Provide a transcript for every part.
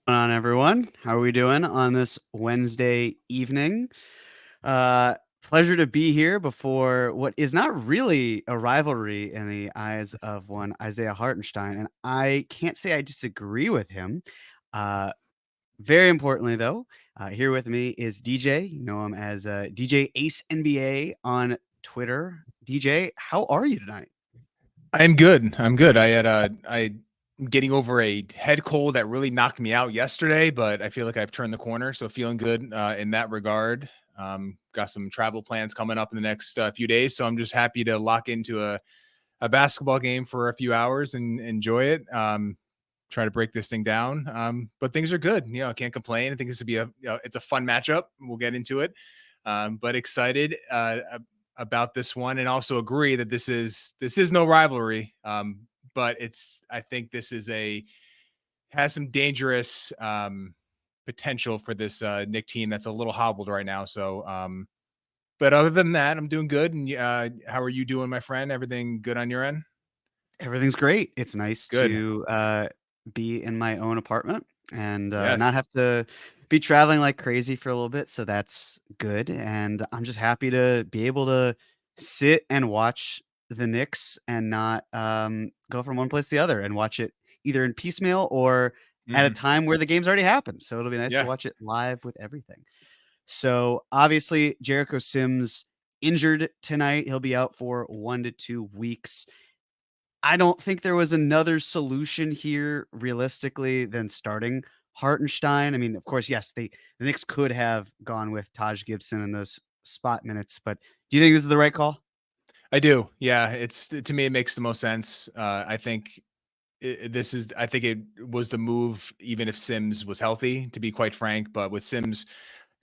Going on, everyone? How are we doing on this Wednesday evening? Uh, Pleasure to be here before what is not really a rivalry in the eyes of one Isaiah Hartenstein, and I can't say I disagree with him. Uh, Very importantly, though, here with me is DJ. You know him as DJ Ace NBA on Twitter. DJ, how are you tonight? I'm good. I'm good. I getting over a head cold that really knocked me out yesterday, but I feel like I've turned the corner. So feeling good in that regard. Got some travel plans coming up in the next few days. So I'm just happy to lock into a basketball game for a few hours and enjoy it. Try to break this thing down. But things are good. I can't complain. I think this would be it's a fun matchup. We'll get into it. But excited about this one, and also agree that this is no rivalry. But I think this has some dangerous potential for this Nick team that's a little hobbled right now. So, but other than that, I'm doing good. And how are you doing, my friend? Everything good on your end? Everything's great. It's nice Good. to be in my own apartment and not Yes. have to be traveling like crazy for a little bit. So that's good. And I'm just happy to be able to sit and watch the Knicks and not go from one place to the other and watch it either in piecemeal or at a Mhm. time where the game's already happened. So it'll be nice to Yeah. watch it live with everything. So obviously, Jericho Sims injured tonight. He'll be out for 1 to 2 weeks. I don't think there was another solution here realistically than starting Hartenstein. I mean, of course, yes, the Knicks could have gone with Taj Gibson in those spot minutes, but do you think this is the right call? I do. Yeah. To me, it makes the most sense. I think I think it was the move, even if Sims was healthy, to be quite frank. But with Sims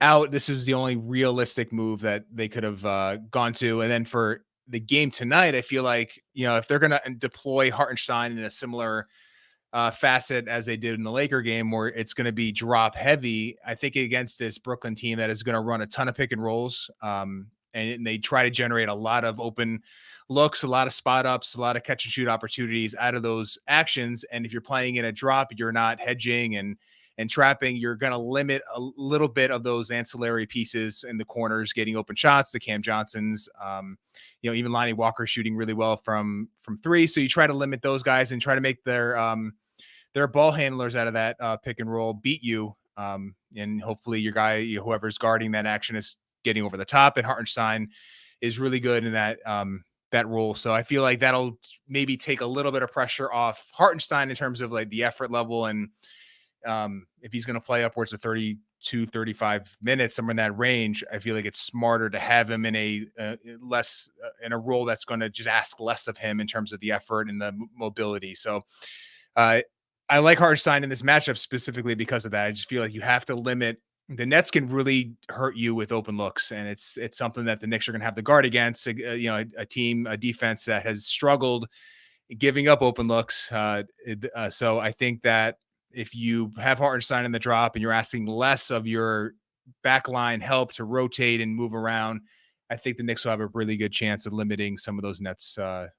out, this was the only realistic move that they could have gone to. And then for the game tonight, I feel like, if they're going to deploy Hartenstein in a similar facet as they did in the Laker game, where it's going to be drop heavy, I think against this Brooklyn team that is going to run a ton of pick and rolls. And they try to generate a lot of open looks, a lot of spot ups, a lot of catch and shoot opportunities out of those actions. And if you're playing in a drop, you're not hedging and trapping, you're going to limit a little bit of those ancillary pieces in the corners, getting open shots, the Cam Johnsons, even Lonnie Walker shooting really well from three. So you try to limit those guys and try to make their ball handlers out of that pick and roll beat you. And hopefully your guy, whoever's guarding that action, is getting over the top. And Hartenstein is really good in that role. So I feel like that'll maybe take a little bit of pressure off Hartenstein in terms of like the effort level. And if he's going to play upwards of 32, 35 minutes, somewhere in that range, I feel like it's smarter to have him in a less in a role that's going to just ask less of him in terms of the effort and the mobility. So uh, I like Hartenstein in this matchup specifically because of that. I just feel like you have to limit. The Nets can really hurt you with open looks, and it's something that the Knicks are going to have to guard against. A team, a defense that has struggled giving up open looks. So I think that if you have Hartenstein in the drop and you're asking less of your backline help to rotate and move around, I think the Knicks will have a really good chance of limiting some of those Nets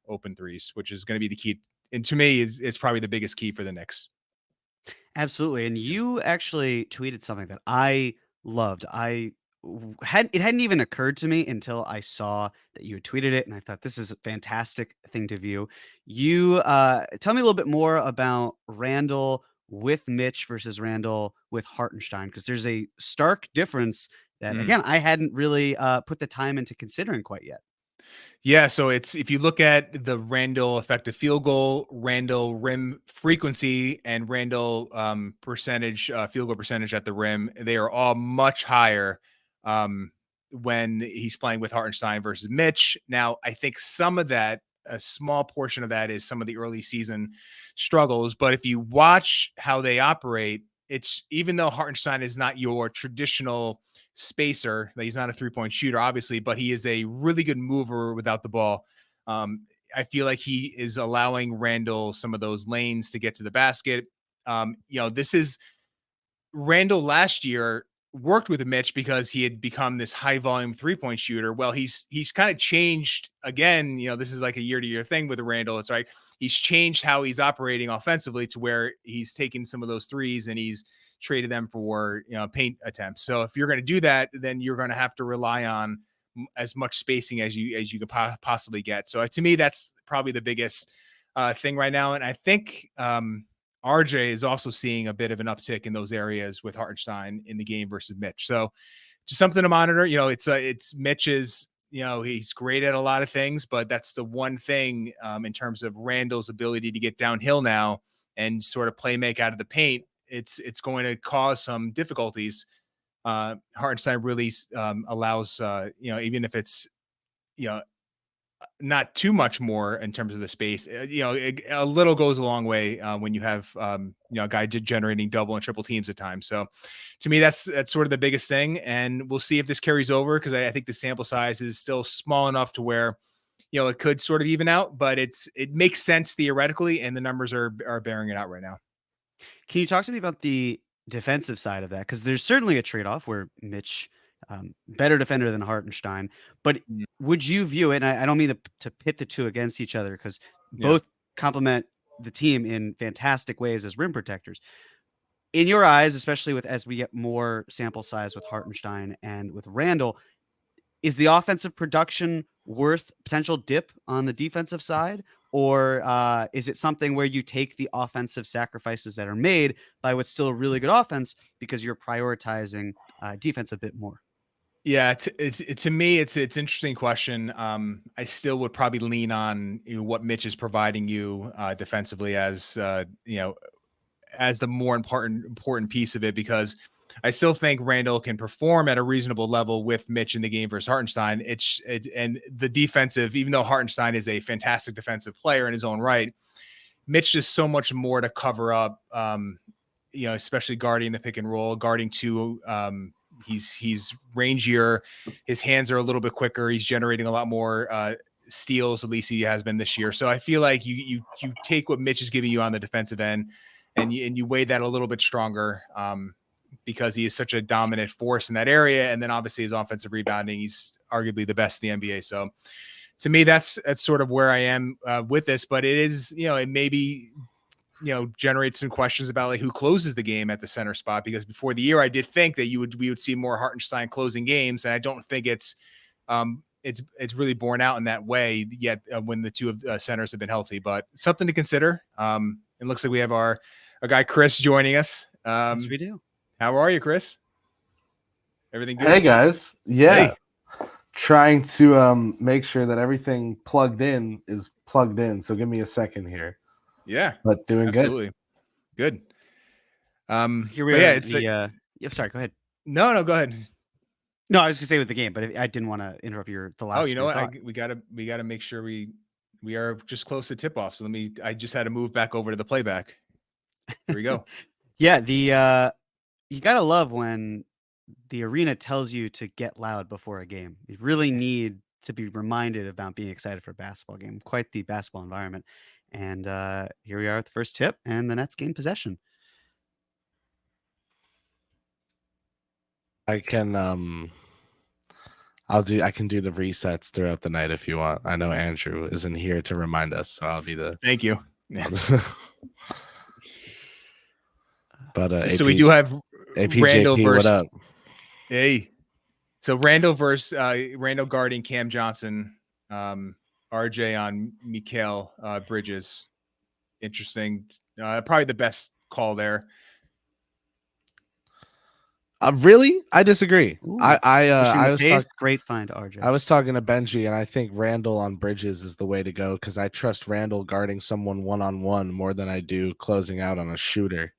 open threes, which is going to be the key. And to me, it's probably the biggest key for the Knicks. Absolutely. And you actually tweeted something that I loved. It hadn't even occurred to me until I saw that you had tweeted it, and I thought this is a fantastic thing to view. You tell me a little bit more about Randle with Mitch versus Randle with Hartenstein, because there's a stark difference that Mm. again I hadn't really put the time into considering quite yet. Yeah, so it's if you look at the Randle effective field goal, Randle rim frequency, and Randle percentage field goal percentage at the rim, they are all much higher when he's playing with Hartenstein versus Mitch. Now, I think some of that, a small portion of that, is some of the early season struggles. But if you watch how they operate, it's even though Hartenstein is not your traditional spacer, that he's not a three-point shooter, obviously, but he is a really good mover without the ball. I feel like he is allowing Randle some of those lanes to get to the basket. This is Randle last year worked with Mitch because he had become this high volume 3-point shooter. Well, he's kind of changed again. This is like a year to year thing with Randle. It's like he's changed how he's operating offensively to where he's taking some of those threes and he's traded them for, paint attempts. So if you're going to do that, then you're going to have to rely on as much spacing as you can possibly get. So to me, that's probably the biggest thing right now. And I think RJ is also seeing a bit of an uptick in those areas with Hartenstein in the game versus Mitch. So just something to monitor. It's Mitch's, he's great at a lot of things, but that's the one thing in terms of Randle's ability to get downhill now and sort of play make out of the paint. It's going to cause some difficulties. Hartenstein really allows, even if it's, not too much more in terms of the space, a little goes a long way when you have, a guy generating double and triple teams at times. So to me, that's sort of the biggest thing. And we'll see if this carries over, because I think the sample size is still small enough to where, it could sort of even out, but it makes sense theoretically, and the numbers are bearing it out right now. Can you talk to me about the defensive side of that? Because there's certainly a trade-off where Mitch, better defender than Hartenstein, but Mm. would you view it, and I don't mean to pit the two against each other, because Yeah. both complement the team in fantastic ways as rim protectors. In your eyes, especially as we get more sample size with Hartenstein and with Randle, is the offensive production worth potential dip on the defensive side? Or is it something where you take the offensive sacrifices that are made by what's still a really good offense because you're prioritizing defense a bit more? Yeah, to me, it's interesting question. I still would probably lean on what Mitch is providing you defensively as as the more important piece of it, because I still think Randle can perform at a reasonable level with Mitch in the game versus Hartenstein. And the defensive, even though Hartenstein is a fantastic defensive player in his own right, Mitch just so much more to cover up. Especially guarding the pick and roll, guarding two. He's rangier. His hands are a little bit quicker. He's generating a lot more steals. At least he has been this year. So I feel like you take what Mitch is giving you on the defensive end, and you weigh that a little bit stronger because he is such a dominant force in that area. And then obviously his offensive rebounding, he's arguably the best in the NBA. So to me, that's sort of where I am with this. But it is, it may be, generate some questions about like who closes the game at the center spot, because before the year I did think that we would see more Hartenstein closing games, and I don't think it's really borne out in that way yet when the two of centers have been healthy. But something to consider. It looks like we have our guy Chris joining us. Yes, we do. How are you, Chris? Everything good? Hey guys, yeah. Hey. Trying to make sure that everything plugged in is plugged in. So give me a second here. Yeah, but doing absolutely good. Here we are. Yeah, it's sorry, go ahead. No, go ahead. No, I was gonna say with the game, but I didn't want to interrupt the last. Oh, you know what? We gotta make sure we are just close to tip off. So I just had to move back over to the playback. Here we go. Yeah, you gotta love when the arena tells you to get loud before a game. You really need to be reminded about being excited for a basketball game. Quite the basketball environment. And here we are at the first tip, and the Nets gain possession. I can I can do the resets throughout the night if you want. I know Andrew isn't here to remind us, so I'll be the thank you. But so we do have Randle versus what up? Hey. So Randle versus Randle guarding Cam Johnson, RJ on Mikal Bridges. Interesting. Probably the best call there. Really? I disagree. Ooh, I was great find, RJ. I was talking to Benji, and I think Randle on Bridges is the way to go, because I trust Randle guarding someone one-on-one more than I do closing out on a shooter.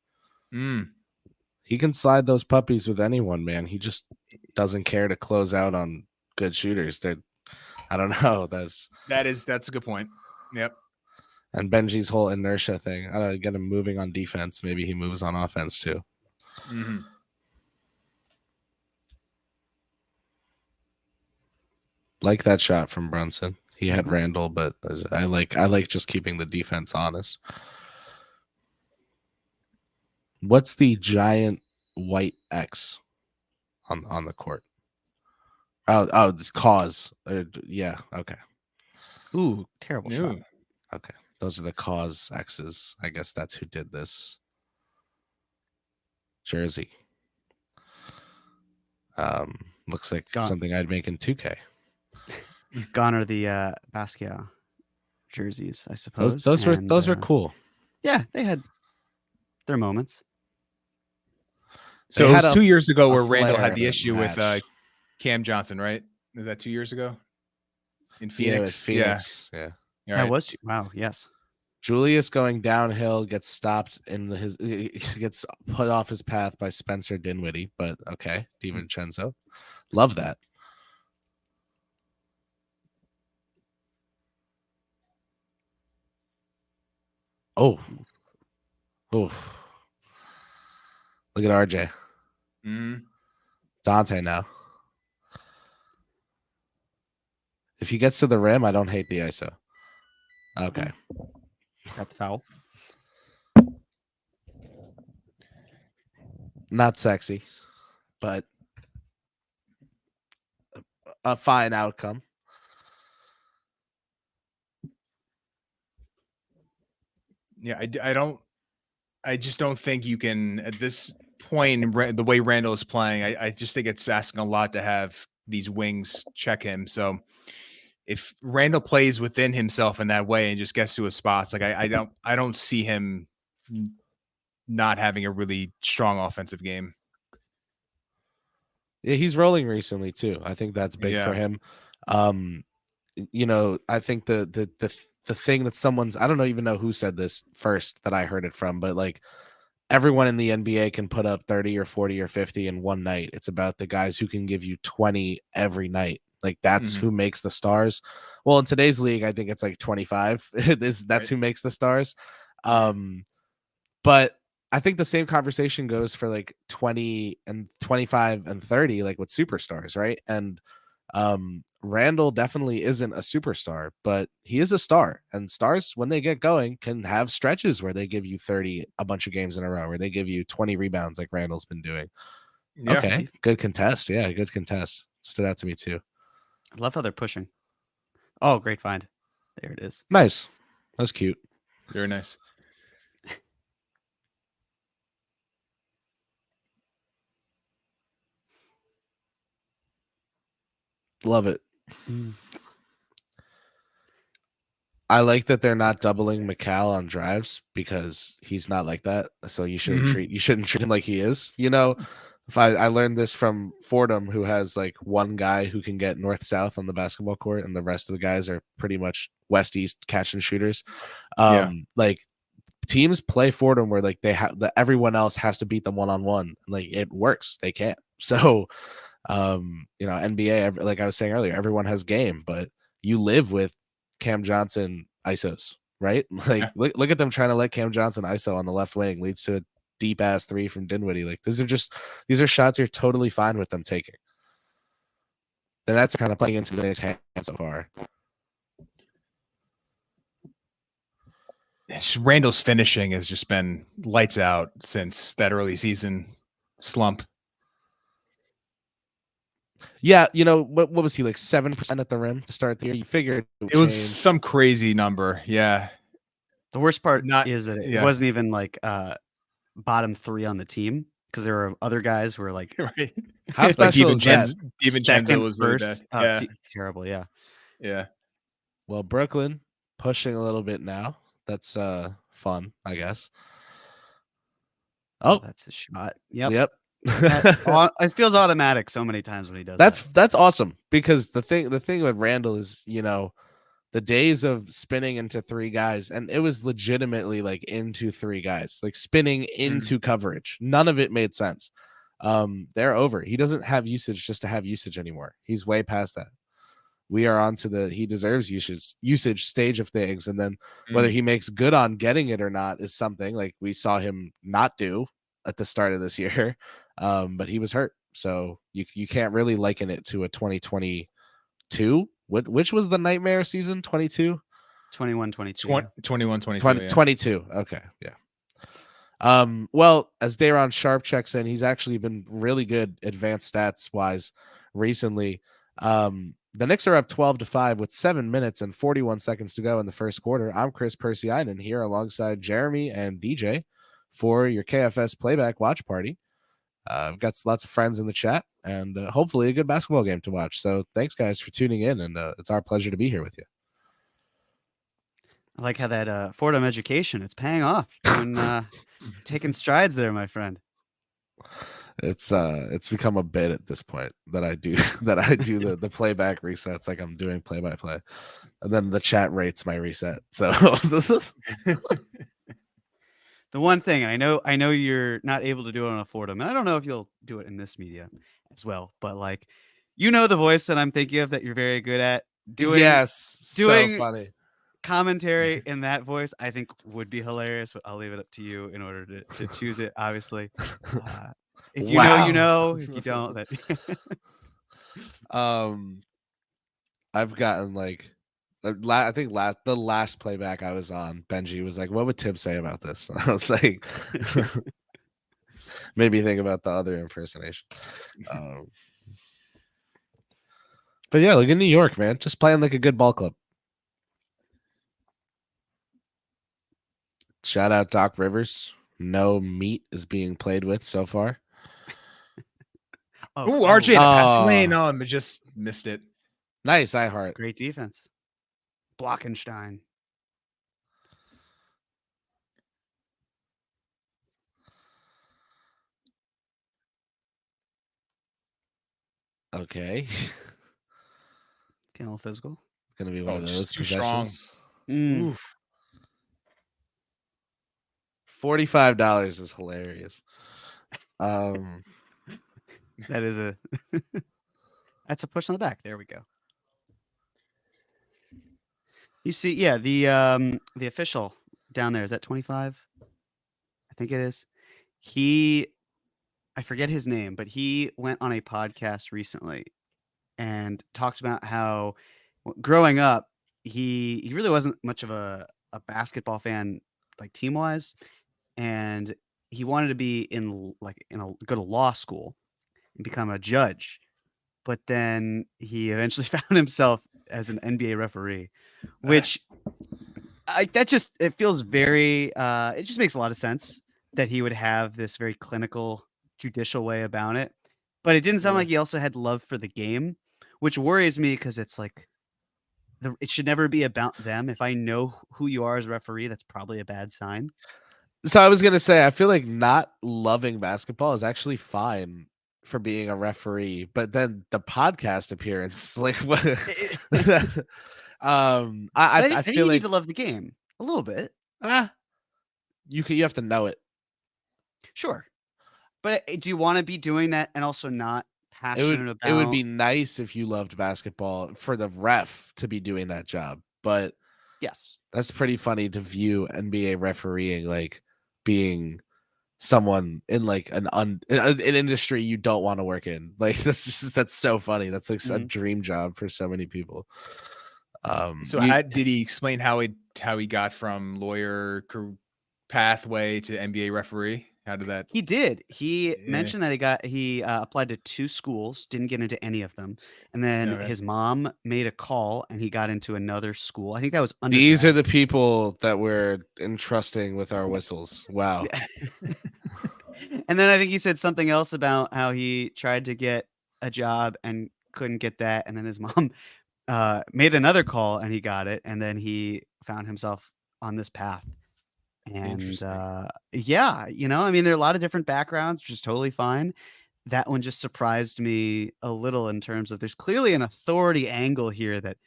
He can slide those puppies with anyone, man. He just doesn't care to close out on good shooters. I don't know. That's a good point. Yep. And Benji's whole inertia thing. I don't know, get him moving on defense. Maybe he moves on offense too. Mm-hmm. Like that shot from Brunson. He had Randle, but I like just keeping the defense honest. What's the giant white X on the court? Oh, this cause. Yeah, okay. Ooh, terrible shot. Okay. Those are the cause X's. I guess that's who did this. Jersey. Looks like something I'd make in 2K. Gone are the Basquiat jerseys, I suppose. Those were cool. Yeah, they had their moments. So it was 2 years ago where Randle had the issue with Cam Johnson, right? Was that 2 years ago in Phoenix? Phoenix. Yeah. Right. That was wow. Yes. Julius going downhill gets stopped gets put off his path by Spencer Dinwiddie, but okay, DiVincenzo. Love that. Oh. Look at RJ. Dante now. If he gets to the rim, I don't hate the ISO. Okay. Got the foul. Not sexy, but a fine outcome. Yeah, I just don't think you can at this point, the way Randle is playing, I just think it's asking a lot to have these wings check him. So if Randle plays within himself in that way and just gets to his spots, like I don't see him not having a really strong offensive game. Yeah, he's rolling recently too. I think that's big for him. I think the thing that I don't even know who said this first that I heard it from, but like everyone in the NBA can put up 30 or 40 or 50 in one night. It's about the guys who can give you 20 every night. Like that's who makes the stars. Well, in today's league, I think it's like 25. That's who makes the stars. But I think the same conversation goes for like 20 and 25 and 30, like with superstars, right? And Randle definitely isn't a superstar, but he is a star. And stars, when they get going, can have stretches where they give you 30 a bunch of games in a row, where they give you 20 rebounds like Randle's been doing. Yeah. Okay, good contest. Yeah, good contest. Stood out to me too. I love how they're pushing. Oh, great find. There it is. Nice. That's cute. Very nice. Love it. I like that they're not doubling McCall on drives because he's not like that. So you shouldn't treat him like he is. You know, if I learned this from Fordham, who has like one guy who can get north-south on the basketball court, and the rest of the guys are pretty much west-east catch and shooters. Like teams play Fordham where like they have everyone else has to beat them one-on-one. Like it works. They can't. So NBA, like I was saying earlier, everyone has game, but you live with Cam Johnson ISOs, right? Like look at them trying to let Cam Johnson ISO on the left wing, leads to a deep ass three from Dinwiddie. Like these are shots you're totally fine with them taking. The Nets are kind of playing into the Knicks' hands so far. Randle's finishing has just been lights out since that early season slump. Yeah, what was he, like 7% at the rim to start the year? You figured it was some crazy number. Yeah. The worst part is that it wasn't even like bottom 3 on the team, because there were other guys who were like, right. How special is that? DiVincenzo was first. Really terrible. Yeah. Yeah. Well, Brooklyn pushing a little bit now. That's fun, I guess. Oh, that's a shot. Yep. It feels automatic so many times when he does that's awesome, because the thing with Randle is, the days of spinning into 3 guys, and it was legitimately like into 3 guys, like spinning into coverage. None of it made sense. They're over. He doesn't have usage just to have usage anymore. He's way past that. We are on to he deserves usage stage of things. And then whether he makes good on getting it or not is something like we saw him not do at the start of this year. But he was hurt. So you can't really liken it to a 2022. Which was the nightmare season? 22? 21, 22. 21, 22. 22. Okay. Yeah. Well, as Dayron Sharp checks in, he's actually been really good advanced stats wise recently. The Knicks are up 12-5 with 7 minutes and 41 seconds to go in the first quarter. I'm Chris Persianen here alongside Jeremy and DJ for your KFS playback watch party. I've got lots of friends in the chat and hopefully a good basketball game to watch. So thanks, guys, for tuning in, and it's our pleasure to be here with you. I like how that Fordham education, it's paying off. Doing taking strides there, my friend. It's become a bit at this point that I do the playback resets like I'm doing play-by-play, and then the chat rates my reset. So the one thing I know you're not able to do it on a Fordham, and I don't know if you'll do it in this media as well, but like, the voice that I'm thinking of that you're very good at doing. Yes, doing so funny commentary in that voice, I think would be hilarious, but I'll leave it up to you in order to choose it, obviously. If you know, you know. If you don't, that I've gotten like I think the last playback I was on, Benji was like, "What would Tim say about this?" And I was like, made me think about the other impersonation. But yeah, look in New York, man, just playing like a good ball club. Shout out Doc Rivers. No meat is being played with so far. Ooh, RJ passing lane. I just missed it. Nice, I heart. Great defense. Blockenstein. Okay. Getting a little physical. It's gonna be one of those too strong. $45 is hilarious. That is that's a push on the back. There we go. You see, yeah, the official down there, is that 25? I think it is. I forget his name, but he went on a podcast recently and talked about how growing up, he really wasn't much of a basketball fan, like team wise, and he wanted to be go to law school and become a judge. But then he eventually found himself as an NBA referee, which it feels very, it just makes a lot of sense that he would have this very clinical, judicial way about it. But it didn't sound like he also had love for the game, which worries me because it's like, it should never be about them. If I know who you are as a referee, that's probably a bad sign. So I was going to say, I feel like not loving basketball is actually fine for being a referee, but then the podcast appearance, like what? I think feel you like need to love the game a little bit. You have to know it. Sure. But do you want to be doing that and also not passionate about it would be nice if you loved basketball for the ref to be doing that job, but yes, that's pretty funny to view NBA refereeing like being someone in like an industry you don't want to work in. Like that's so funny. That's like a dream job for so many people. So did he explain how he got from lawyer pathway to NBA referee? How did that? He did. He mentioned that he applied to 2 schools, didn't get into any of them, and then his mom made a call and he got into another school. I think that was undergrad. These are the people that we're entrusting with our whistles. Wow. And then I think he said something else about how he tried to get a job and couldn't get that, and then his mom made another call and he got it, and then he found himself on this path. And yeah, I mean, there are a lot of different backgrounds, which is totally fine. That one just surprised me a little in terms of there's clearly an authority angle here that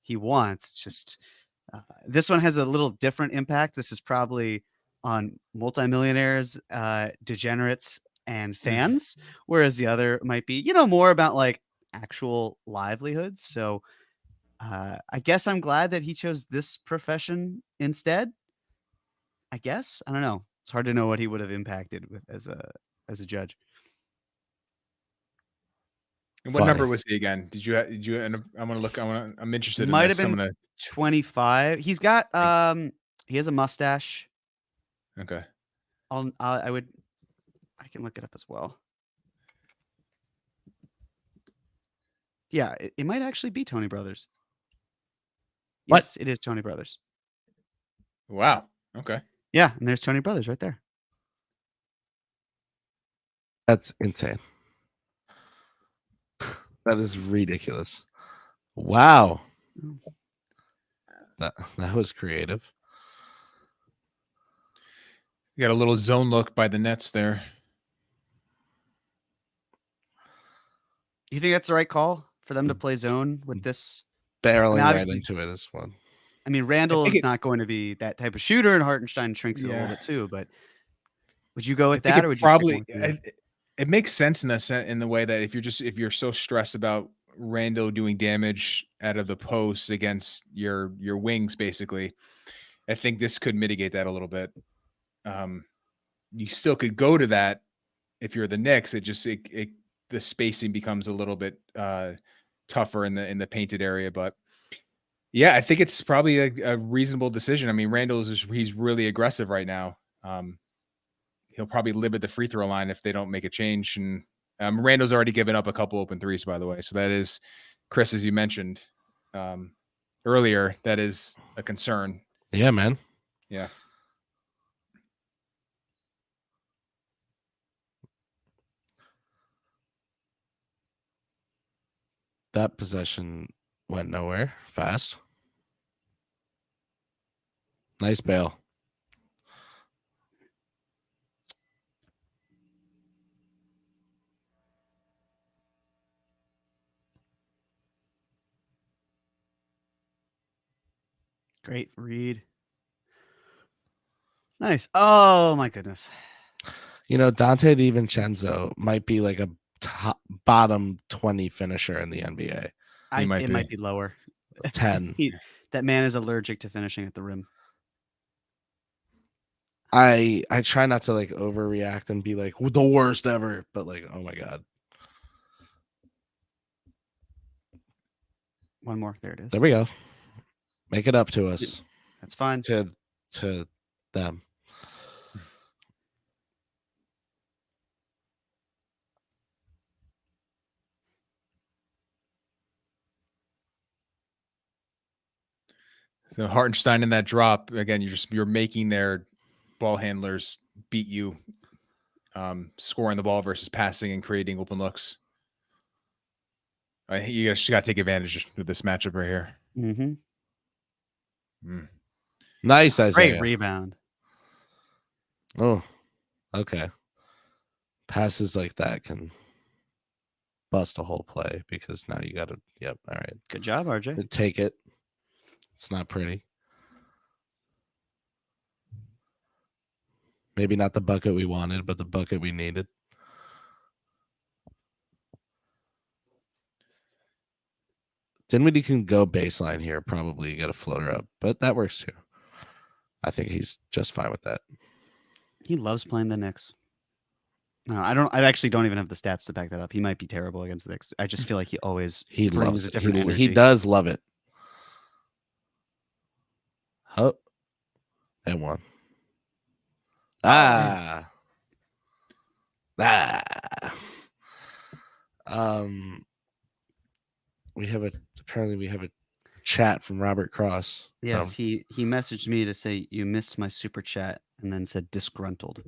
he wants. It's just this one has a little different impact. This is probably on multimillionaires, degenerates, and fans, whereas the other might be, more about like actual livelihoods. So I guess I'm glad that he chose this profession instead. I guess. I don't know. It's hard to know what he would have impacted with as a judge. And what number was he again? Did you end up, I'm gonna look. I'm interested. Might have been 25. He's got he has a mustache. Okay. I can look it up as well. Yeah, it might actually be Tony Brothers. What? Yes, it is Tony Brothers. Wow. Okay. Yeah, and there's Tony Brothers right there. That's insane. That is ridiculous. Wow. That was creative. You got a little zone look by the Nets there. You think that's the right call for them to play zone with this? Barreling right obviously- into it is one. I mean, Randle think is not going to be that type of shooter, and Hartenstein shrinks it a little bit too. But would you go with that, or would you probably? stick with It makes sense in the way that if you're so stressed about Randle doing damage out of the post against your wings, basically, I think this could mitigate that a little bit. You still could go to that if you're the Knicks. The spacing becomes a little bit tougher in the painted area, but yeah, I think it's probably a reasonable decision. I mean, he's really aggressive right now. He'll probably live at the free throw line if they don't make a change. And Randle's already given up a couple open threes, by the way. So that is, Chris, as you mentioned earlier, that is a concern. Yeah, man. Yeah. That possession went nowhere fast. Nice bail. Great read. Nice. Oh my goodness. You know, Dante DiVincenzo might be like a bottom 20 finisher in the NBA. It might be lower. 10. That man is allergic to finishing at the rim. I try not to like overreact and be like the worst ever, but like, oh my God. One more. There it is. There we go. Make it up to us. That's fine. To them. So Hartenstein in that drop again. You're making their ball handlers beat you, scoring the ball versus passing and creating open looks. You just got to take advantage of this matchup right here. Mm-hmm. Nice, Isaiah. Great rebound. Oh, okay. Passes like that can bust a whole play because now you got to. Yep. All right. Good job, RJ. Take it. It's not pretty. Maybe not the bucket we wanted, but the bucket we needed. Dinwiddie can go baseline here. Probably get a floater up, but that works too. I think he's just fine with that. He loves playing the Knicks. No, I actually don't even have the stats to back that up. He might be terrible against the Knicks. I just feel like he always brings a different energy. He does love it. Oh, and one. We have a chat from Robert Cross. Yes, he messaged me to say you missed my super chat and then said disgruntled.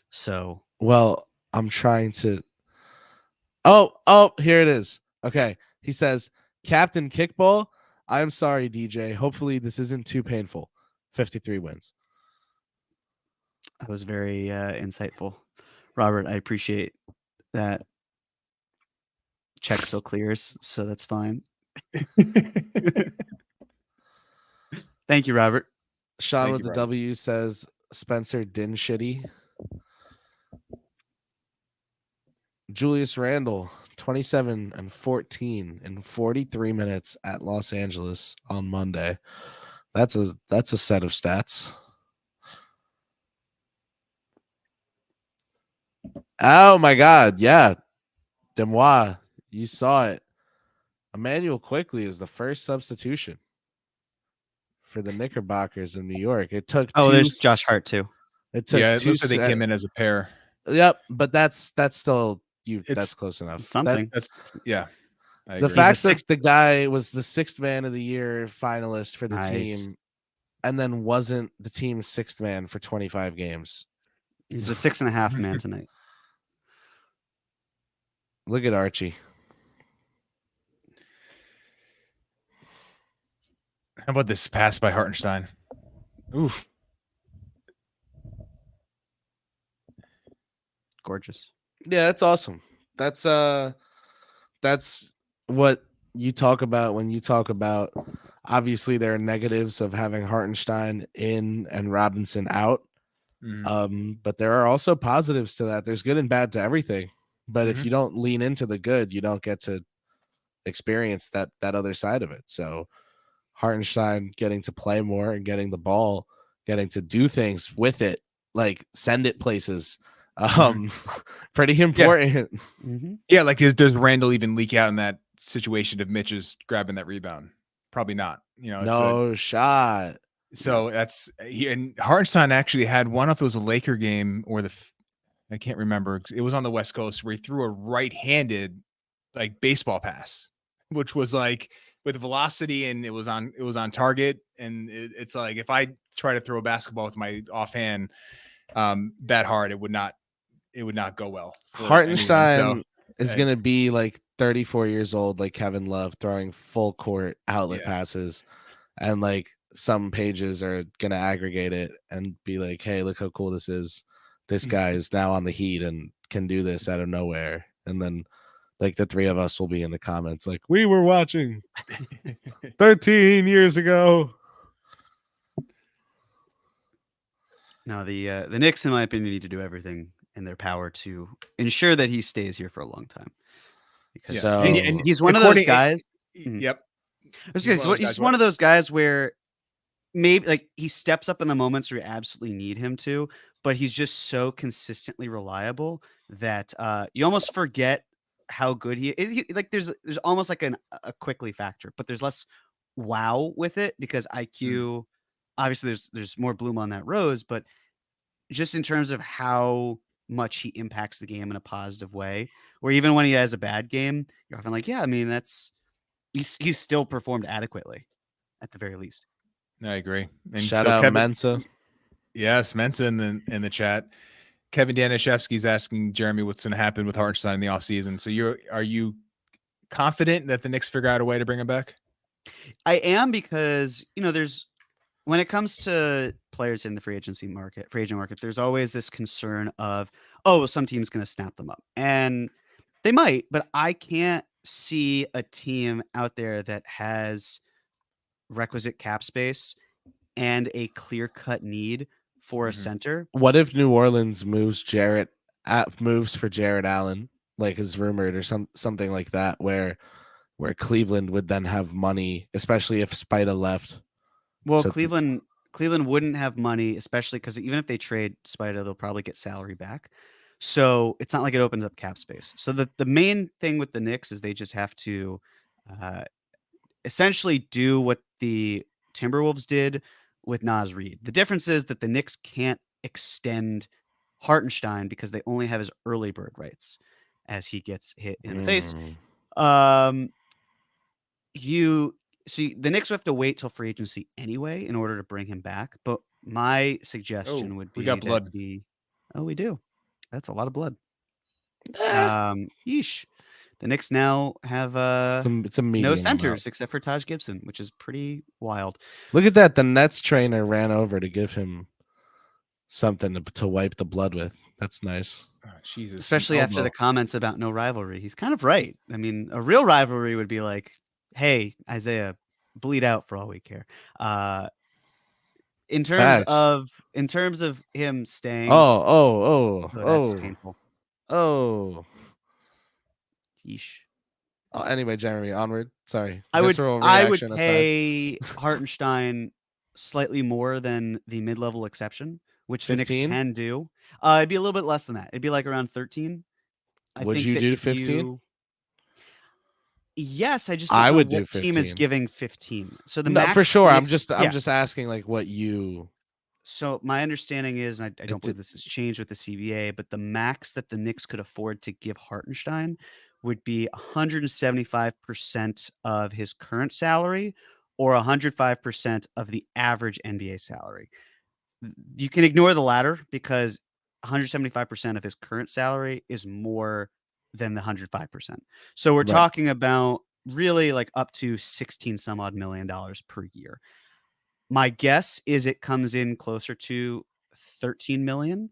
So well, I'm trying to. Oh, here it is. Okay, he says, Captain Kickball. I'm sorry, DJ. Hopefully this isn't too painful. 53 wins. That was very insightful, Robert. I appreciate that. Check still clears, so that's fine. Thank you, Robert. Sean with the W says Spencer Din shitty. Julius Randle, 27 and 14 in 43 minutes at Los Angeles on Monday. That's a set of stats. Oh my God. Yeah. Demois, you saw it. Emmanuel Quickly is the first substitution for the Knickerbockers of New York. It took there's Josh Hart too. It took it looks like they came in as a pair. Yep, but that's still that's close enough. Something. That's yeah. I The agree. fact that the guy was the 6th man of the year finalist for the Nice. team and then wasn't the team's 6th man for 25 games. He's a 6.5 man tonight. Look at Archie. How about this pass by Hartenstein? Oof. Gorgeous. Yeah, that's awesome. That's what you talk about when you talk about, obviously there are negatives of having Hartenstein in and Robinson out. But there are also positives to that. There's good and bad to everything. But if you don't lean into the good, you don't get to experience that other side of it. So Hartenstein getting to play more and getting the ball, getting to do things with it, like send it places. Pretty important. Yeah, like does Randle even leak out in that situation of Mitch's grabbing that rebound? Probably not. You know, no shot. So that's and Hartenstein actually had one if it was a Laker game or I can't remember. It was on the West Coast where he threw a right-handed like baseball pass, which was like with velocity and it was on target. And it's like if I try to throw a basketball with my offhand that hard, it would not go well. Hartenstein is going to be like 34 years old, like Kevin Love, throwing full court outlet passes, and like some pages are going to aggregate it and be like, hey, look how cool this is. This guy is now on the Heat and can do this out of nowhere. And then like the three of us will be in the comments like, we were watching 13 years ago. No, the Knicks, in my opinion, need to do everything in their power to ensure that he stays here for a long time. Because he's one of those guys. Yep. He's one of those guys where maybe like he steps up in the moments where you absolutely need him to, but he's just so consistently reliable that you almost forget how good he is. Like there's almost like a quickly factor, but there's less wow with it because IQ. Obviously, there's more bloom on that rose, but just in terms of how much he impacts the game in a positive way, where even when he has a bad game, you're often like, yeah, I mean, he's still performed adequately at the very least. I agree. And shout out Kevin, Mensa. Yes, Mensa in the chat. Kevin Danishevsky's asking Jeremy what's going to happen with Hartenstein in the offseason. So are you confident that the Knicks figure out a way to bring him back? I am, because when it comes to players in the free agent market, there's always this concern of, some team's going to snap them up. And they might, but I can't see a team out there that has requisite cap space and a clear-cut need for a center. What if New Orleans moves for Jarrett Allen, like is rumored, or something like that, where Cleveland would then have money, especially if Spida left? Well, Cleveland wouldn't have money, especially because even if they trade Spida, they'll probably get salary back. So it's not like it opens up cap space. So the main thing with the Knicks is they just have to essentially do what the Timberwolves did with Naz Reid. The difference is that the Knicks can't extend Hartenstein because they only have his early bird rights as he gets hit in the face. The Knicks have to wait till free agency anyway in order to bring him back. But my suggestion would be we got blood. We do. That's a lot of blood. Yeesh. The Knicks now have it's a no centers except for Taj Gibson, which is pretty wild. Look at that. The Nets trainer ran over to give him something to wipe the blood with. That's nice. Oh, Jesus. Especially after the comments about no rivalry. He's kind of right. I mean, a real rivalry would be like, hey, Isaiah, bleed out for all we care. In terms of him staying. That's painful. Yeesh. Anyway, Jeremy, onward. Sorry. I would pay Hartenstein slightly more than the mid-level exception, which 15? The Knicks can do. It'd be a little bit less than that. It'd be like around 13. Would you do 15? Yes, I just I would do. 15. Team is giving 15. So the max for sure. I'm just asking like what you. So my understanding is, and I don't believe this has changed with the CBA, but the max that the Knicks could afford to give Hartenstein would be 175% of his current salary or 105% of the average NBA salary. You can ignore the latter because 175% of his current salary is more than the 105%. So we're Right. talking about really like up to 16 some odd million dollars per year. My guess is it comes in closer to 13 million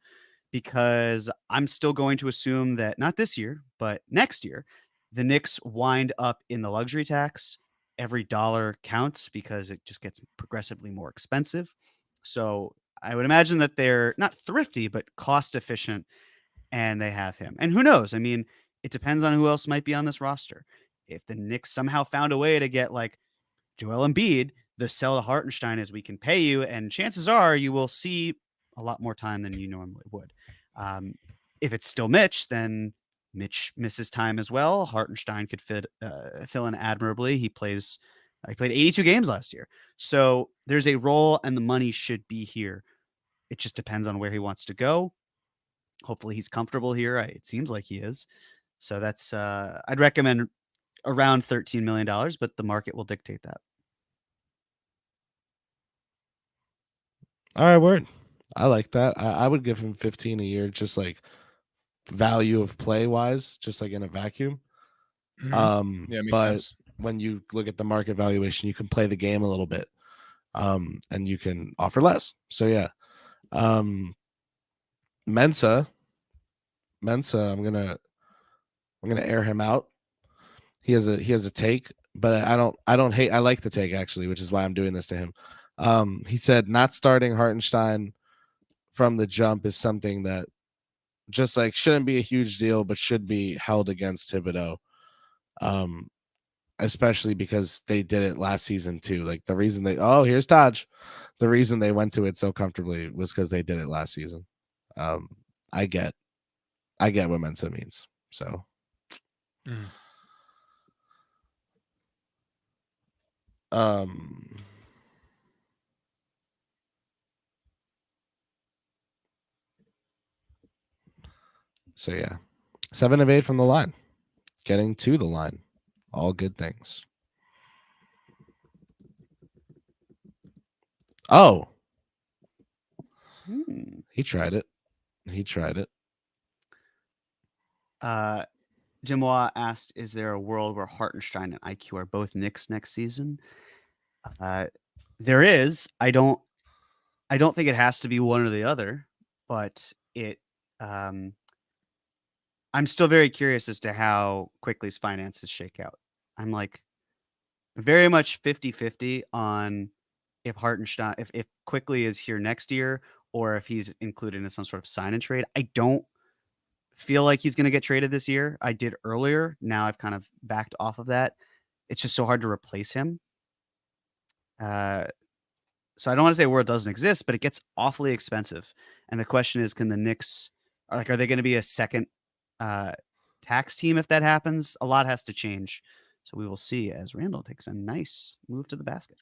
because I'm still going to assume that not this year, but next year, the Knicks wind up in the luxury tax. Every dollar counts because it just gets progressively more expensive. So I would imagine that they're not thrifty, but cost efficient, and they have him. And who knows? I mean, it depends on who else might be on this roster. If the Knicks somehow found a way to get like Joel Embiid, the sell to Hartenstein is we can pay you, and chances are you will see a lot more time than you normally would. If it's still Mitch, then Mitch misses time as well. Hartenstein could fill in admirably. He played 82 games last year, so there's a role, and the money should be here. It just depends on where he wants to go. Hopefully, he's comfortable here. It seems like he is. So that's I'd recommend around $13 million, but the market will dictate that. All right, word. I like that. I would give him 15 a year, just like value of play wise, just like in a vacuum. Yeah, makes but sense. when you look at the market valuation, you can play the game a little bit, and you can offer less. So yeah, Mensa, I'm gonna air him out. He has a take, but I don't hate. I like the take actually, which is why I'm doing this to him. He said not starting Hartenstein from the jump is something that just like shouldn't be a huge deal, but should be held against Thibodeau. Especially because they did it last season too. Like the reason here's Taj. The reason they went to it so comfortably was because they did it last season. I get what Mensa means. So so yeah. 7 of 8 from the line. Getting to the line. All good things. Oh. He tried it. Jimois asked, is there a world where Hartenstein and IQ are both Knicks next season? There is. I don't think it has to be one or the other, but I'm still very curious as to how Quickly's finances shake out. I'm like very much 50-50 on if Hartenstein, if Quickly is here next year or if he's included in some sort of sign and trade. I don't feel like he's going to get traded this year. I did earlier. Now I've kind of backed off of that. It's just so hard to replace him. So I don't want to say a world doesn't exist, but it gets awfully expensive. And the question is, can the Knicks, are they going to be a second tax team if that happens? A lot has to change. So we will see as Randle takes a nice move to the basket.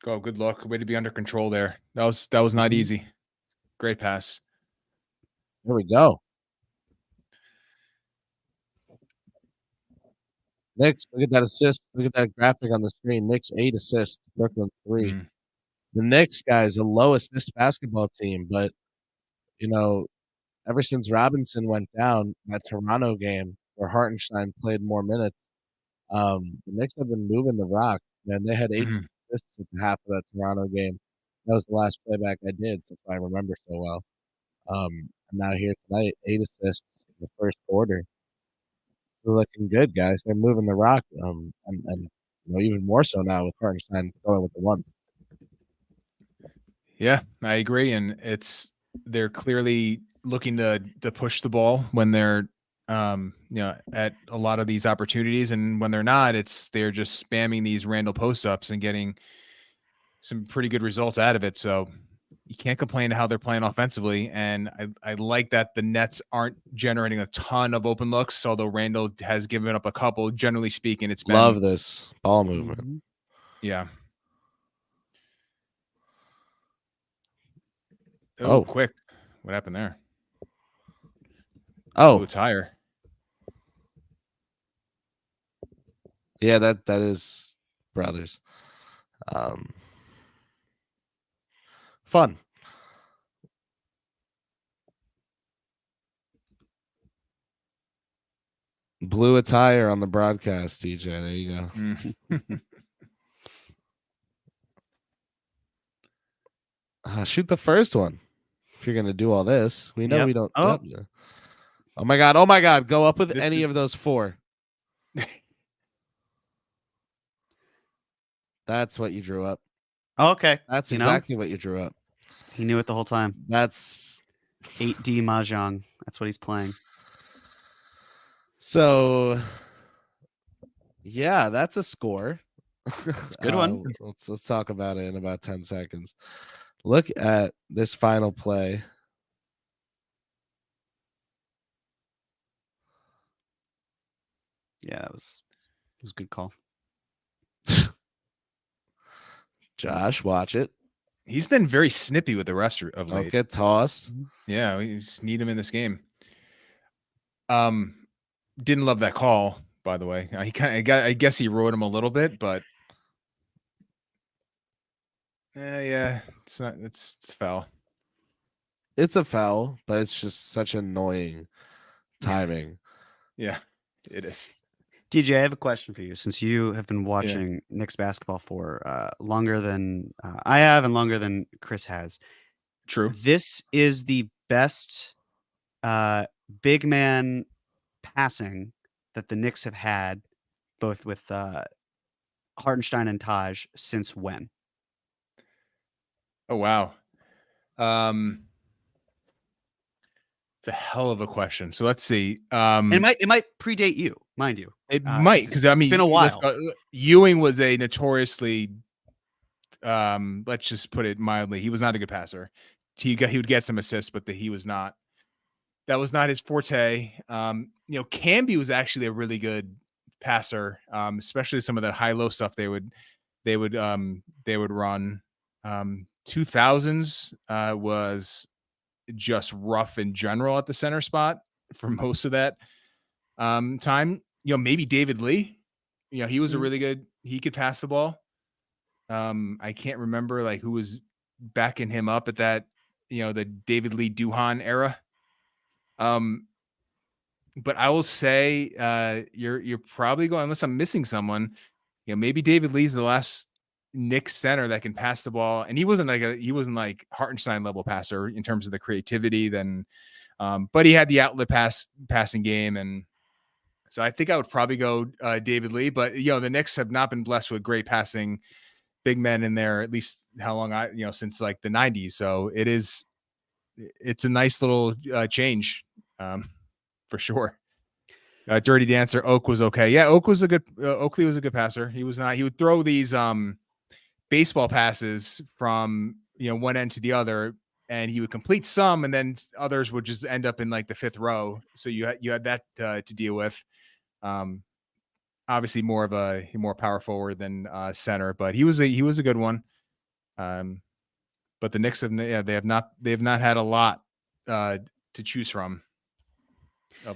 Go, good luck. Way to be under control there. That was not easy. Great pass. There we go. Knicks, look at that assist. Look at that graphic on the screen. Knicks 8 assists, Brooklyn 3. The Knicks, guys, a low assist basketball team, but ever since Robinson went down, that Toronto game where Hartenstein played more minutes, the Knicks have been moving the rock. Man, they had 8 assists at the half of that Toronto game. That was the last playback I did, so I remember so well. And now here tonight, 8 assists in the first quarter. They're looking good, guys. They're moving the rock, and even more so now with Hartenstein going with the one. Yeah, I agree, and they're clearly looking to push the ball when they're at a lot of these opportunities, and when they're not, they're just spamming these Randle post ups and getting some pretty good results out of it. So you can't complain how they're playing offensively. And I like that the Nets aren't generating a ton of open looks, although Randle has given up a couple. Generally speaking, it's been Love this ball movement. Mhm. Yeah. Oh. Quick. What happened there? Oh, It's higher. yeah, that is brothers. Fun. Blew a tire on the broadcast, TJ. There you go. Shoot the first one. If you're gonna do all this, we know Yep. we don't. Oh. Yep. Oh my god! Oh my god! Go up with This any is- of those 4. That's what you drew up. Okay. That's You know? exactly what you drew up. He knew it the whole time. That's 8D Mahjong. That's what he's playing. so. Yeah, that's a score. It's a good one. Let's talk about it in about 10 seconds. Look at this final play. Yeah, it was a good call. Josh, watch it. He's been very snippy with the rest of late. Don't get tossed. Yeah, we just need him in this game. Didn't love that call, by the way. He I guess he rode him a little bit, but yeah, it's foul. It's a foul, but it's just such annoying timing. Yeah, it is. DJ, I have a question for you. Since you have been watching Knicks basketball for longer than I have and longer than Chris has. True. This is the best big man passing that the Knicks have had, both with Hartenstein and Taj, since when? Oh, wow. It's a hell of a question. So let's see. And it might predate you, mind you. It might, because I mean, it's been a while. Ewing was a notoriously, let's just put it mildly, he was not a good passer. He would get some assists, but he was not. That was not his forte. Camby was actually a really good passer, especially some of that high-low stuff they would run. 2000s was just rough in general at the center spot for most of that time. Maybe David Lee. He was a really good. He could pass the ball. I can't remember like who was backing him up at that. The David Lee Duhan era. But I will say you're probably going, unless I'm missing someone. Maybe David Lee's the last Knicks center that can pass the ball, and he wasn't like Hartenstein level passer in terms of the creativity. Then, but he had the outlet passing game, and so I think I would probably go David Lee. But the Knicks have not been blessed with great passing big men in there, at least how long since like the 90s. So it's a nice little change for sure. Dirty Dancer, Oak was okay. Yeah, Oakley was a good passer. He would throw these baseball passes from one end to the other, and he would complete some, and then others would just end up in like the fifth row. So you had that to deal with. Obviously more power forward than center, but he was a good one. But the Knicks they have not had a lot to choose from.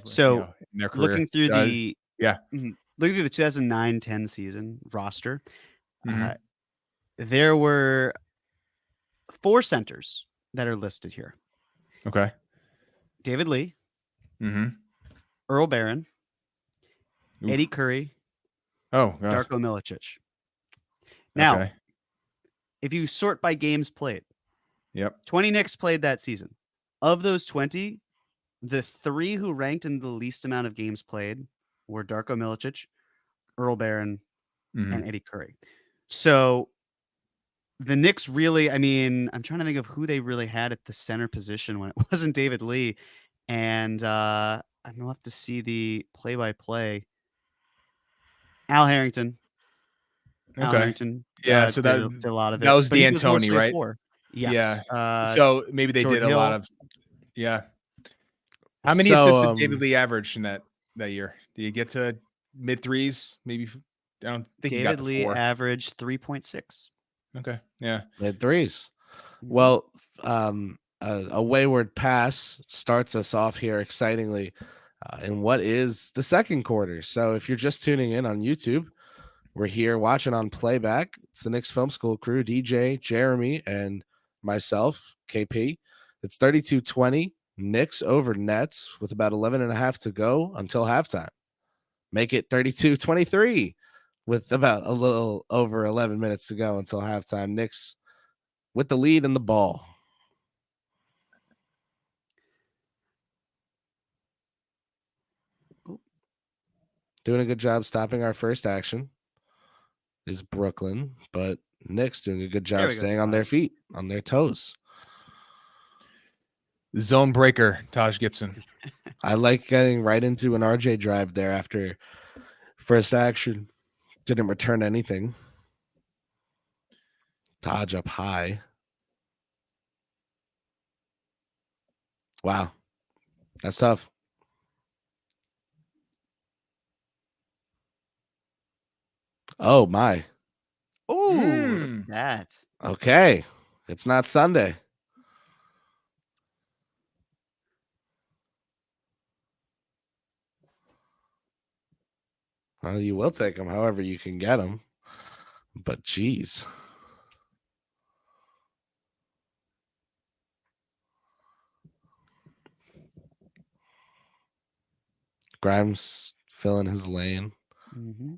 So in their career. looking through the looking through the 2009-10 season roster, Mm-hmm. There were 4 centers that are listed here. Okay. David Lee, Mm-hmm. Earl Barron, Oof. Eddie Curry, Oh, gosh. Darko Milicic. Now, Okay. if you sort by games played, Yep. 20 Knicks played that season. Of those 20, the 3 who ranked in the least amount of games played were Darko Milicic, Earl Barron, Mm-hmm. and Eddie Curry. So the Knicks really, I mean, I'm trying to think of who they really had at the center position when it wasn't David Lee. And I'm going to have to see the play-by-play. Al Harrington. Okay. Al Harrington. Yeah, so that did a lot of it. was but he was D'Antoni, mostly a right? 4. Yes. So maybe they Jordan did a lot Hill. of How many assists did David Lee average in that year? Do you get to mid threes? Maybe I don't think he got David to Lee 4. averaged 3.6. Okay. Yeah. Mid threes. Mhm. Well, a wayward pass starts us off here excitingly in what is the second quarter. So if you're just tuning in on YouTube, we're here watching on playback. It's the Knicks Film School crew, DJ, Jeremy, and myself, KP. It's 32-20, Knicks over Nets with about 11 and a half to go until halftime. Make it 32-23 with about a little over 11 minutes to go until halftime. Knicks with the lead and the ball. Doing a good job stopping our first action is Brooklyn, but Knicks doing a good job staying on their feet, on their toes. Zone breaker, Taj Gibson. I like getting right into an RJ drive there after first action. Didn't return anything. Taj up high. Wow. That's tough. Oh, my. Oh, look at that. Okay. It's not Sunday. Well, you will take them however you can get them. But geez. Grimes filling his lane. Mm-hmm.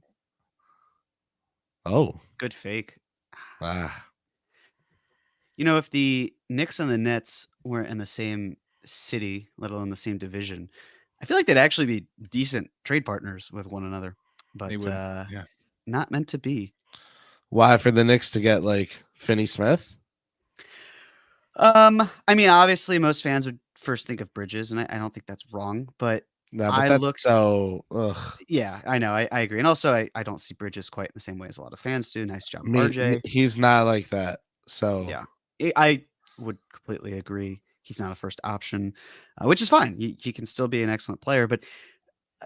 Oh. Good fake. Ah. You know, if the Knicks and the Nets weren't in the same city, let alone the same division, I feel like they'd actually be decent trade partners with one another. But They would. Yeah. not meant to be. Why for the Knicks to get like Finney Smith? I mean, obviously, most fans would first think of Bridges, and I don't think that's wrong. But No, but that's so. Ugh. Yeah, I know. I agree, and also I don't see Bridges quite in the same way as a lot of fans do. Nice job, RJ. He's not like that. So yeah, I would completely agree. He's not a first option, which is fine. He can still be an excellent player, but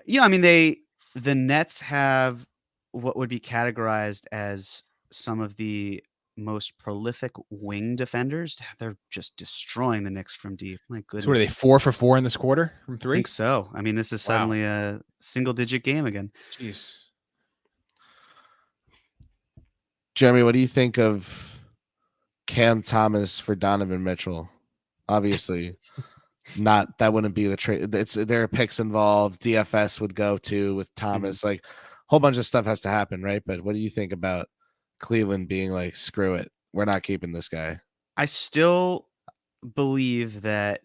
I mean, the Nets have what would be categorized as some of the most prolific wing defenders. They're just destroying the Knicks from deep. My goodness. So what are they, 4 for 4 in this quarter from I 3? think so. I mean, this is suddenly a single-digit game again. Jeez. Jeremy, what do you think of Cam Thomas for Donovan Mitchell? Obviously, that wouldn't be the trade. There are picks involved. DFS would go to with Thomas. Like a whole bunch of stuff has to happen, right? But what do you think about Cleveland being like, screw it, we're not keeping this guy? I still believe that.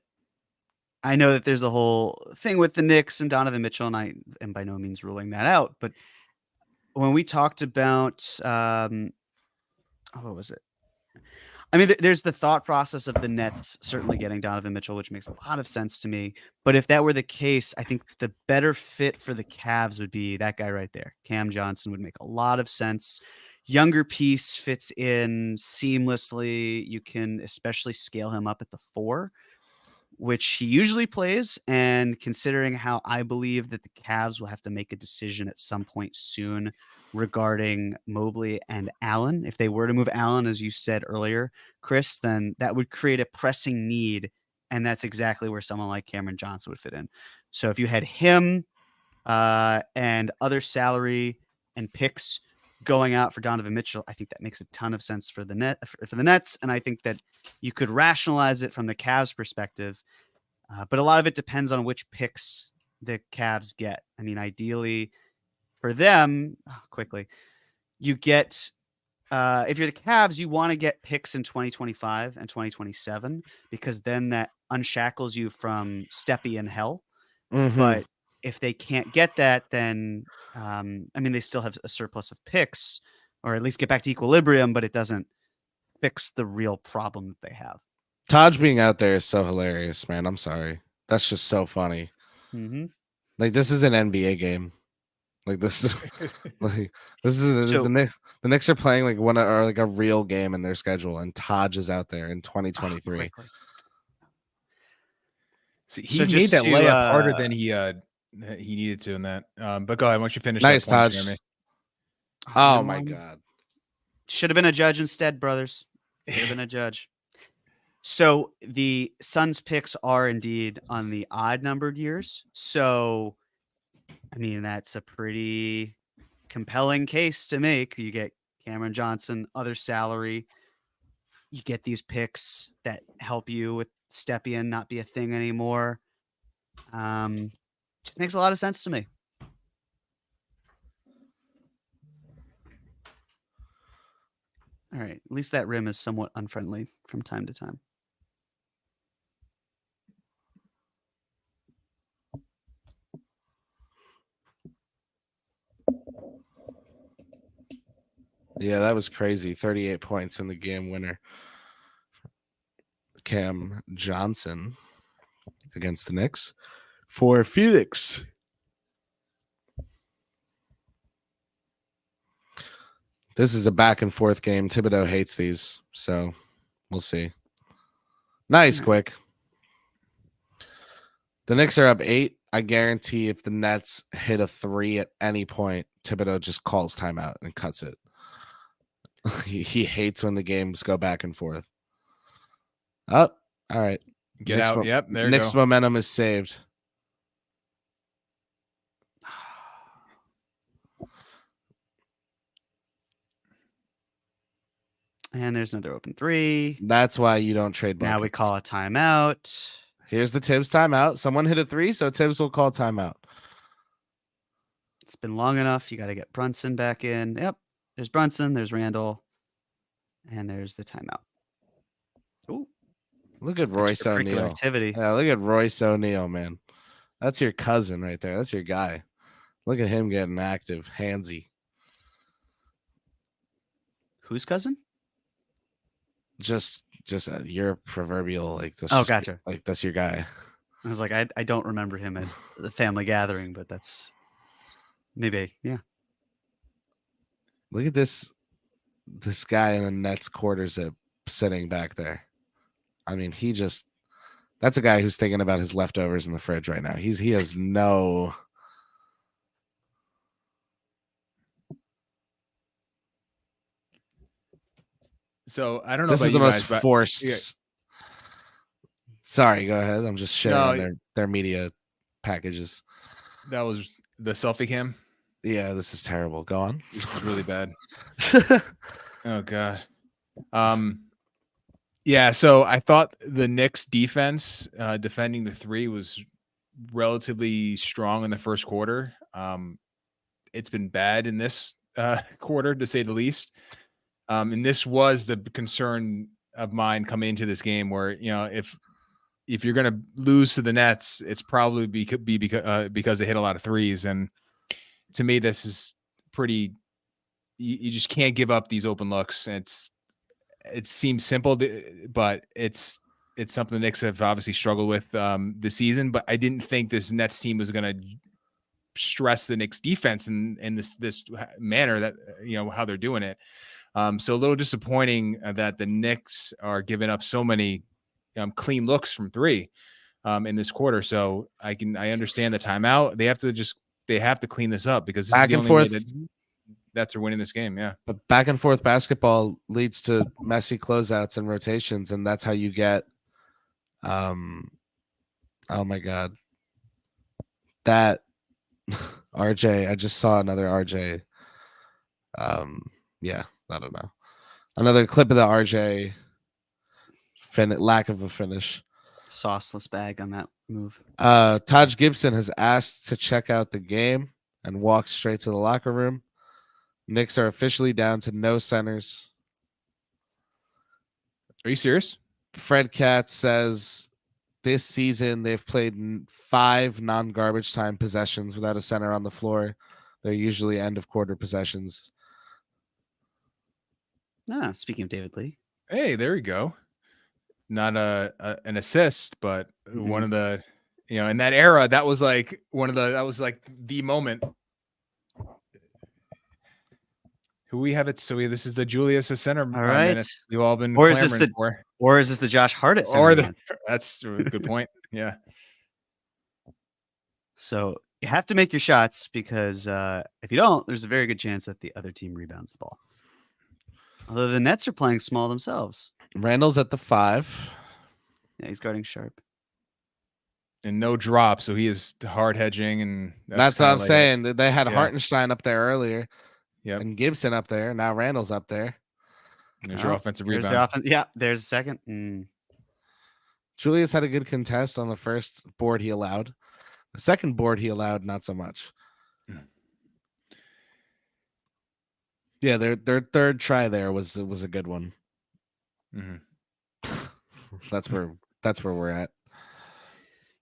I know that there's the whole thing with the Knicks and Donovan Mitchell, and I am by no means ruling that out. But when we talked about, what was it? I mean, there's the thought process of the Nets certainly getting Donovan Mitchell, which makes a lot of sense to me. But if that were the case, I think the better fit for the Cavs would be that guy right there. Cam Johnson would make a lot of sense. Younger piece fits in seamlessly. You can especially scale him up at the 4, which he usually plays. And considering how I believe that the Cavs will have to make a decision at some point soon regarding Mobley and Allen, if they were to move Allen, as you said earlier, Chris, then that would create a pressing need. And that's exactly where someone like Cameron Johnson would fit in. So if you had him and other salary and picks going out for Donovan Mitchell, I think that makes a ton of sense for the Nets. And I think that you could rationalize it from the Cavs perspective. But a lot of it depends on which picks the Cavs get. I mean, ideally for them, quickly, you get, if you're the Cavs, you want to get picks in 2025 and 2027, because then that unshackles you from Steppy and hell. But if they can't get that, then, I mean, they still have a surplus of picks, or at least get back to equilibrium, but it doesn't fix the real problem that they have. Taj being out there is so hilarious, man. I'm sorry. That's just so funny. Mm-hmm. Like, this is an NBA game. Like this is this is So- the Knicks. The Knicks are playing like like a real game in their schedule, and Taj is out there in 2023. quickly. See, So he made just that to, layup harder than he needed to in that. But go ahead, once you finish Nice, that point, Taj. Jeremy. Oh my God. Should have been a judge instead, brothers. Should have been a judge. So the Suns picks are indeed on the odd numbered years. So, I mean, that's a pretty compelling case to make. You get Cameron Johnson, other salary. You get these picks that help you with Stepien not be a thing anymore. Just makes a lot of sense to me. All right. At least that rim is somewhat unfriendly from time to time. Yeah, that was crazy. 38 points in the game winner. Cam Johnson against the Knicks for Felix. This is a back and forth game. Thibodeau hates these, so we'll see. Nice, quick. The Knicks are up 8. I guarantee if the Nets hit a 3 at any point, Thibodeau just calls timeout and cuts it. He hates when the games go back and forth. Oh, all right. Get out. Yep, there you Knicks go. momentum is saved. And there's another open 3. That's why you don't trade buckets. Now we call a timeout. Here's the Tibbs timeout. Someone hit a 3, so Tibbs will call timeout. It's been long enough. You got to get Brunson back in. Yep. There's Brunson. There's Randle. And there's the timeout. Ooh. Look at Royce Extracurricular O'Neal. activity. Yeah, look at Royce O'Neal, man. That's your cousin right there. That's your guy. Look at him getting active, handsy. Whose cousin? Just your proverbial like. That's Oh, just, gotcha. Like that's your guy. I was like, I don't remember him at the family gathering, but that's maybe, yeah. Look at this guy in a Nets quarter zip sitting back there. I mean, that's a guy who's thinking about his leftovers in the fridge right now. He has no. So I don't know. This about is the you most guys, but forced. yeah. Sorry, go ahead. I'm just sharing No, their media packages. that was the selfie cam. Yeah, this is terrible. Go on. This is really bad. Oh God. Yeah. So I thought the Knicks defense defending the 3 was relatively strong in the first quarter. It's been bad in this quarter, to say the least. And this was the concern of mine coming into this game, where if you're going to lose to the Nets, it's probably because they hit a lot of threes. And to me, this is pretty. You just can't give up these open looks. And it seems simple, but it's something the Knicks have obviously struggled with this season. But I didn't think this Nets team was going to stress the Knicks defense in this manner that how they're doing it. So a little disappointing that the Knicks are giving up so many clean looks from 3 in this quarter. So I understand the timeout. They have to clean this up, because this Back is the and only forth. way that Nets are winning this game. Yeah. But back and forth basketball leads to messy closeouts and rotations, and that's how you get. Oh my God, that RJ. I just saw another RJ. Yeah, I don't know. Another clip of the RJ lack of a finish. Sauceless bag on that move. Taj Gibson has asked to check out the game and walk straight to the locker room. Knicks are officially down to no centers. Are you serious? Fred Katz says this season they've played 5 non-garbage time possessions without a center on the floor. They're usually end of quarter possessions. Speaking of David Lee. Hey, there you go. Not an assist, but one of the, in that era, that was like the moment. who we have it. So this is the Julius at center All right. minutes we've all been Or is this clamoring for. Or is this the Josh Hart at center Or minutes? that's a good point. Yeah. So you have to make your shots because if you don't, there's a very good chance that the other team rebounds the ball. Although the Nets are playing small themselves. Randle's at the 5. Yeah, he's guarding Sharp. And no drop, so he is hard hedging, and That's what I'm saying. They had Yeah. Hartenstein up there earlier, Yep. and Gibson up there. Now Randle's up there. There's your offensive There's rebound. the offense. Yeah, there's a second. Julius had a good contest on the first board he allowed. The second board he allowed not so much. Yeah, their third try there was a good one. Mm-hmm. That's where we're at.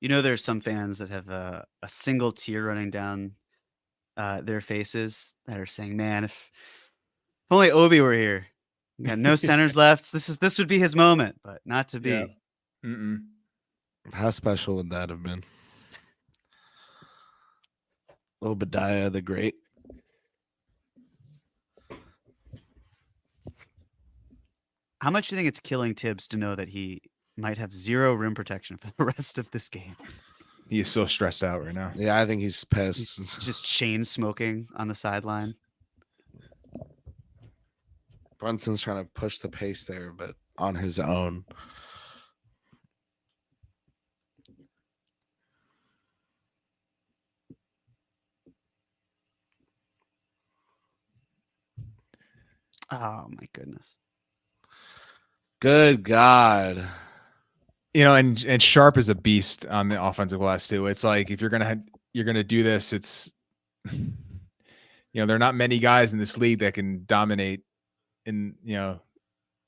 You know, there's some fans that have a single tear running down their faces that are saying, "Man, if only Obi were here. We got no centers left. This would be his moment, but not to be." Yeah. Mm-mm. How special would that have been? Obadiah the Great. How much do you think it's killing Tibbs to know that he might have zero rim protection for the rest of this game? He is so stressed out right now. Yeah, I think he's pissed. He's just chain smoking on the sideline. Brunson's trying to push the pace there, but on his own. Oh my goodness. Good God. You know, and Sharp is a beast on the offensive glass too. It's like if you're gonna do this, it's there are not many guys in this league that can dominate in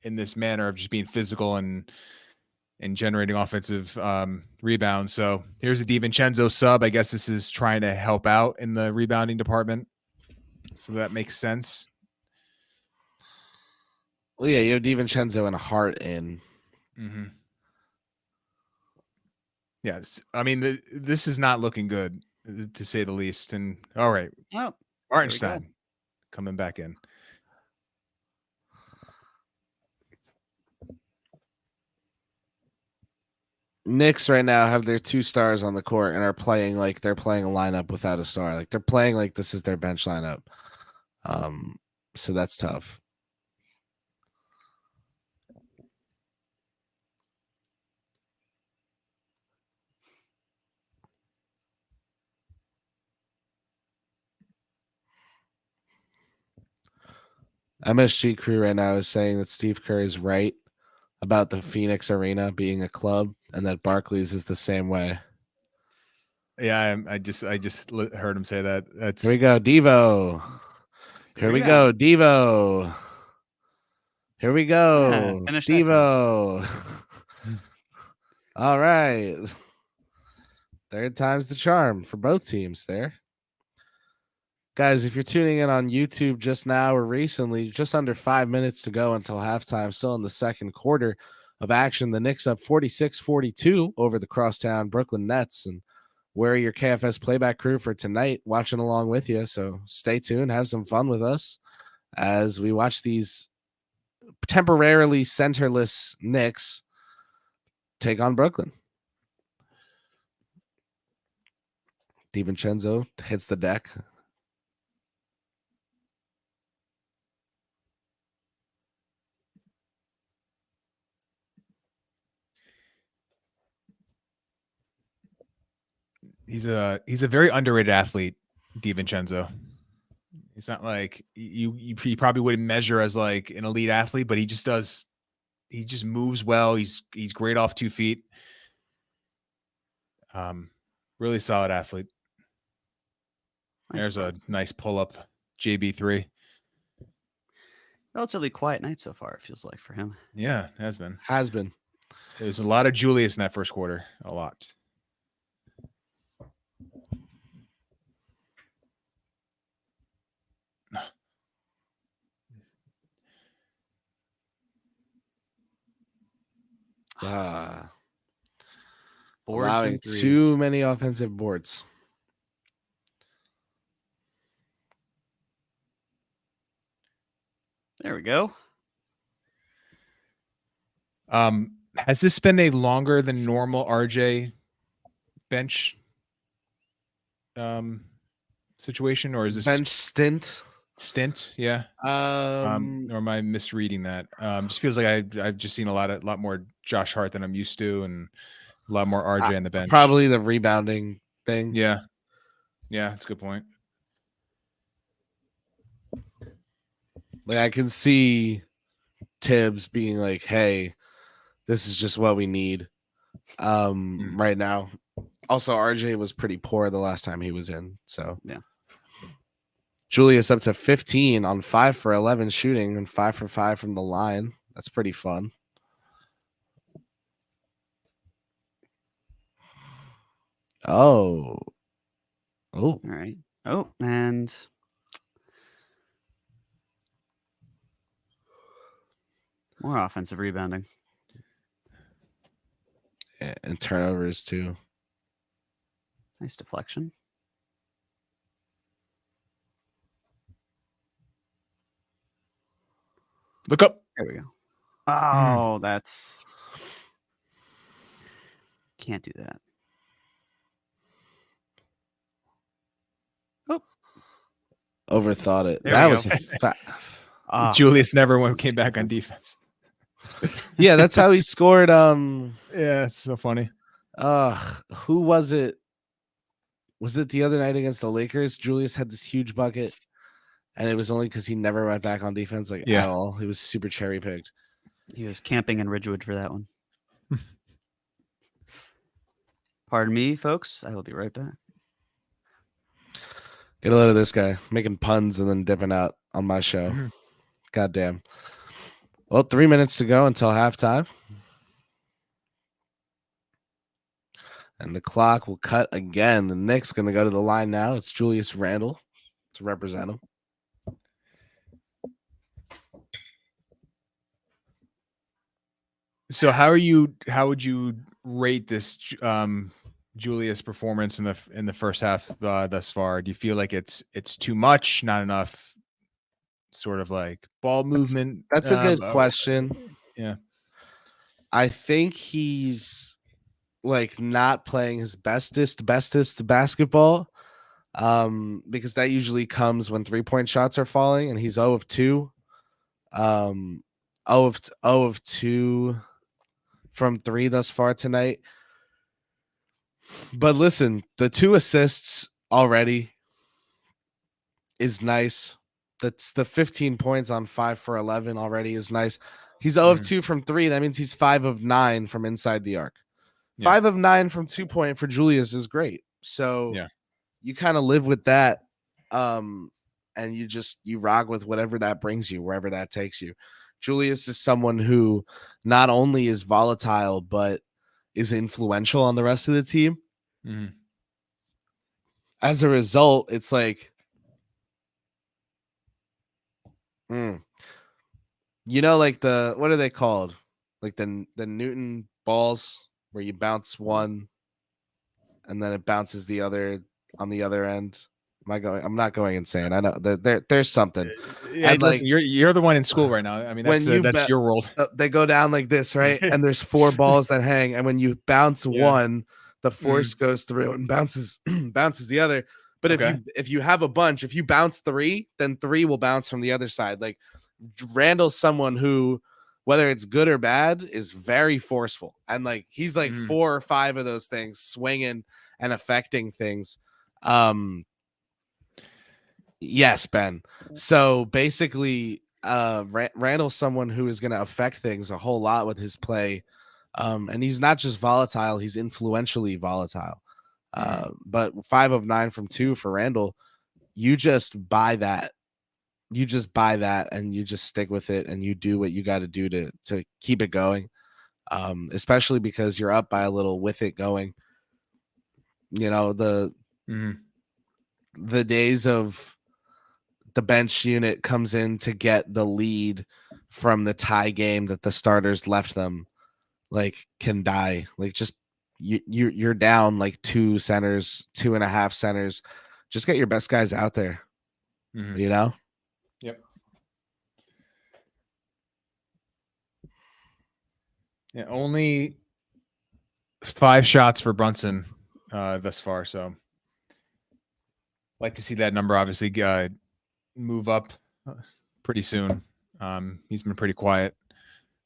this manner of just being physical and generating offensive rebounds. So here's a DiVincenzo sub. I guess this is trying to help out in the rebounding department. So that makes sense. Well, yeah, you have DiVincenzo and Hart in. Mm-hmm. Yes, I mean this is not looking good, to say the least. And all right, Oh, Hartenstein coming back in. Knicks right now have their 2 stars on the court and are playing like they're playing a lineup without a star. Like they're playing like this is their bench lineup. So that's tough. MSG crew right now is saying that Steve Kerr is right about the Phoenix Arena being a club and that Barclays is the same way. Yeah, I just heard him say that. That's Here we go, Devo. Here we go, Devo. Here we go, Devo. All right. Third time's the charm for both teams there. Guys, if you're tuning in on YouTube just now or recently, just under 5 minutes to go until halftime, still in the second quarter of action. The Knicks up 46-42 over the crosstown Brooklyn Nets. And we're your KFS playback crew for tonight, watching along with you. So stay tuned, have some fun with us as we watch these temporarily centerless Knicks take on Brooklyn. DiVincenzo hits the deck. he's a very underrated athlete, DiVincenzo. He's not like you probably wouldn't measure as like an elite athlete, but he just moves well. He's great off 2 feet. Really solid athlete. There's a nice pull-up JB3. Relatively quiet night so far, it feels like, for him. Yeah, has been. There's a lot of Julius in that first quarter. A lot. Allowing too many offensive boards. There we go. Has this been a longer than normal RJ bench situation, or is this bench stint? Yeah. Or am I misreading that? Just feels like I've just seen a lot more Josh Hart than I'm used to, and a lot more RJ on the bench. Probably the rebounding thing. Yeah, that's a good point. Like I can see Tibbs being like, "Hey, this is just what we need right now." Also, RJ was pretty poor the last time he was in, so yeah. Julius up to 15 on 5 for 11 shooting and 5 for 5 from the line. That's pretty fun. Oh. All right. Oh, and more offensive rebounding. And turnovers too. Nice deflection. Look up. There we go. Oh, that's... Can't do that. Oh. Overthought it. There That we was go. Julius never came back on defense. Yeah, that's how he scored. Yeah, it's so funny. Who was it? Was it the other night against the Lakers? Julius had this huge bucket, and it was only because he never went back on defense, at all. He was super cherry picked. He was camping in Ridgewood for that one. Pardon me, folks. I will be right back. Get a load of this guy making puns and then dipping out on my show. Goddamn. Well, 3 minutes to go until halftime. And the clock will cut again. The Knicks going to go to the line now. It's Julius Randle to represent him. So how would you rate this Julius performance in the first half thus far? Do you feel like it's too much, not enough sort of like ball movement? That's a good question. Yeah. I think he's like not playing his bestest basketball because that usually comes when 3-point shots are falling, and he's 0 of 2. 0 of 2 from 3 thus far tonight. But listen, the 2 assists already is nice. That's the 15 points on 5 for 11 already is nice. He's 0 of 2 from 3. That means he's 5 of 9 from inside the arc. Yeah. 5 of 9 from 2-point for Julius is great. So you kind of live with that. And you rock with whatever that brings you, wherever that takes you. Julius is someone who not only is volatile, but is influential on the rest of the team. Mm-hmm. As a result, it's like, like what are they called? Like the Newton balls where you bounce one and then it bounces the other on the other end. I'm not going insane. I know there's something. Yeah, and listen, you're the one in school right now. I mean, that's your world. They go down like this, right? And there's 4 balls that hang, and when you bounce one, the force goes through and bounces the other. But if you have a bunch, if you bounce 3, then 3 will bounce from the other side. Like Randle's someone who, whether it's good or bad, is very forceful, and like he's like 4 or 5 of those things swinging and affecting things. Yes, Ben. So basically, Randle's someone who is going to affect things a whole lot with his play. And he's not just volatile, he's influentially volatile. But 5 of 9 from 2 for Randle, you just buy that. You just buy that and you just stick with it and you do what you got to do to keep it going. Especially because you're up by a little with it going. The days of the bench unit comes in to get the lead from the tie game that the starters left them, like, can die. Like, just you're down like 2 centers, 2.5 centers. Just get your best guys out there. Mm-hmm. Yep. Yeah, only 5 shots for Brunson thus far. So like to see that number obviously move up pretty soon. He's been pretty quiet,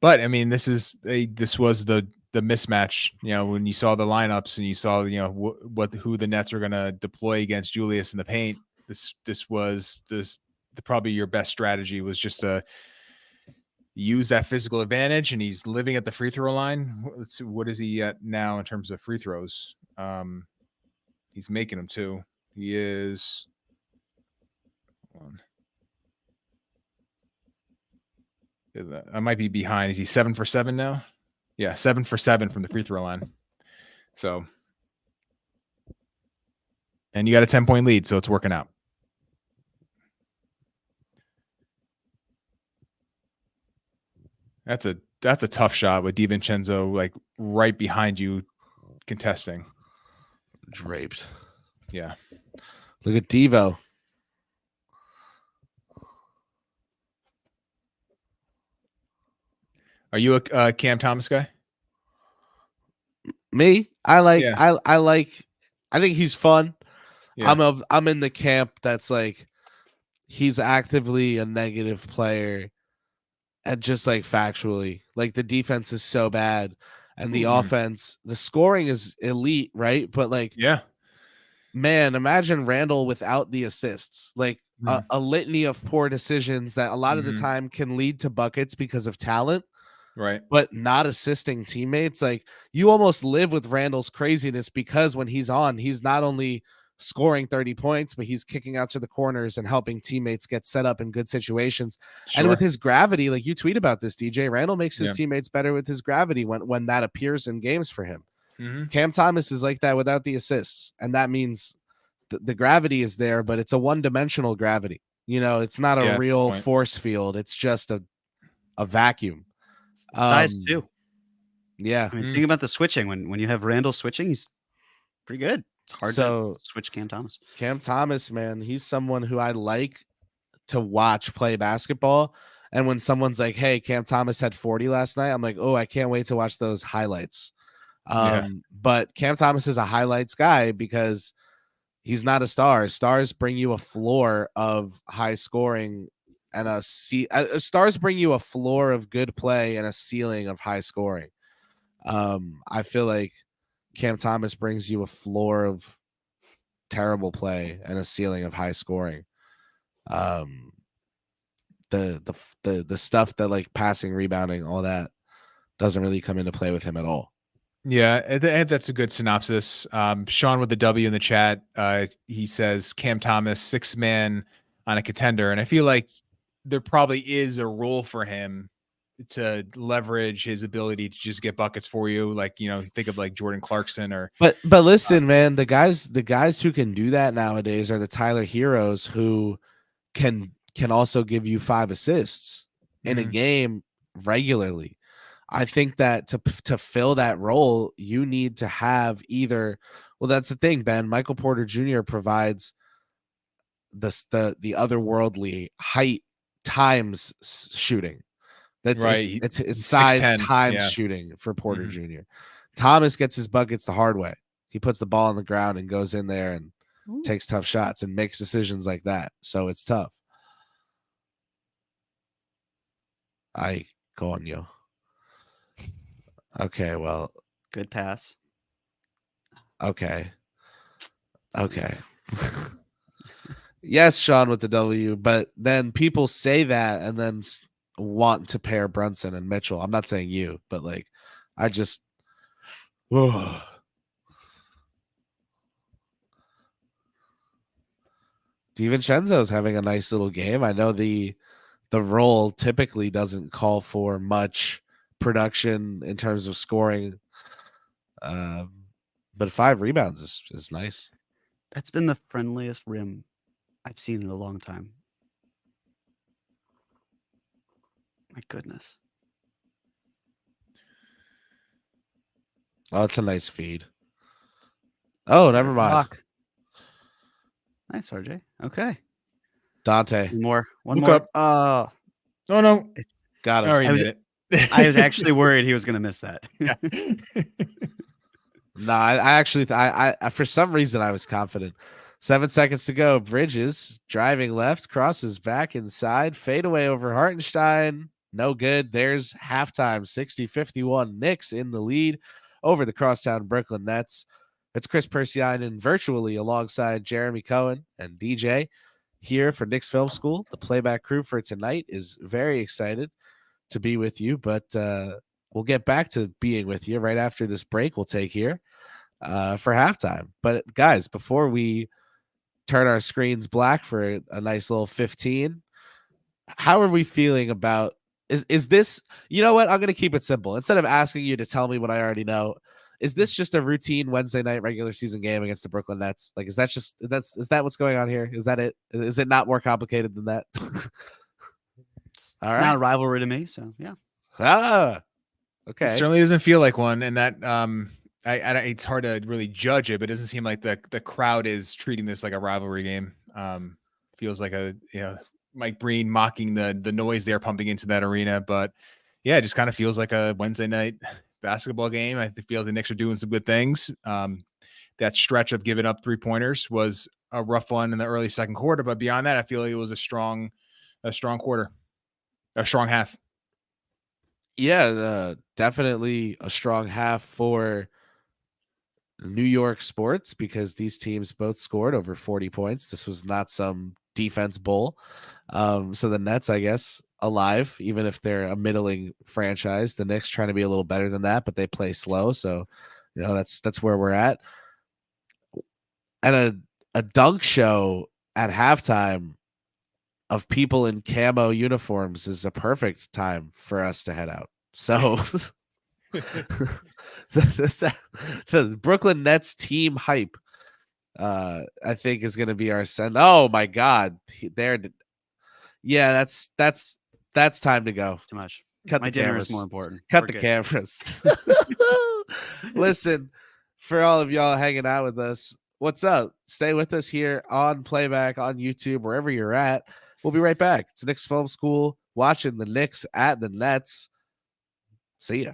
but I methis was the mismatch. When you saw the lineups and you saw who the Nets are going to deploy against Julius in the paint. This was probably your best strategy was just to use that physical advantage, and he's living at the free throw line. Let's see, what is he at now in terms of free throws? He's making them too. He is. I might be behind. Is he 7 for 7 now? Yeah, 7 for 7 from the free throw line. So, and you got a 10-point lead, so it's working out. That's a tough shot with DiVincenzo like right behind you, contesting. Draped. Yeah. Look at Devo. Are you a Cam Thomas guy? Me? I like. Yeah. I think he's fun. Yeah. I'm in the camp that's like he's actively a negative player, and just like factually, like the defense is so bad, and the offense, the scoring is elite, right? But like, yeah, man, imagine Randle without the assists, like a litany of poor decisions that a lot of the time can lead to buckets because of talent. Right. But not assisting teammates. Like you almost live with Randle's craziness because when he's on, he's not only scoring 30 points, but he's kicking out to the corners and helping teammates get set up in good situations. Sure. And with his gravity, like you tweet about this, DJ, Randle makes his teammates better with his gravity when that appears in games for him. Cam Thomas is like that without the assists. And that means the gravity is there, but it's a one-dimensional gravity. It's not a real force field. It's just a vacuum. Size too. Yeah. Think about the switching. When you have Randle switching, he's pretty good. It's hard to switch Cam Thomas. Cam Thomas, man, he's someone who I like to watch play basketball. And when someone's like, hey, Cam Thomas had 40 last night, I'm like, oh, I can't wait to watch those highlights. But Cam Thomas is a highlights guy because he's not a star. Stars bring you a floor of high scoring and stars bring you a floor of good play and a ceiling of high scoring. I feel like Cam Thomas brings you a floor of terrible play and a ceiling of high scoring. The stuff that like passing, rebounding, all that doesn't really come into play with him at all. Yeah, that's a good synopsis. Sean with the W in the chat, he says Cam Thomas 6-man on a contender, and I feel like there probably is a role for him to leverage his ability to just get buckets for you. Like, think of like Jordan Clarkson or. But listen, man, the guys who can do that nowadays are the Tyler Heroes who can also give you 5 assists in a game regularly. I think that to fill that role, you need to have either. Well, that's the thing, Ben. Michael Porter Jr. provides the otherworldly height times shooting. That's right. It's size 6'10" times shooting for Porter Jr. Thomas gets his buckets the hard way. He puts the ball on the ground and goes in there and takes tough shots and makes decisions like that. So it's tough. I go on you. Okay, well, good pass. Okay. Yes, Sean with the W, but then people say that and then want to pair Brunson and Mitchell. I'm not saying you, but like, I just. DiVincenzo's having a nice little game. I know the role typically doesn't call for much production in terms of scoring, but 5 rebounds is nice. That's been the friendliest rim I've seen in a long time. My goodness. Oh, it's a nice feed. Oh, never mind. Block. Nice, RJ. Okay. Dante. One more. Oh no. Got him. Already did it. I was actually worried he was going to miss that. Yeah. No, I actually, I for some reason I was confident. 7 seconds to go. Bridges driving left, crosses back inside, fadeaway over Hartenstein. No good. There's halftime, 60-51. Knicks in the lead over the crosstown Brooklyn Nets. It's Chris Persianen virtually alongside Jeremy Cohen and DJ here for Knicks Film School. The playback crew for tonight is very excited to be with you, but we'll get back to being with you right after this break we'll take here for halftime. But guys, before we turn our screens black for a nice little 15, how are we feeling about is this, you know what, I'm gonna keep it simple. Instead of asking you to tell me what I already know, is this just a routine Wednesday night regular season game against the Brooklyn Nets? Like, is that what's going on here? Is that it? Is it not more complicated than that? All right. Not a rivalry to me, so yeah. Okay. It certainly doesn't feel like one, and that it's hard to really judge it, but it doesn't seem like the crowd is treating this like a rivalry game. Feels like a Mike Breen mocking the noise they're pumping into that arena, but yeah, it just kind of feels like a Wednesday night basketball game. I feel the Knicks are doing some good things. That stretch of giving up 3-pointers was a rough one in the early second quarter, but beyond that, I feel like it was a strong quarter, a strong half. Yeah, definitely a strong half for New York sports because these teams both scored over 40 points. This was not some defense bowl. So the Nets, I guess, alive, even if they're a middling franchise. The Knicks trying to be a little better than that, but they play slow. So, that's where we're at. And a dunk show at halftime of people in camo uniforms is a perfect time for us to head out. So the Brooklyn Nets team hype, I think, is going to be our send. Oh my God, yeah, that's time to go. Too much. Cut My the dinner cameras. is more important. Cut We're the good. cameras. Listen, for all of y'all hanging out with us, what's up? Stay with us here on Playback, on YouTube, wherever you're at. We'll be right back. It's Knicks Film School, watching the Knicks at the Nets. See ya.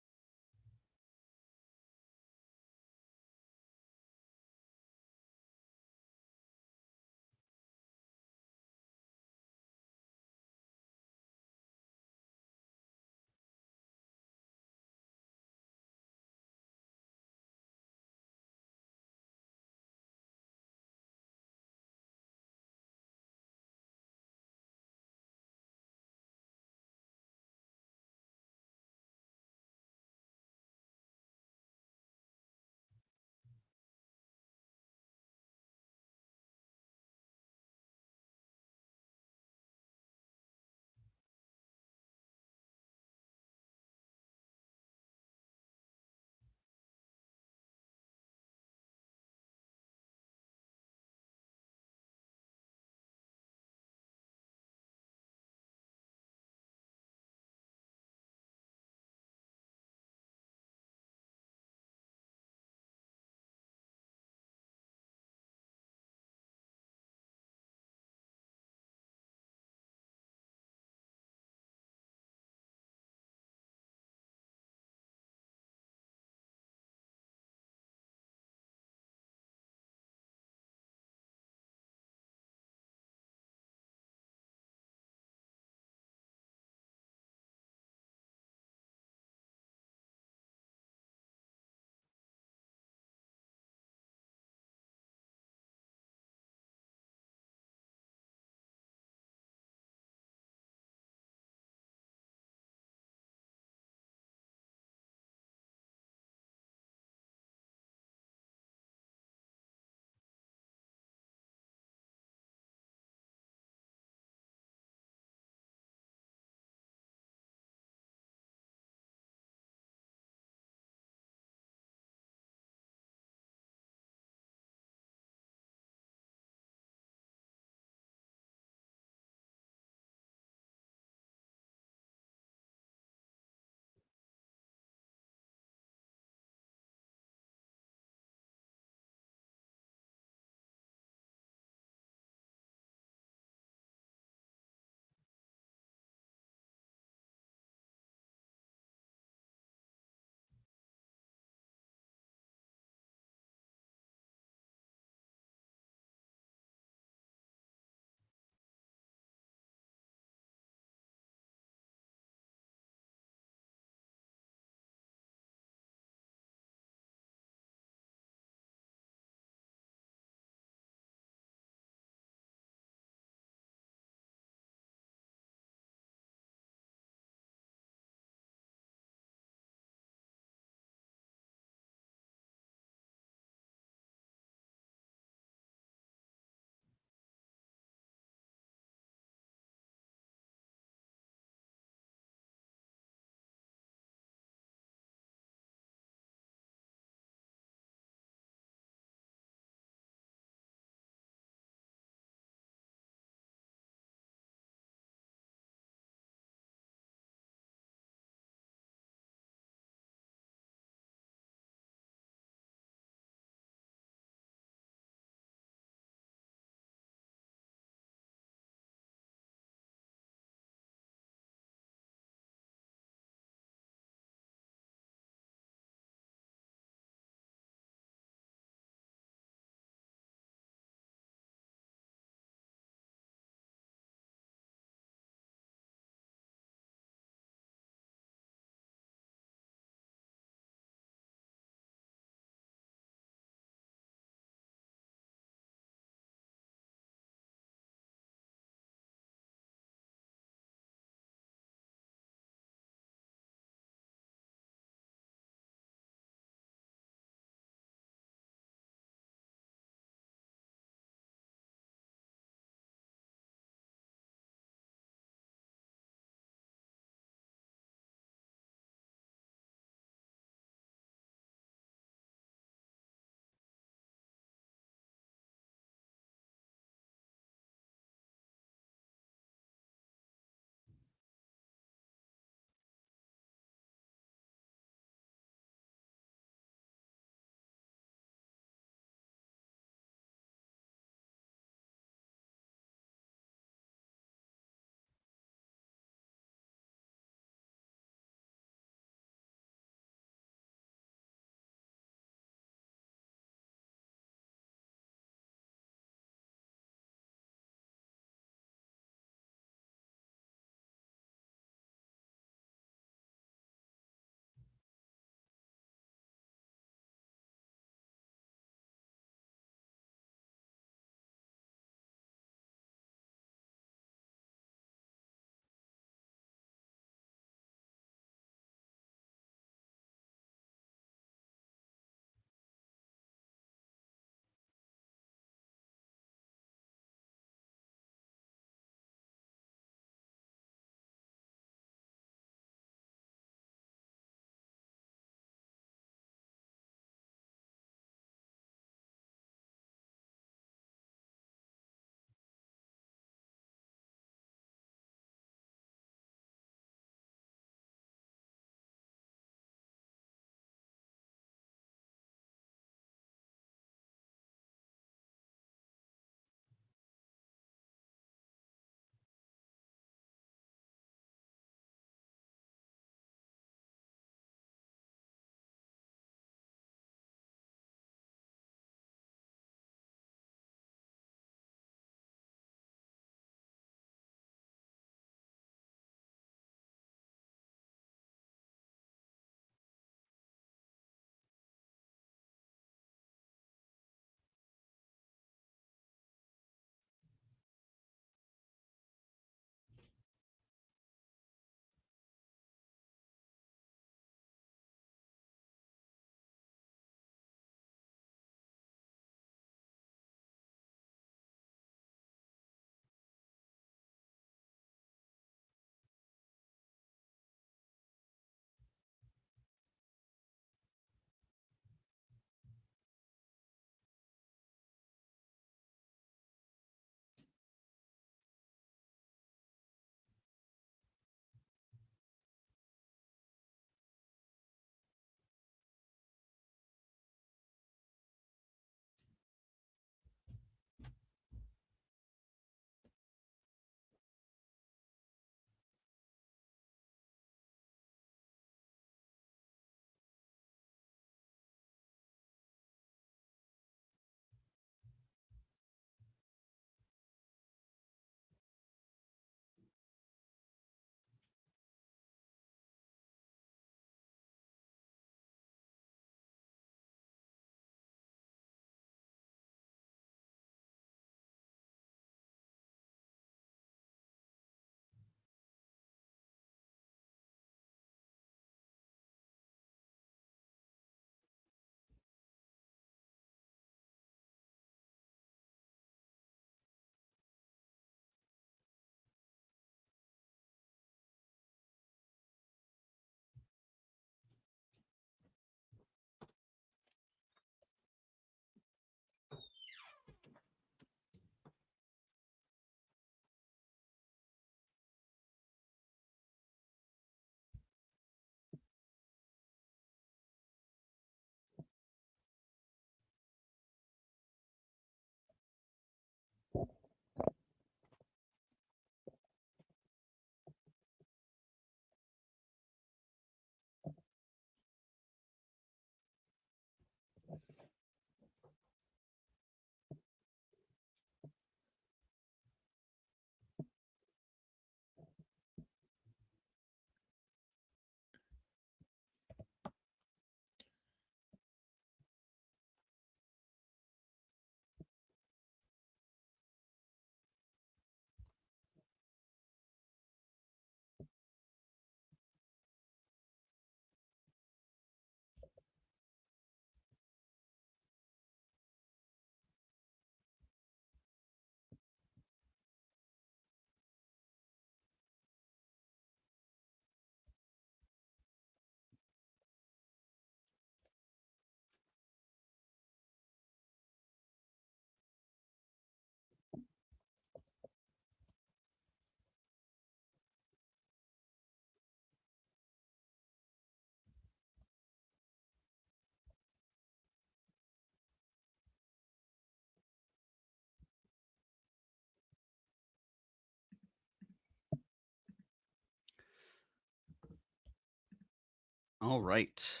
All right.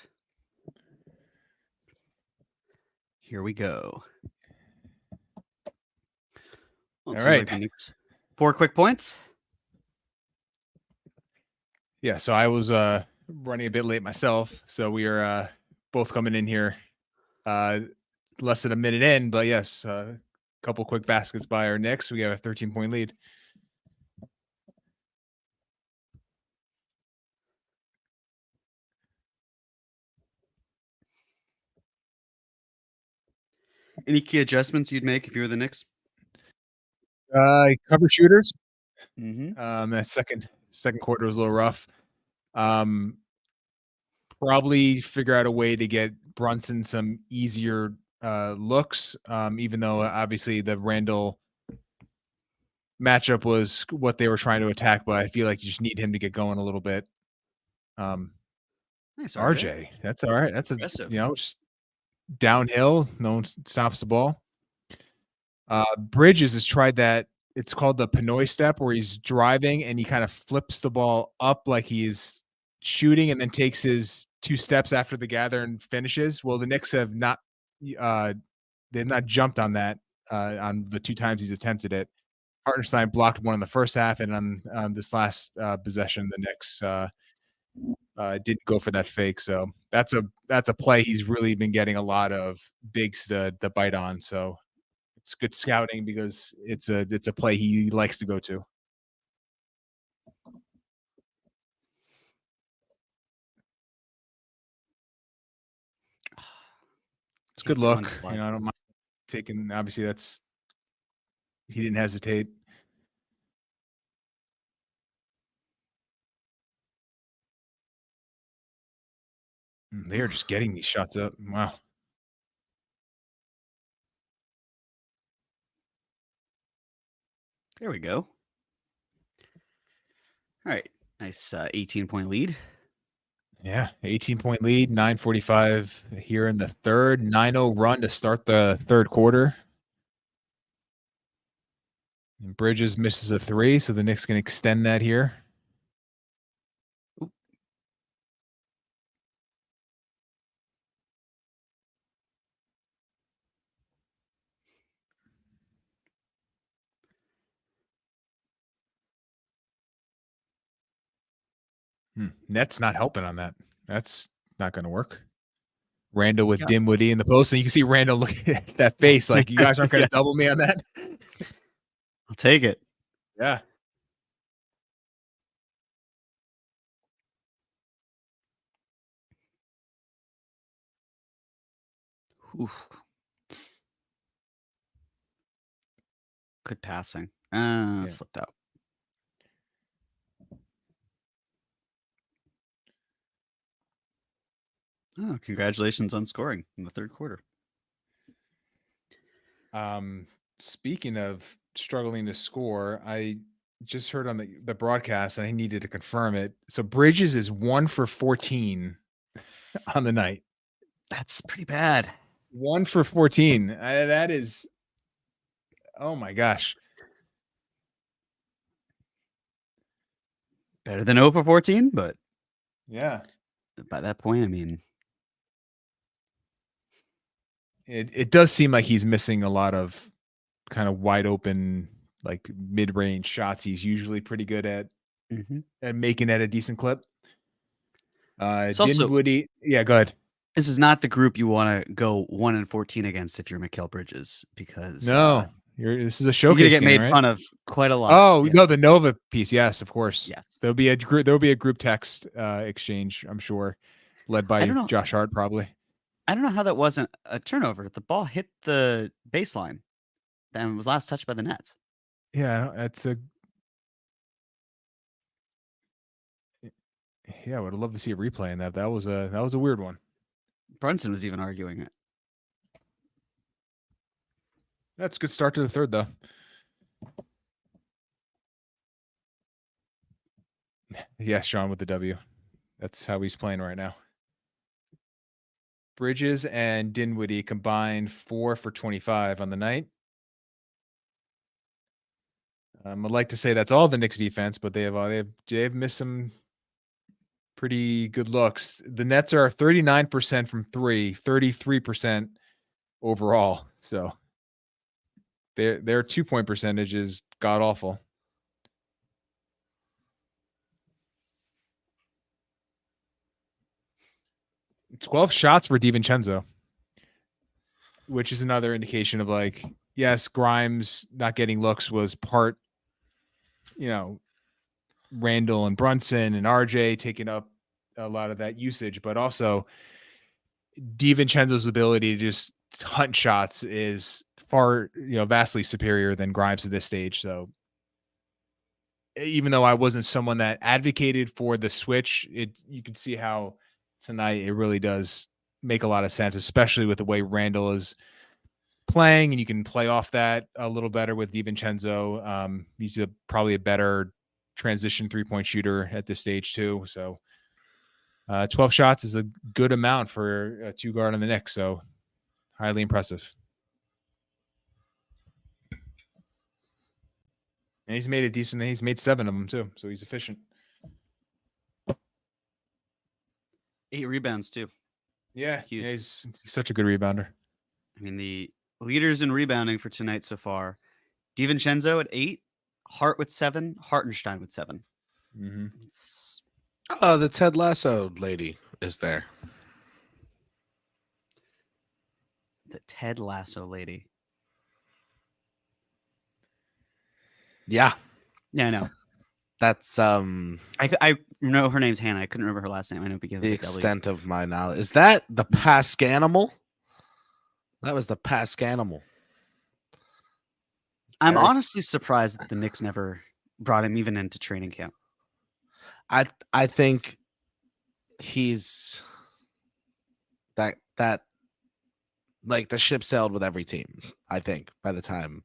Here we go. Well, it All seems right. like the Knicks. 4 quick points. Yeah, so I was running a bit late myself, so we are both coming in here less than a minute in, but yes, a couple quick baskets by our Knicks. We have a 13-point lead. Any key adjustments you'd make if you were the Knicks? Cover shooters. Mm-hmm. That second quarter was a little rough. Probably figure out a way to get Brunson some easier looks, even though obviously the Randle matchup was what they were trying to attack, but I feel like you just need him to get going a little bit. Nice, RJ, that's all right. That's Impressive. just downhill. No one stops the ball. Bridges has tried that. It's called the Pinoy step, where he's driving and he kind of flips the ball up like he's shooting and then takes his 2 steps after the gather and finishes. Well, the Knicks have not they've not jumped on that on the 2 times he's attempted it. Hartenstein blocked one in the first half, and on this last possession, the Knicks didn't go for that fake. So that's a play he's really been getting a lot of bigs to bite on. So it's good scouting because it's a play he likes to go to. It's good look. I don't mind taking. Obviously, he didn't hesitate. They are just getting these shots up. Wow. There we go. All right. Nice 18-point lead. Yeah, 18-point lead, 9:45 here in the third, 9-0 run to start the third quarter. And Bridges misses a 3, so the Knicks can extend that here. Net's not helping on that. That's not going to work. Randle with Dinwiddie in the post, and you can see Randle looking at that face like, you guys aren't going to double me on that? I'll take it. Yeah. Oof. Good passing. Slipped out. Oh, congratulations on scoring in the third quarter. Speaking of struggling to score, I just heard on the broadcast, and I needed to confirm it. So Bridges is 1 for 14 on the night. That's pretty bad. 1 for 14. That is, oh my gosh. Better than 0 for 14, but yeah, by that point, I mean, it does seem like he's missing a lot of kind of wide open, like mid-range shots. He's usually pretty good at making at a decent clip. Dinwiddie, yeah, go ahead. This is not the group you want to go 1 and 14 against if you're Mikal Bridges, because this is a showcase. You're gonna get game, made right? fun of quite a lot. Oh no, the Nova piece, yes, of course. Yes, there'll be a group text exchange, I'm sure, led by Josh Hart probably. I don't know how that wasn't a turnover. The ball hit the baseline and was last touched by the Nets. Yeah, that's a. Yeah, I would love to see a replay in that. That was a weird one. Brunson was even arguing it. That's a good start to the third, though. Yeah, Sean with the W. That's how he's playing right now. Bridges and Dinwiddie combined 4 for 25 on the night. I'd like to say that's all the Knicks defense, but they've missed some pretty good looks. The Nets are 39% from 3, 33% overall. So their 2-point percentage is god awful. It's 12 shots for DiVincenzo, which is another indication of like, yes, Grimes not getting looks was part, Randle and Brunson and RJ taking up a lot of that usage, but also DiVincenzo's ability to just hunt shots is far, vastly superior than Grimes at this stage. So even though I wasn't someone that advocated for the switch, you can see how tonight it really does make a lot of sense, especially with the way Randle is playing, and you can play off that a little better with DiVincenzo. He's probably a better transition 3-point shooter at this stage too. So 12 shots is a good amount for a 2-guard on the Knicks. So highly impressive. And he's made he's made 7 of them too. So he's efficient. 8 rebounds too. Yeah, he's such a good rebounder. I mean, the leaders in rebounding for tonight so far: DiVincenzo at 8, Hart with 7, Hartenstein with 7. Mm-hmm. Oh, the Ted Lasso lady is there. The Ted Lasso lady. Yeah, I know. That's I know her name's Hannah. I couldn't remember her last name. I know because the of the extent of my knowledge. Is that the Pascanimal? That was the Pascanimal. I'm honestly surprised that the Knicks never brought him even into training camp. I think he's that like the ship sailed with every team. I think by the time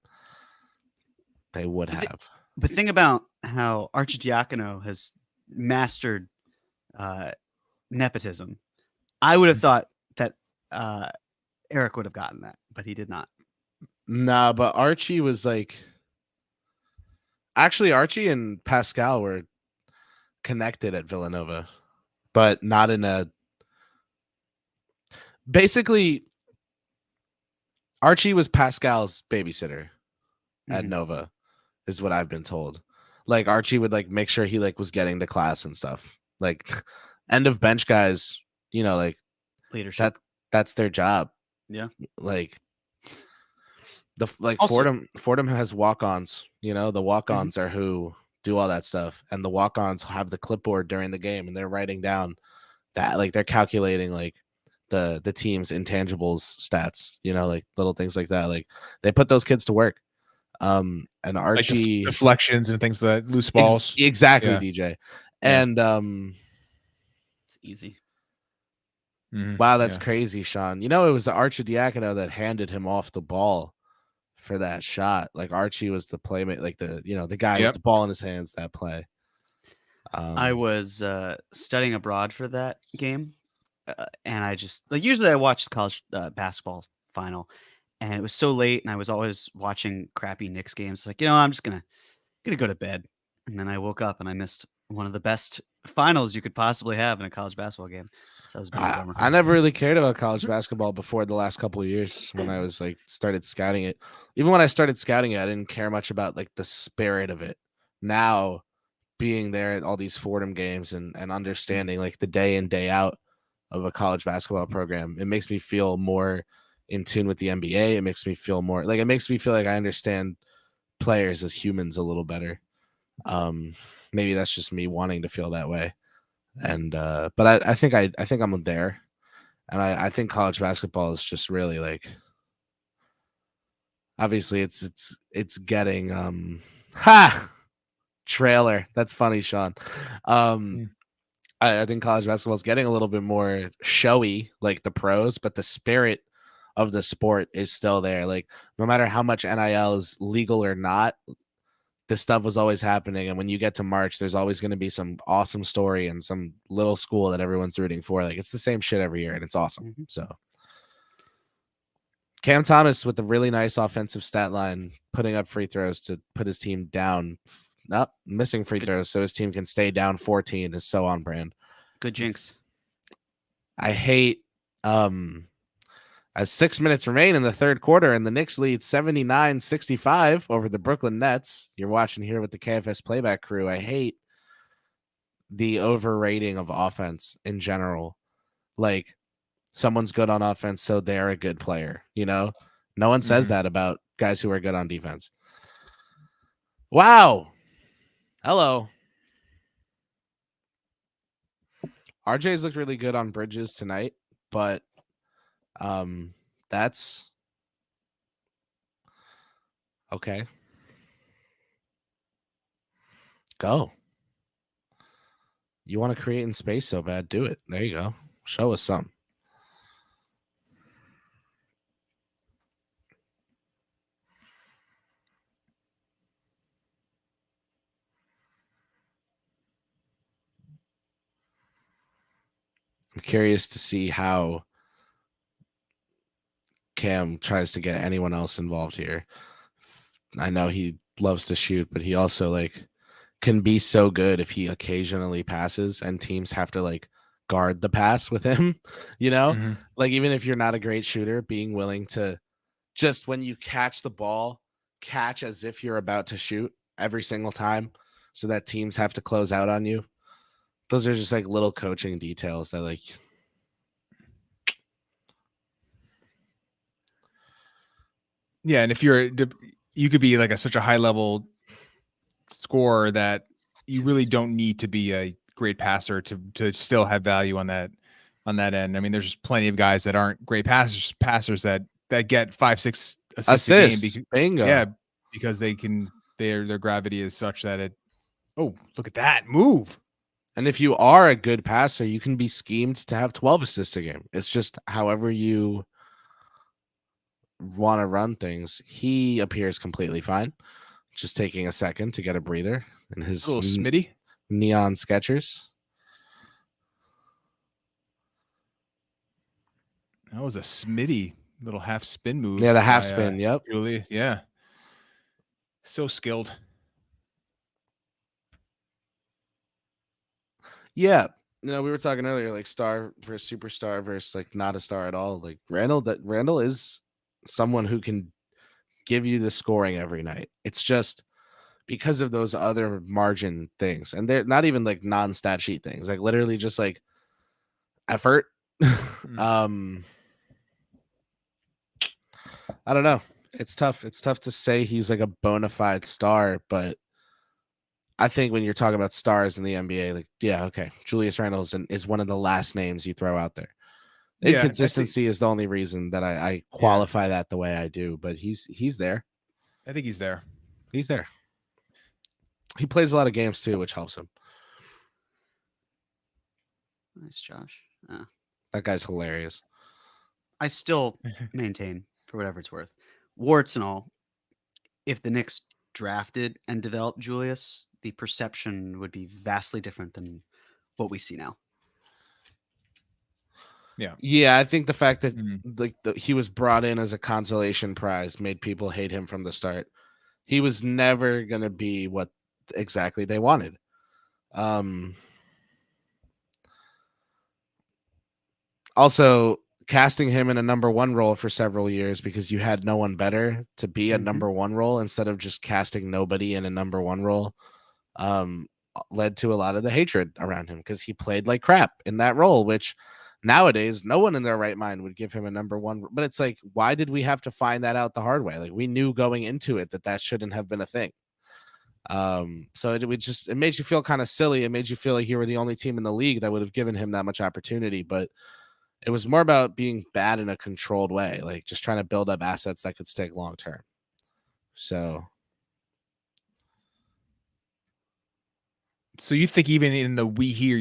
they would have. But think about how Arcidiacono has mastered nepotism. I would have thought that Eric would have gotten that, but he did not. Nah, but Archie was like, actually Archie and Pascal were connected at Villanova, but not in a, basically Archie was Pascal's babysitter at Nova, is what I've been told. Like Archie would like make sure he like was getting to class and stuff. Like end of bench guys, like leadership. That's their job. Yeah. Like Also, Fordham has walk-ons, the walk-ons are who do all that stuff, and the walk-ons have the clipboard during the game and they're writing down that, like they're calculating like the team's intangibles stats, like little things like that. Like they put those kids to work. And Archie, like deflections and things like that, loose balls. Exactly, yeah. DJ. And it's easy. Wow, that's crazy, Sean. It was Arcidiacono that handed him off the ball for that shot. Like Archie was the playmate, like the guy with the ball in his hands that play. I was studying abroad for that game, and I just usually I watch the college basketball final, and it was so late, and I was always watching crappy Knicks games. Like I'm just gonna go to bed, and then I woke up and I missed one of the best finals you could possibly have in a college basketball game. So I never really cared about college basketball before the last couple of years when I was started scouting it. Even when I started scouting it, I didn't care much about like the spirit of it. Now, being there at all these Fordham games and understanding like the day in, day out of a college basketball program, it makes me feel more in tune with the NBA. It makes me feel more like I understand players as humans a little better. Maybe that's just me wanting to feel that way. And but I think I'm there, and I think college basketball is just really like, obviously it's getting trailer. That's funny, Sean. I think college basketball is getting a little bit more showy, like the pros, but the spirit of the sport is still there. Like no matter how much NIL is legal or not, this stuff was always happening. And when you get to March, there's always going to be some awesome story and some little school that everyone's rooting for. Like it's the same shit every year, and it's awesome. So Cam Thomas with a really nice offensive stat line, putting up free throws to put his team down, not missing free throws so his team can stay down 14 is so on brand. Good jinx. I hate as 6 minutes remain in the third quarter and the Knicks lead 79-65 over the Brooklyn Nets. You're watching here with the KFS playback crew. I hate the overrating of offense in general. Like, someone's good on offense, so they're a good player. No one says that about guys who are good on defense. Wow. Hello. RJ's looked really good on Bridges tonight, but that's okay. Go. You want to create in space so bad, do it. There you go. Show us some. I'm curious to see how Cam tries to get anyone else involved here. I know he loves to shoot, but he also can be so good if he occasionally passes and teams have to guard the pass with him, even if you're not a great shooter, being willing to just when you catch the ball, catch as if you're about to shoot every single time so that teams have to close out on you. Those are just little coaching details that Yeah, and if you could be such a high level scorer that you really don't need to be a great passer to still have value on that end. I mean, there's just plenty of guys that aren't great passers that get 5-6 assists a game. Bingo. Yeah, because their gravity is such that it. Oh, look at that move! And if you are a good passer, you can be schemed to have 12 assists a game. It's just however you want to run things. He appears completely fine. Just taking a second to get a breather in his little Smitty neon Skechers. That was a Smitty little half spin move. Yeah, the half spin. Yep. Julie. Yeah. So skilled. Yeah. We were talking earlier, star versus superstar versus not a star at all. Randle is someone who can give you the scoring every night. It's just because of those other margin things. And they're not even non-stat sheet things. Literally just effort. I don't know. It's tough. It's tough to say he's a bona fide star, but I think when you're talking about stars in the NBA, yeah, okay. Julius Randle is one of the last names you throw out there. Inconsistency is the only reason that I qualify that the way I do, but he's there. I think he's there. He's there. He plays a lot of games too, which helps him. Nice, Josh. That guy's hilarious. I still maintain, for whatever it's worth, warts and all, if the Knicks drafted and developed Julius, the perception would be vastly different than what we see now. Yeah, I think the fact that he was brought in as a consolation prize made people hate him from the start. He was never going to be what exactly they wanted. Also, casting him in a number one role for several years because you had no one better to be a number one role instead of just casting nobody in a number one role led to a lot of the hatred around him because he played like crap in that role, which nowadays no one in their right mind would give him a number one. But it's why did we have to find that out the hard way? We knew going into it that shouldn't have been a thing. So it made you feel kind of silly. It made you feel like you were the only team in the league that would have given him that much opportunity, but it was more about being bad in a controlled way, just trying to build up assets that could stick long term. So you think even in the we hear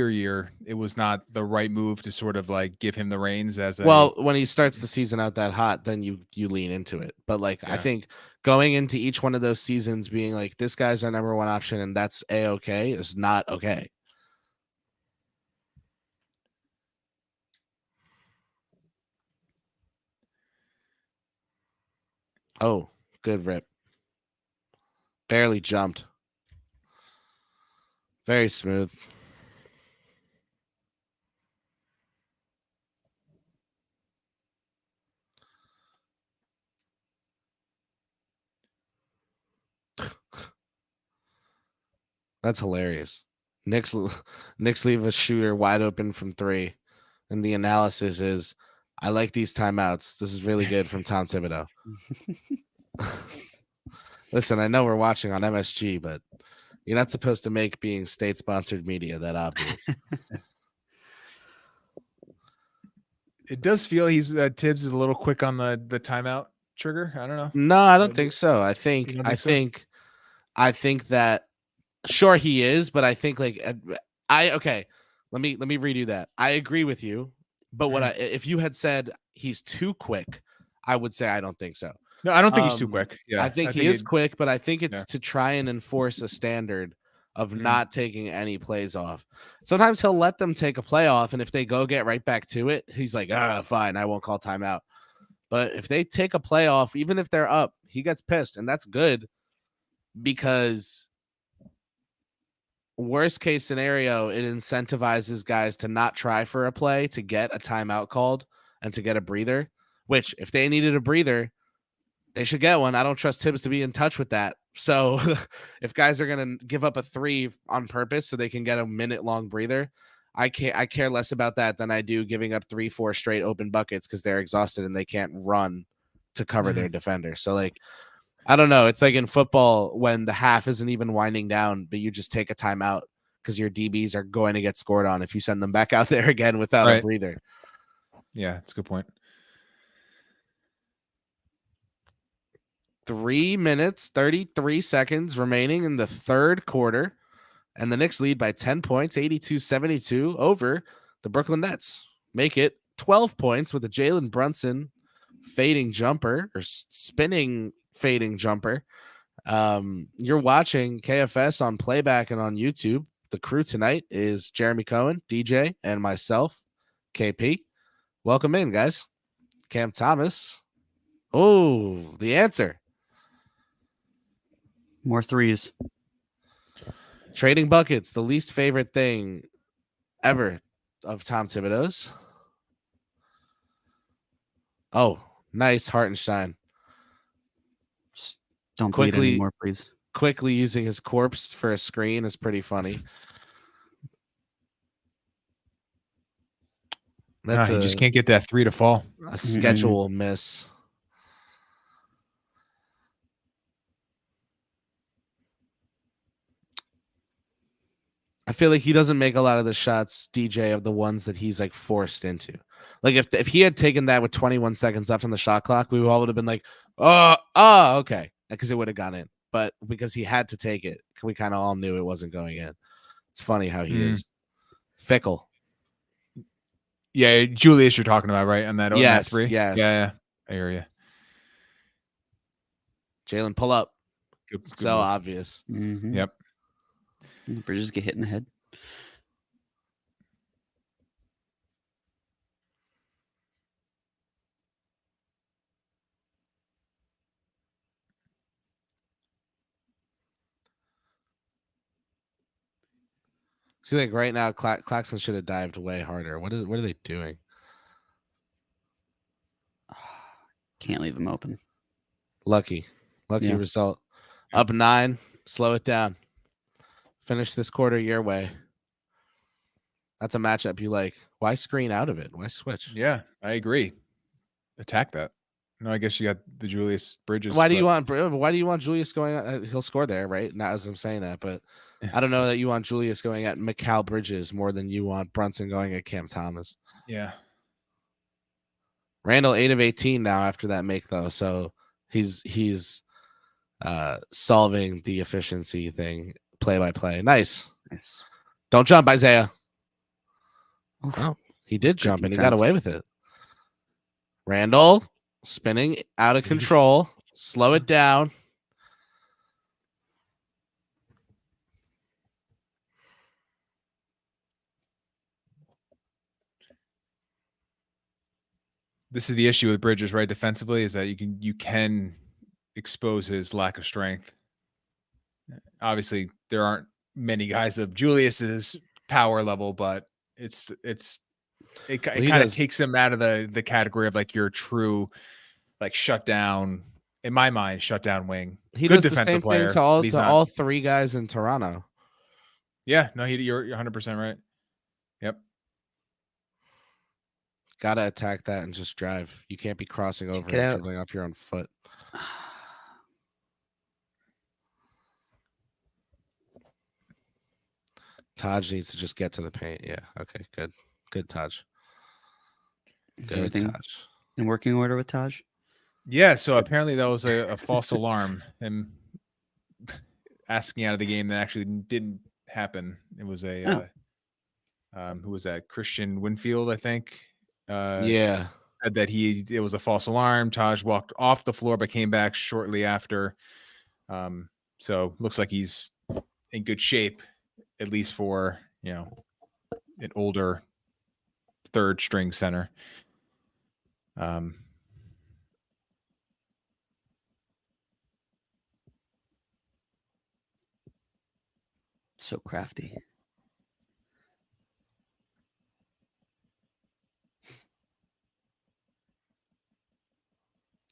year, it was not the right move to sort of give him the reins when he starts the season out that hot, then you lean into it. But I think going into each one of those seasons being this guy's our number one option and that's A-okay is not okay. Oh, good rip. Barely jumped. Very smooth. That's hilarious. Knicks leave a shooter wide open from 3, and the analysis is, I like these timeouts. This is really good from Tom Thibodeau. Listen, I know we're watching on MSG, but you're not supposed to make being state-sponsored media that obvious. It does feel Tibbs is a little quick on the timeout trigger. I don't know. No, I don't think so. I think that sure he is, but I think like okay. Let me redo that. I agree with you, but if you had said he's too quick, I would say I don't think so. No, I don't think he's too quick. Yeah, I think he is quick, but I think it's to try and enforce a standard of not taking any plays off. Sometimes he'll let them take a play off, and if they go get right back to it, he's like, fine, I won't call timeout. But if they take a play off, even if they're up, he gets pissed, and that's good because worst case scenario, it incentivizes guys to not try for a play, to get a timeout called, and to get a breather, which if they needed a breather, they should get one. I don't trust Tibbs to be in touch with that. So if guys are going to give up a 3 on purpose so they can get a minute-long breather, I care less about that than I do giving up 3-4 straight open buckets because they're exhausted and they can't run to cover their defender. So, like, I don't know. It's like in football when the half isn't even winding down, but you just take a timeout because your DBs are going to get scored on if you send them back out there again without a breather. Yeah, that's a good point. 3 minutes, 33 seconds remaining in the third quarter, and the Knicks lead by 10 points, 82-72 over the Brooklyn Nets. Make it 12 points with a Jalen Brunson fading jumper or spinning fading jumper. You're watching KFS on playback and on YouTube. The crew tonight is Jeremy Cohen, DJ, and myself, KP. Welcome in, guys. Cam Thomas. Oh, the answer. More threes. Trading buckets, the least favorite thing ever of Tom Thibodeau's. Oh, nice Hartenstein. Just don't bleed anymore, please. Quickly using his corpse for a screen is pretty funny. He just can't get that 3 to fall. A schedule miss. I feel like he doesn't make a lot of the shots, DJ, of the ones that he's like forced into. Like if he had taken that with 21 seconds left on the shot clock, we all would have been like, okay, because it would have gone in. But because he had to take it, we kind of all knew it wasn't going in. It's funny how he is fickle. Yeah, Julius, you're talking about, right? On that, yes, 3? Yes. Yeah, I hear you. Jalen, pull up. Good so move. Obvious. Mm-hmm. Yep. Bridges get hit in the head. See, like right now, Claxton should have dived way harder. What are they doing? Can't leave him open. Lucky result. Up 9. Slow it down. Finish this quarter your way. That's a matchup you like. Why screen out of it? Why switch? Yeah, I agree. Attack that. No, I guess you got the Julius Bridges. Why do you want Julius going? He'll score there, right? Not as I'm saying that, but I don't know that you want Julius going at Mikal Bridges more than you want Brunson going at Cam Thomas. Yeah. Randle 8 of 18 now after that make though, so he's solving the efficiency thing play by play. Nice. Don't jump, Isaiah. Oh, he did jump and he got away with it. Randle spinning out of control. Slow it down. This is the issue with Bridges, right? Defensively, is that you can expose his lack of strength. Obviously, there aren't many guys of Julius's power level, but it kind of takes him out of the category of like your true like shutdown, in my mind, shutdown wing. He Good does defensive the same player thing to all 3 guys in Toronto. Yeah, no, you're 100% right. Yep. Gotta attack that and just drive. You can't be crossing over it and out. dribbling off your own foot. Taj needs to just get to the paint. Yeah. Okay. Good, Taj. Is Good, everything Taj. in working order with Taj? Yeah. So apparently that was a false alarm. Him asking out of the game that actually didn't happen. It was a who was that? Christian Winfield, I think. Yeah. Said that it was a false alarm. Taj walked off the floor but came back shortly after. So looks like he's in good shape, at least for an older third string center. So crafty.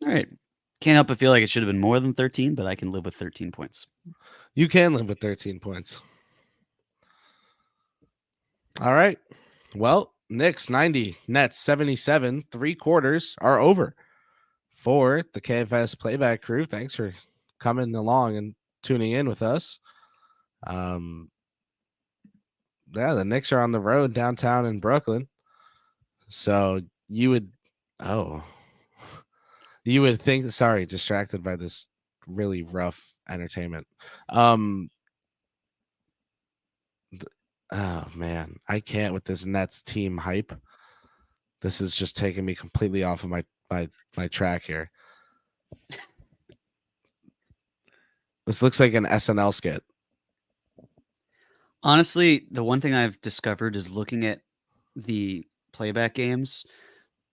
All right. Can't help but feel like it should have been more than 13, but I can live with 13 points. You can live with 13 points. All right. Well, Knicks 90, Nets 77. 3 quarters are over for the KFS playback crew. Thanks for coming along and tuning in with us. Yeah, the Knicks are on the road downtown in Brooklyn. So you would think, sorry, distracted by this really rough entertainment. Oh man, I can't with this Nets team hype. This is just taking me completely off of my track here. This looks like an SNL skit. Honestly, the one thing I've discovered is looking at the playback games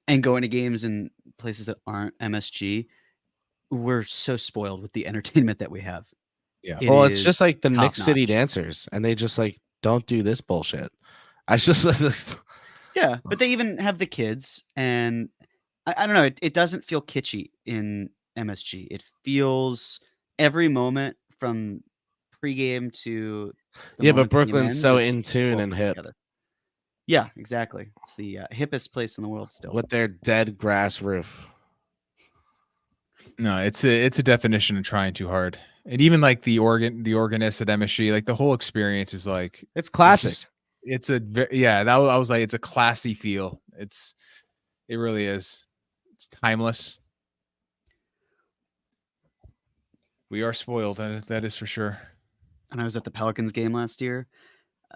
and going to games in places that aren't MSG. We're so spoiled with the entertainment that we have. Yeah. Well, it's just like the Knicks City top-notch. Dancers, and they just like don't do this bullshit. I just Yeah, but they even have the kids, and I don't know. It doesn't feel kitschy in MSG. It feels every moment from pregame to the yeah, but moment the game Brooklyn's ends, so it's in tune all and put hip together. Yeah, exactly. It's the hippest place in the world still. with their dead grass roof. No, it's a definition of trying too hard. And even like the organist at MSG, like the whole experience is like It's classic. It's I was like, it's a classy feel. It really is. It's timeless. We are spoiled. That is for sure. And I was at the Pelicans game last year.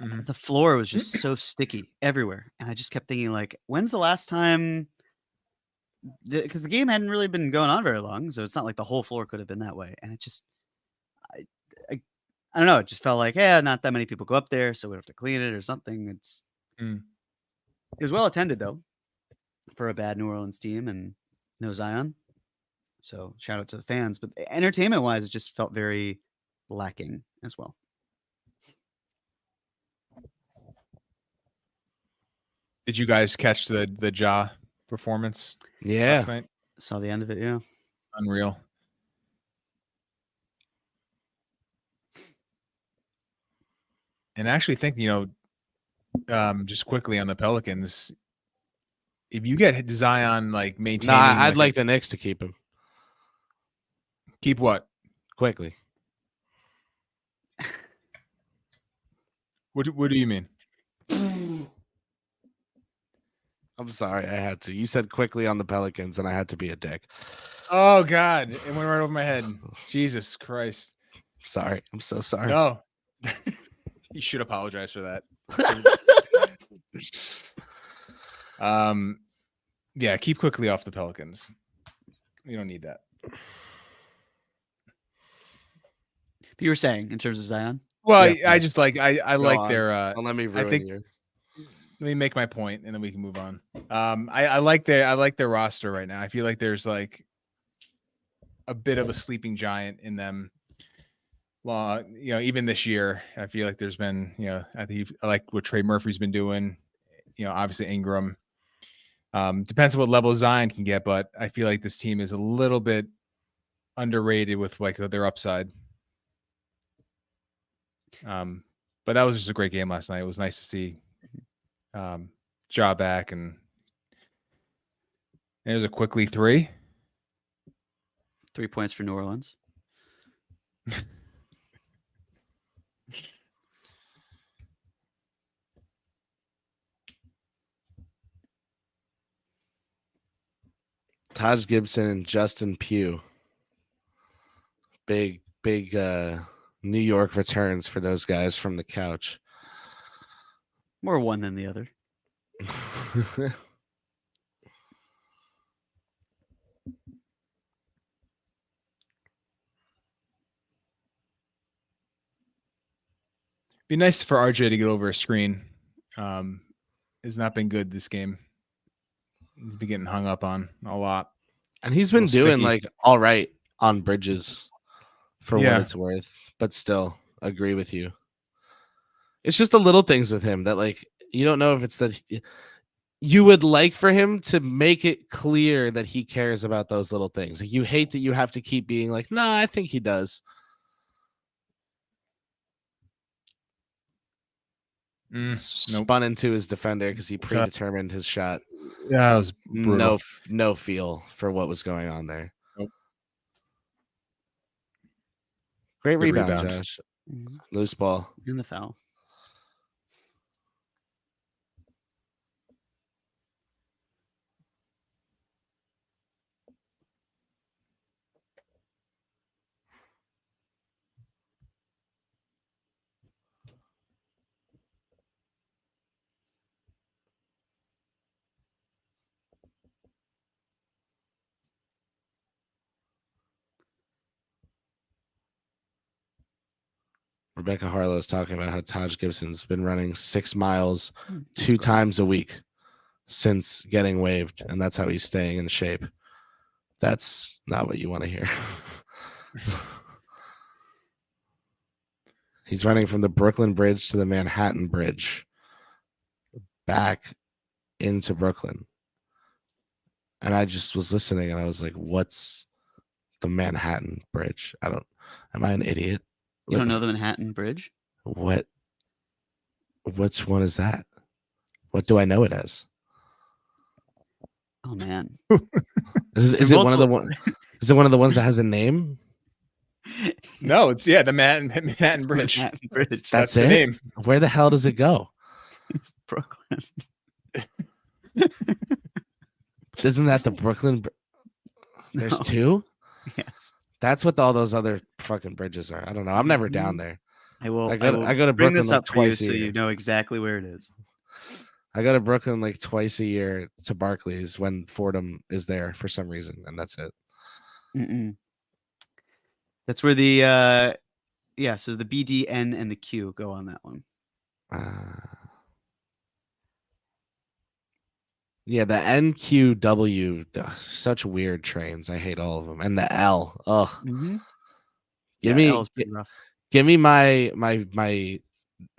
Mhm. The floor was just so sticky everywhere, and I just kept thinking, like, when's the last time? Because the game hadn't really been going on very long, so it's not like the whole floor could have been that way. And it just, I, I, I don't know. It just felt like, yeah, not that many people go up there, so we have to clean it or something. It was well attended though, for a bad New Orleans team and no Zion. So shout out to the fans, but entertainment wise, it just felt very lacking as well. Did you guys catch the Ja performance Yeah. last night? Saw the end of it, yeah. Unreal. And I actually think, just quickly on the Pelicans, if you get Zion like maintaining, I'd like the Knicks to keep him. Keep what? Quickly. What do you mean? I'm sorry, I had to. You said quickly on the Pelicans, and I had to be a dick. Oh God, it went right over my head. Jesus Christ. Sorry, I'm so sorry. No. You should apologize for that. Yeah, keep quickly off the Pelicans. You don't need that. But you were saying in terms of Zion? Well, Yeah, I just like I like on. their Don't let me ruin think you. let me make my point and then we can move on. I like their roster right now. I feel like there's like a bit of a sleeping giant in them. Even this year, I feel like there's been, I think I like what Trey Murphy's been doing. Obviously Ingram. Depends on what level Zion can get, but I feel like this team is a little bit underrated with like their upside. But that was just a great game last night. It was nice to see Ja back, and there's a quickly 3. 3 points for New Orleans. Taj Gibson and Justin Pugh. Big New York returns for those guys from the couch. More one than the other. Be nice for RJ to get over a screen. Has not been good this game. He's been getting hung up on a lot. And he's been doing sticky. like all right on Bridges for Yeah. what it's worth, but still agree with you. It's just the little things with him that like you don't know if it's that you would like for him to make it clear that he cares about those little things. Like you hate that you have to keep being like, nah, I think he does. Nope. Spun into his defender because he predetermined his shot. Yeah, it was brutal. No feel for what was going on there. Nope. Great Good rebound, rebound. Josh. Loose ball. In the foul. Rebecca Harlow's talking about how Taj Gibson's been running 6 miles That's 2 great. times a week since getting waived, and that's how he's staying in shape. That's not what you want to hear. He's running from the Brooklyn Bridge to the Manhattan Bridge back into Brooklyn. And I just was listening and I was like, what's the Manhattan Bridge? Am I an idiot? You don't know the Manhattan Bridge? Which one is that? What do I know it as? Oh man. Is it one of the one? Is it one of the ones that has a name? No, it's the Manhattan Bridge. Manhattan Bridge. That's the it? name. Where the hell does it go? Brooklyn. Isn't that the Brooklyn? There's No. 2? Yes. That's what all those other fucking bridges are. I don't know. I'm never down there. I will I go to bring Brooklyn this like up for you twice a so year. you know exactly where it is. I go to Brooklyn like twice a year to Barclays when Fordham is there for some reason, and that's it. Mm-mm. That's where the so the B, D, N, and the Q go on that one. Yeah, the NQW, such weird trains. I hate all of them. And the L. Ugh. Mm-hmm. Give L is pretty rough. me my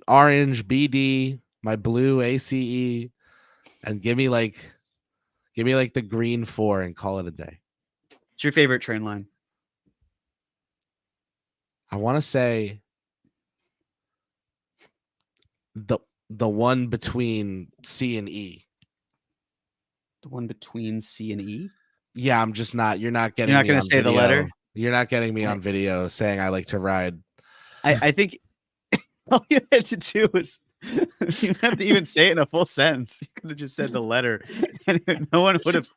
orange BD, my blue ACE, and give me like the green 4 and call it a day. What's your favorite train line? I want to say the one between C and E. The one between C and E? Yeah, I'm just not. You're not getting. You're not me going on to say video. the letter? You're not getting me on video saying I like to ride. I think all you had to do was you didn't have to even say it in a full sentence. You could have just said the letter, and no one would have.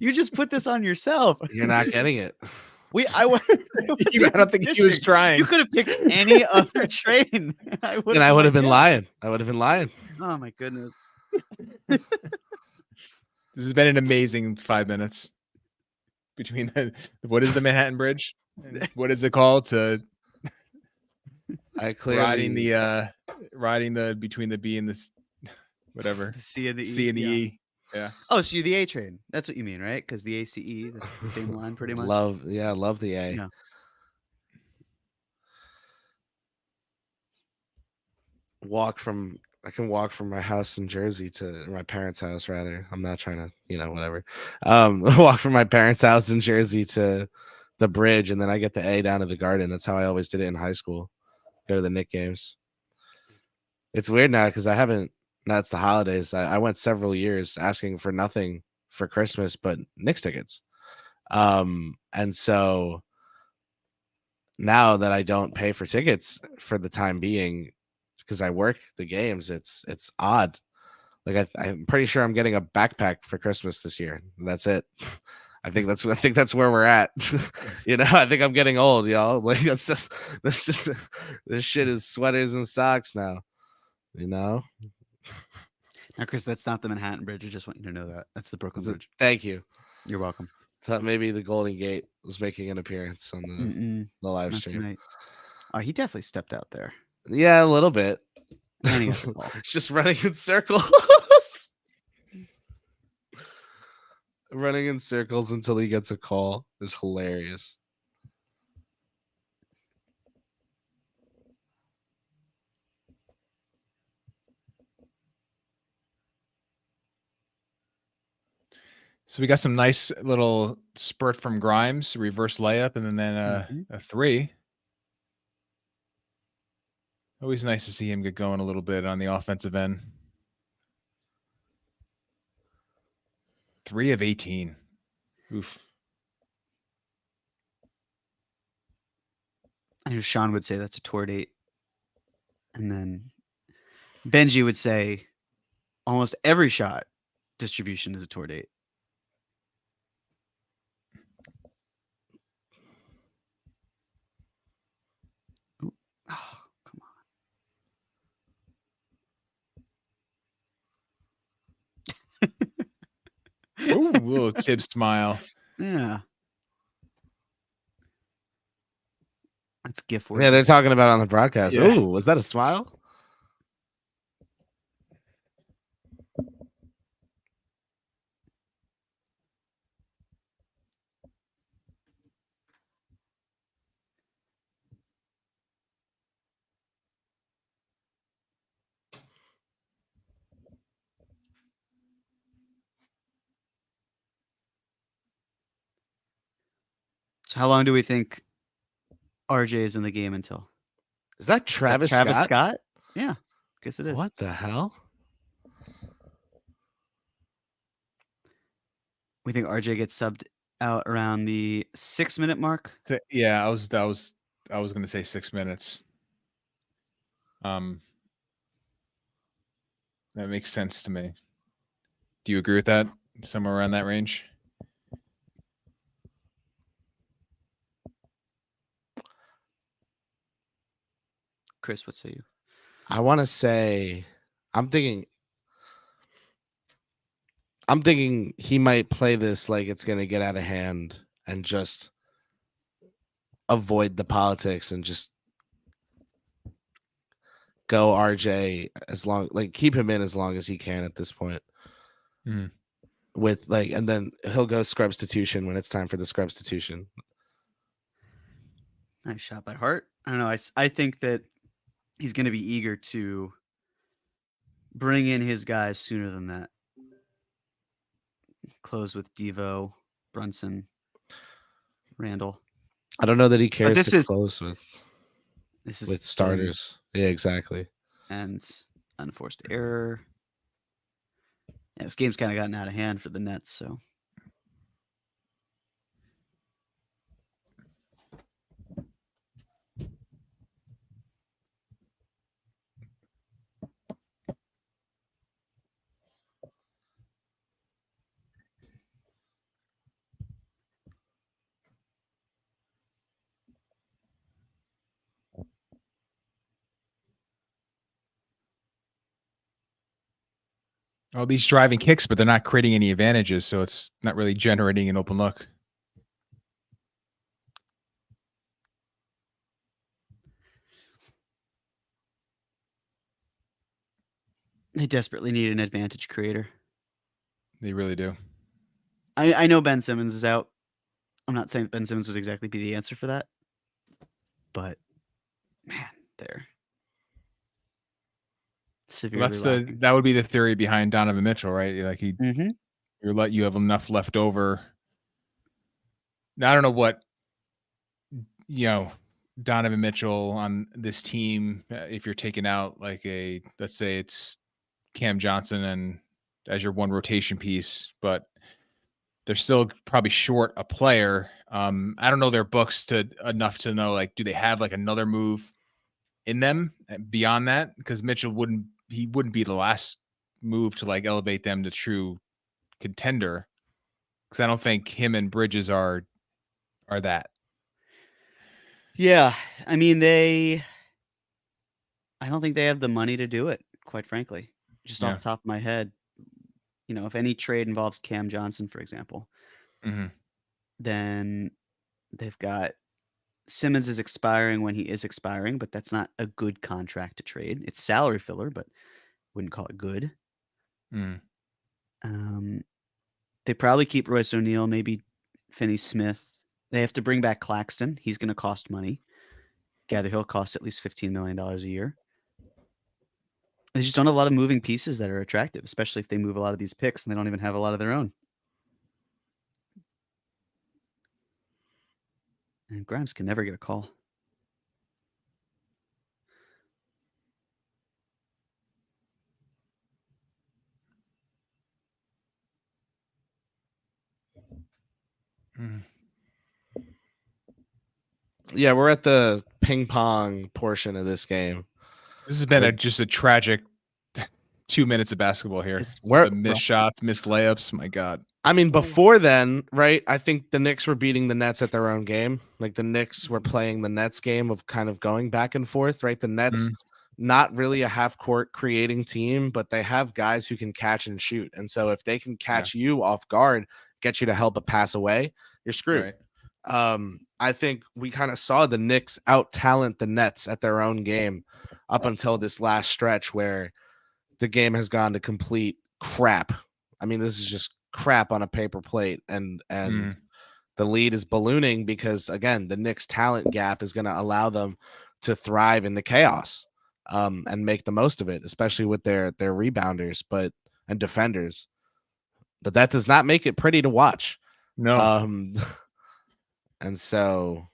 You just put this on yourself. You're not getting it. I don't think he was trying. You could have picked any other train. I would have been lying. I would have been lying. Oh my goodness. This has been an amazing 5 minutes between what is the Manhattan Bridge? And what is it called? I clearly riding the between the B and the whatever. The C and the E. C and the E. Yeah. Oh, so you're the A train. That's what you mean, right? Because the ACE, that's the same line pretty much. love the A. Yeah. I can walk from my house in Jersey to my parents' house, rather. I'm not trying to, whatever. Walk from my parents' house in Jersey to the bridge, and then I get the A down to the Garden. That's how I always did it in high school. go to the Knicks games. It's weird now because I haven't. Now it's the holidays. I went several years asking for nothing for Christmas but Knicks tickets. And so now that I don't pay for tickets for the time being because I work the games, it's odd. Like I'm pretty sure I'm getting a backpack for Christmas this year. That's it. I think that's where we're at. You know, I think I'm getting old, y'all. Like this shit is sweaters and socks now. You know. Now, Chris, that's not the Manhattan Bridge. I just want you to know that. That's the Brooklyn Bridge. Thank you. You're welcome. Thought maybe the Golden Gate was making an appearance on the live stream. Tonight. Oh, he definitely stepped out there. Yeah, a little bit. It's just running in circles. Running in circles until he gets a call is hilarious. So we got some nice little spurt from Grimes, reverse layup, and then a three. Always nice to see him get going a little bit on the offensive end. 3 of 18. Oof. I know Sean would say that's a tour date. And then Benji would say almost every shot distribution is a tour date. Ooh. Oh, come on. Ooh, little tip smile. Yeah. That's GIF word. Yeah, they're talking about it on the broadcast. Yeah. Ooh, was that a smile? So how long do we think RJ is in the game until? Is that Travis Scott? Yeah, guess it is. What the hell? We think RJ gets subbed out around the 6-minute mark. So, yeah, I was going to say 6 minutes. That makes sense to me. Do you agree with that? Somewhere around that range? Chris, what say you? I want to say, I'm thinking he might play this like it's going to get out of hand and just avoid the politics and just go RJ keep him in as long as he can at this point. Mm-hmm. With and then he'll go scrubstitution when it's time for the scrubstitution. Nice shot by Hart. I don't know. I think that he's going to be eager to bring in his guys sooner than that. Close with Devo, Brunson, Randle. I don't know that he cares to close with starters. Yeah, exactly. And unforced error. Yeah, this game's kind of gotten out of hand for the Nets, so. All these driving kicks, but they're not creating any advantages, so it's not really generating an open look. They desperately need an advantage creator. They really do. I know Ben Simmons is out. I'm not saying Ben Simmons would exactly be the answer for that. But, man, they're severely that would be the theory behind Donovan Mitchell, right? Like you have enough left over. Now I don't know what Donovan Mitchell on this team, if you're taking out like let's say it's Cam Johnson and as your one rotation piece, but they're still probably short a player. I don't know their books enough to know, like, do they have like another move in them beyond that? Because Mitchell wouldn't be the last move to like elevate them to true contender. Because I don't think him and Bridges are that. Yeah, I mean I don't think they have the money to do it, quite frankly. Just off Yeah. the top of my head, if any trade involves Cam Johnson, for example, Mm-hmm. then they've got Simmons is expiring when he is expiring, but that's not a good contract to trade. It's salary filler, but wouldn't call it good. They probably keep Royce O'Neal, maybe Finney Smith. They have to bring back Claxton. He's going to cost money. Gather he'll cost at least $15 million a year. They just don't have a lot of moving pieces that are attractive, especially if they move a lot of these picks and they don't even have a lot of their own. And Grimes can never get a call. Yeah, we're at the ping pong portion of this game. This has been just a tragic 2 minutes of basketball here. The missed shots, missed layups. My God. I mean, before then, right? I think the Knicks were beating the Nets at their own game. Like the Knicks were playing the Nets game of kind of going back and forth, right? The Nets, not really a half court creating team, but they have guys who can catch and shoot. And so if they can catch you off guard, get you to help a pass away, you're screwed. Right. I think we kind of saw the Knicks out talent the Nets at their own game up until this last stretch where the game has gone to complete crap. I mean, this is just crap on a paper plate, and the lead is ballooning because, again, the Knicks talent gap is going to allow them to thrive in the chaos and make the most of it, especially with their rebounders and defenders. But that does not make it pretty to watch. No. And so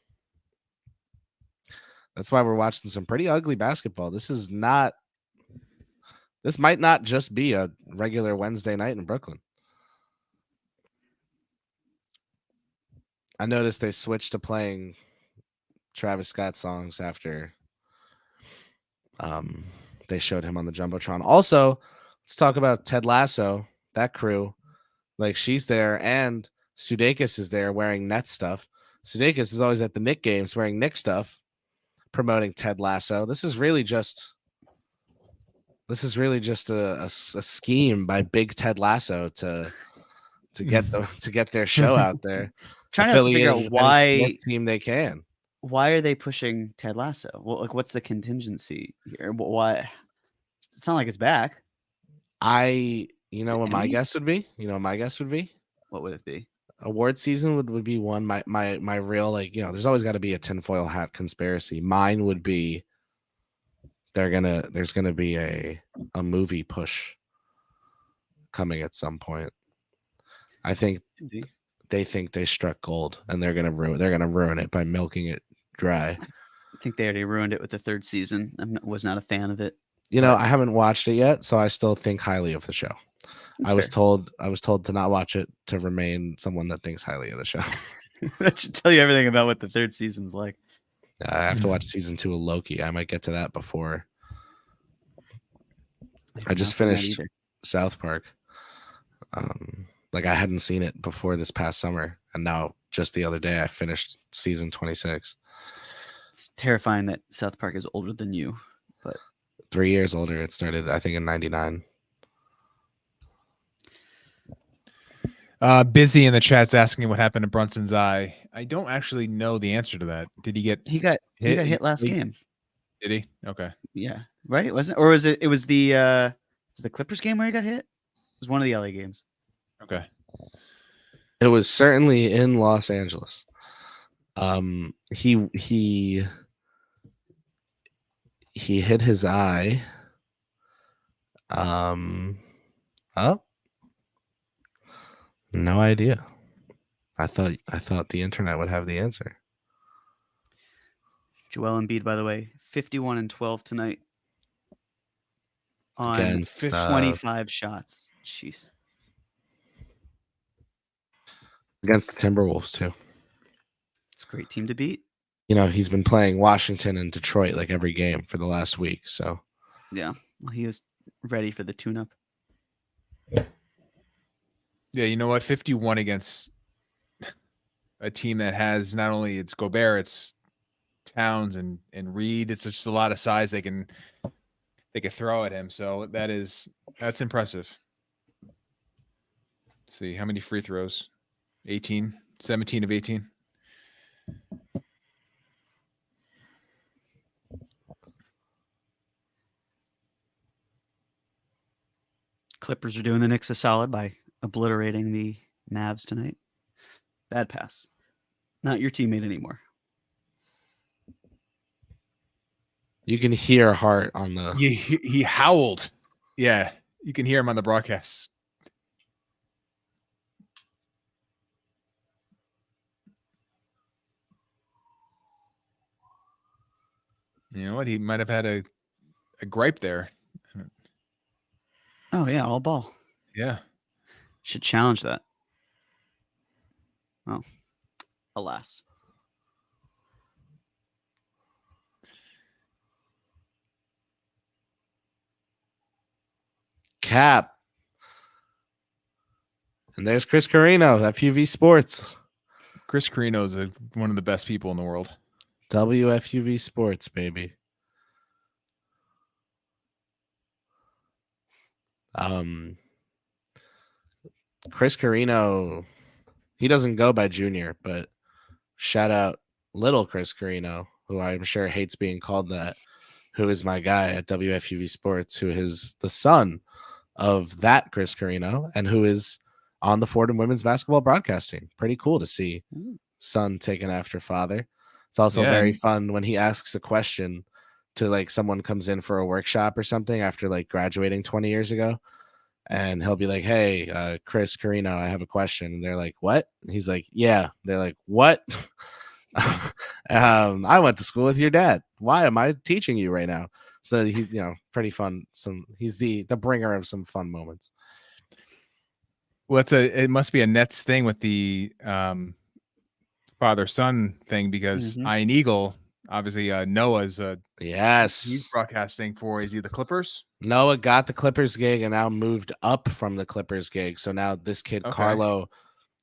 that's why we're watching some pretty ugly basketball. This might not just be a regular Wednesday night in Brooklyn. I noticed they switched to playing Travis Scott songs after they showed him on the Jumbotron. Also, let's talk about Ted Lasso, that crew. Like, she's there, and Sudeikis is there wearing Nets stuff. Sudeikis is always at the Knicks games wearing Knicks stuff, promoting Ted Lasso. This is really just a scheme by Big Ted Lasso to get their show out there. Trying to figure out why team they can. Why are they pushing Ted Lasso? Well, like, what's the contingency here? Why? It's not like it's back. What my guess would be? What would it be? Award season would be one. My real, like, there's always got to be a tinfoil hat conspiracy. Mine would be there's gonna be a movie push coming at some point. I think they think they struck gold, and they're gonna ruin it by milking it dry. I think they already ruined it with the third season. I was not a fan of it. I haven't watched it yet, so I still think highly of the show. I was told to not watch it to remain someone that thinks highly of the show. That should tell you everything about what the third season's like. I have to watch season 2 of Loki. I might get to that before. I just finished South Park. Like, I hadn't seen it before this past summer, and now just the other day I finished season 26. It's terrifying that South Park is older than you, but 3 years older. It started, I think, in 99. Busy in the chat's asking what happened to Brunson's eye. I don't actually know the answer to that. Did he get? He got hit last game. Did he? Okay. Yeah. Right. It wasn't, or was it? It was the Clippers game where he got hit. It was one of the LA games. Okay. It was certainly in Los Angeles. He hit his eye. No idea. I thought the internet would have the answer. Joel Embiid, by the way, 51-12 tonight on Against 25 shots. Jeez. Against the Timberwolves too. It's a great team to beat. You know, he's been playing Washington and Detroit like every game for the last week. So yeah, well, he was ready for the tune-up. Yeah, you know what? 51 against a team that has not only it's Gobert, it's Towns and Reed. It's just a lot of size they can throw at him. So that's impressive. Let's see how many free throws. 17 of 18. Clippers are doing the Knicks a solid by obliterating the Mavs tonight. Bad pass. Not your teammate anymore. you can hear Hart on the. He howled. Yeah, you can hear him on the broadcast. You know what? He might have had a gripe there. Oh, yeah, all ball. Yeah. Should challenge that. Oh, alas. Cap. And there's Chris Carino, FUV Sports. Chris Carino is one of the best people in the world. WFUV Sports, baby. Chris Carino, he doesn't go by Junior, but shout out little Chris Carino, who I'm sure hates being called that, who is my guy at WFUV Sports, who is the son of that Chris Carino and who is on the Fordham women's basketball broadcasting. Pretty cool to see son taken after father. It's also very fun when he asks a question to like someone comes in for a workshop or something after like graduating 20 years ago. And he'll be like, hey, Chris Carino, I have a question. And they're like, what? And he's like, yeah. They're like, what? I went to school with your dad. Why am I teaching you right now? So he's, pretty fun. He's the bringer of some fun moments. Well, it must be a Nets thing with the father-son thing because Iron Eagle, obviously Noah's yes, he's broadcasting for, is he the Clippers? Noah got the Clippers gig and now moved up from the Clippers gig. So now this kid Carlo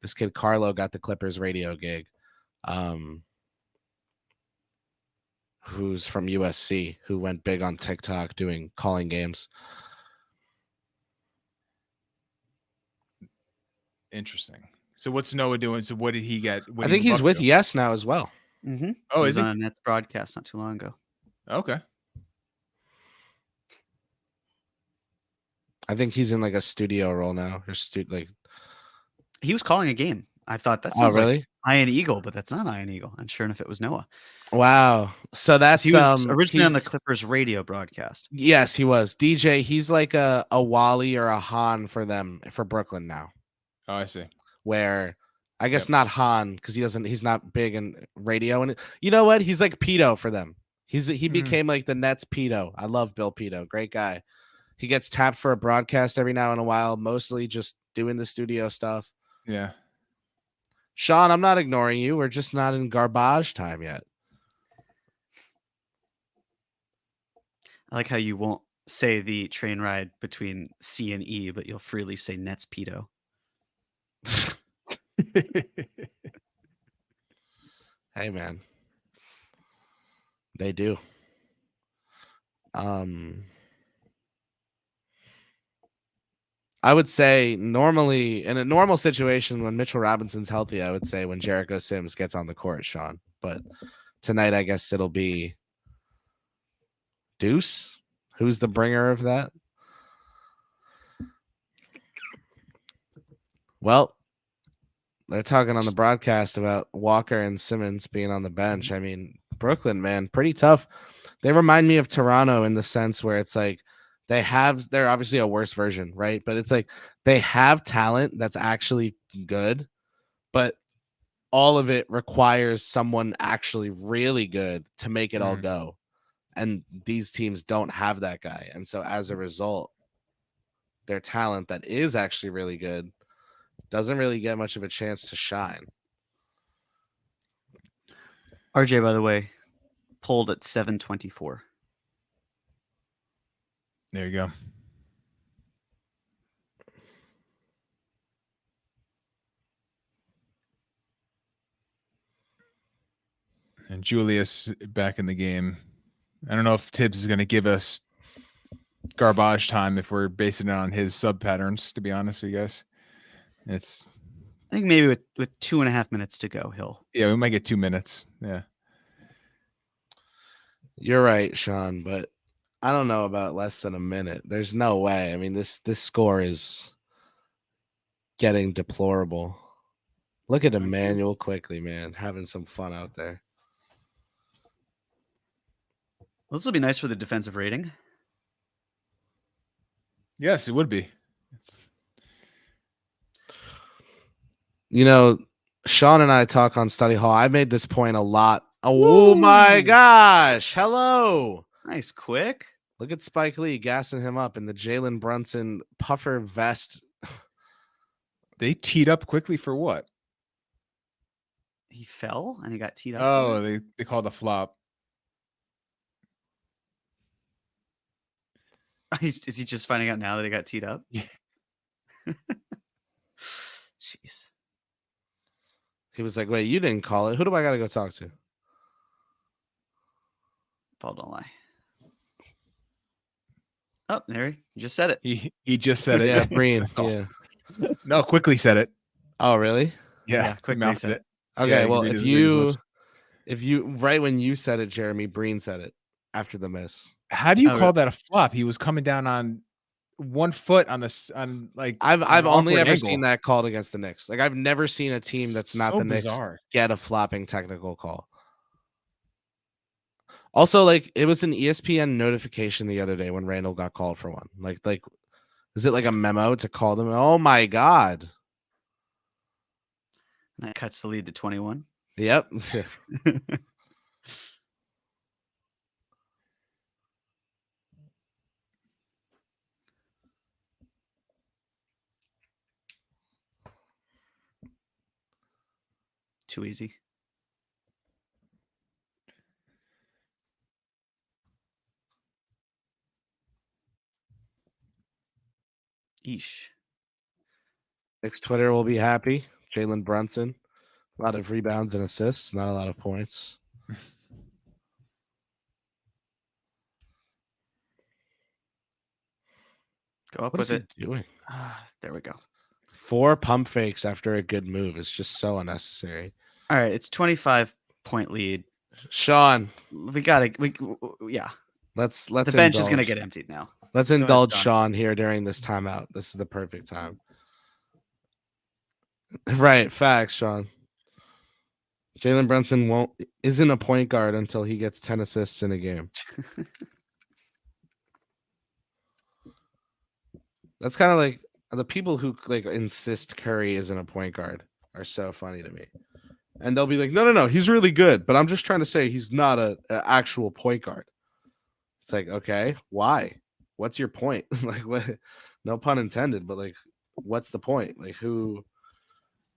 got the Clippers radio gig. Who's from USC, who went big on TikTok calling games. Interesting. So what's Noah doing? So what did he get? I think he's with Yes now as well. Mm-hmm. Oh, he is was he? on a Nets broadcast not too long ago. Okay. I think he's in like a studio role now. He was calling a game. I thought that sounds like Iron Eagle, but that's not Iron Eagle. And sure enough, it was Noah. Wow. So that's he was originally on the Clippers radio broadcast. Yes, he was. DJ, he's like a Wally or a Han for them for Brooklyn now. Oh, I see. Where I guess not Han because he's not big in radio. And you know what? He's like Pito for them. He became like the Nets Pito. I love Bill Pito. Great guy. He gets tapped for a broadcast every now and a while, mostly just doing the studio stuff. Yeah. Sean, I'm not ignoring you. We're just not in garbage time yet. I like how you won't say the train ride between C and E, but you'll freely say Nets Pito. Hey, man. They do. I would say normally in a normal situation when Mitchell Robinson's healthy, I would say when Jericho Sims gets on the court, Sean. But tonight, I guess it'll be Deuce. Who's the bringer of that? Well, they're talking on the broadcast about Walker and Simmons being on the bench. I mean, Brooklyn, man, pretty tough. They remind me of Toronto in the sense where it's like they're obviously a worse version, right? But it's like they have talent that's actually good, but all of it requires someone actually really good to make it all go. And these teams don't have that guy. And so as a result, their talent that is actually really good doesn't really get much of a chance to shine. RJ, by the way, pulled at 724. There you go. And Julius back in the game. I don't know if Tibbs is going to give us garbage time if we're basing it on his sub patterns, to be honest with you guys. I think maybe with 2.5 minutes to go, we might get 2 minutes. Yeah. You're right, Sean, but I don't know about less than a minute. There's no way. I mean, this score is getting deplorable. Look at Emmanuel quickly, man, having some fun out there. Well, this will be nice for the defensive rating. Yes, it would be. You know, Sean and I talk on study hall. I made this point a lot. Oh my gosh. Hello. Nice. Quick. Look at Spike Lee gassing him up in the Jalen Brunson puffer vest. They teed up quickly for what? He fell and he got teed up. Oh, they called a flop. Is he just finding out now that he got teed up? Yeah. Jeez. He was like, wait, you didn't call it. Who do I got to go talk to? Paul, don't lie. Oh, there you just said it. He just said it. Yeah, Breen. Yeah. No, quickly said it. Oh, really? Yeah, quickly said it. Okay, yeah, well, if you right when you said it, Jeremy, Breen said it after the miss. How do you call that a flop? He was coming down on 1 foot on this I've only ever seen that called against the Knicks. Like I've never seen a team that's not so the Knicks bizarre. Get a flopping technical call. Also, like it was an ESPN notification the other day when Randle got called for one. Like is it like a memo to call them? Oh my god. That cuts the lead to 21. Yep. Too easy. Eesh. Knicks Twitter will be happy. Jalen Brunson. A lot of rebounds and assists, not a lot of points. Go up What with is he it. doing? There we go. 4 pump fakes after a good move is just so unnecessary. All right, it's 25-point lead. Sean, yeah. Let's the bench is gonna get emptied now. Let's indulge Sean here during this timeout. This is the perfect time. Right, facts, Sean. Jalen Brunson isn't a point guard until he gets 10 assists in a game. That's kind of like the people who like insist Curry isn't a point guard are so funny to me. And they'll be like, no, he's really good, but I'm just trying to say he's not an actual point guard. It's like, okay, why? What's your point? Like, what? No pun intended, but like, what's the point? Like, who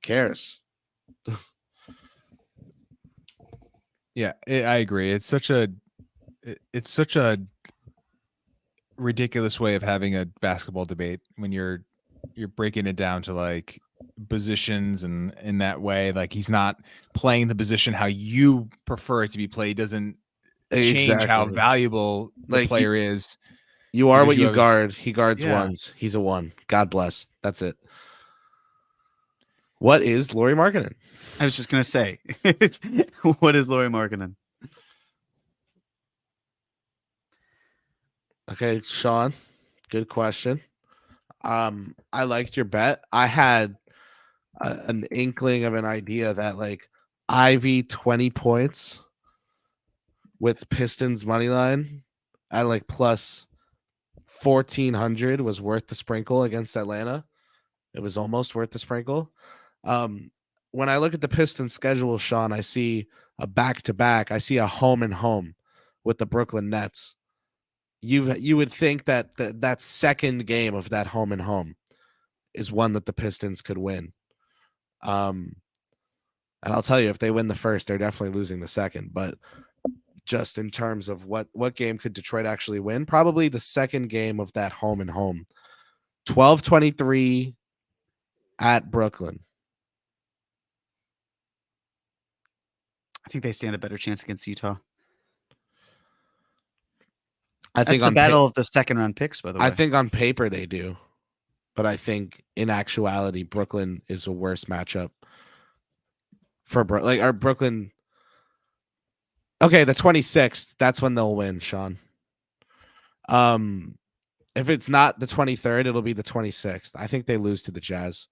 cares? Yeah, I agree. It's such a ridiculous way of having a basketball debate when you're breaking it down to like positions and in that way. Like he's not playing the position how you prefer it to be played. Doesn't change how valuable the player is. You are what you guard. He guards ones. He's a 1. God bless. That's it. What is Lauri Markkanen? I was just gonna say, what is Lauri Markkanen? Okay, Sean, good question. I liked your bet. I had an inkling of an idea that like Ivy 20 points with Pistons money line at like plus 1,400 was worth the sprinkle against Atlanta. It was almost worth the sprinkle. When when I look at the Pistons schedule, Sean, I see a back-to-back. I see a home and home with the Brooklyn Nets. You would think that that second game of that home and home is one that the Pistons could win. And I'll tell you, if they win the first, they're definitely losing the second. But just in terms of what game could Detroit actually win, probably the second game of that home and home. 12-23 at Brooklyn. I think they stand a better chance against Utah. I That's think the on battle of the second round picks, by the way. I think on paper they do, but I think in actuality, Brooklyn is a worse matchup for Brooklyn. Okay, the 26th, that's when they'll win, Sean. If it's not the 23rd, it'll be the 26th. I think they lose to the Jazz.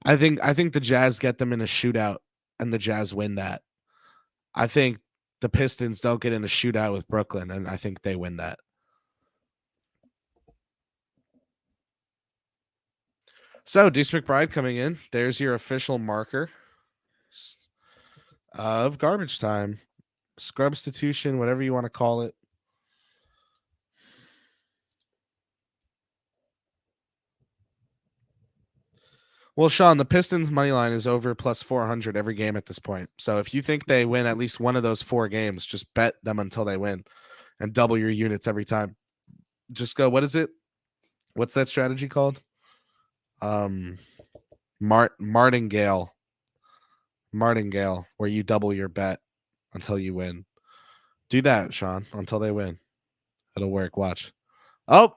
I think the Jazz get them in a shootout and the Jazz win that. I think the Pistons don't get in a shootout with Brooklyn, and I think they win that. So, Deuce McBride coming in. There's your official marker of garbage time. Scrubstitution, whatever you want to call it. Well, Sean, the Pistons money line is over plus 400 every game at this point. So if you think they win at least one of those 4 games, just bet them until they win and double your units every time. Just go, what is it? What's that strategy called? Martingale, where you double your bet until you win. Do that, Sean, until they win. It'll work. Watch. Oh,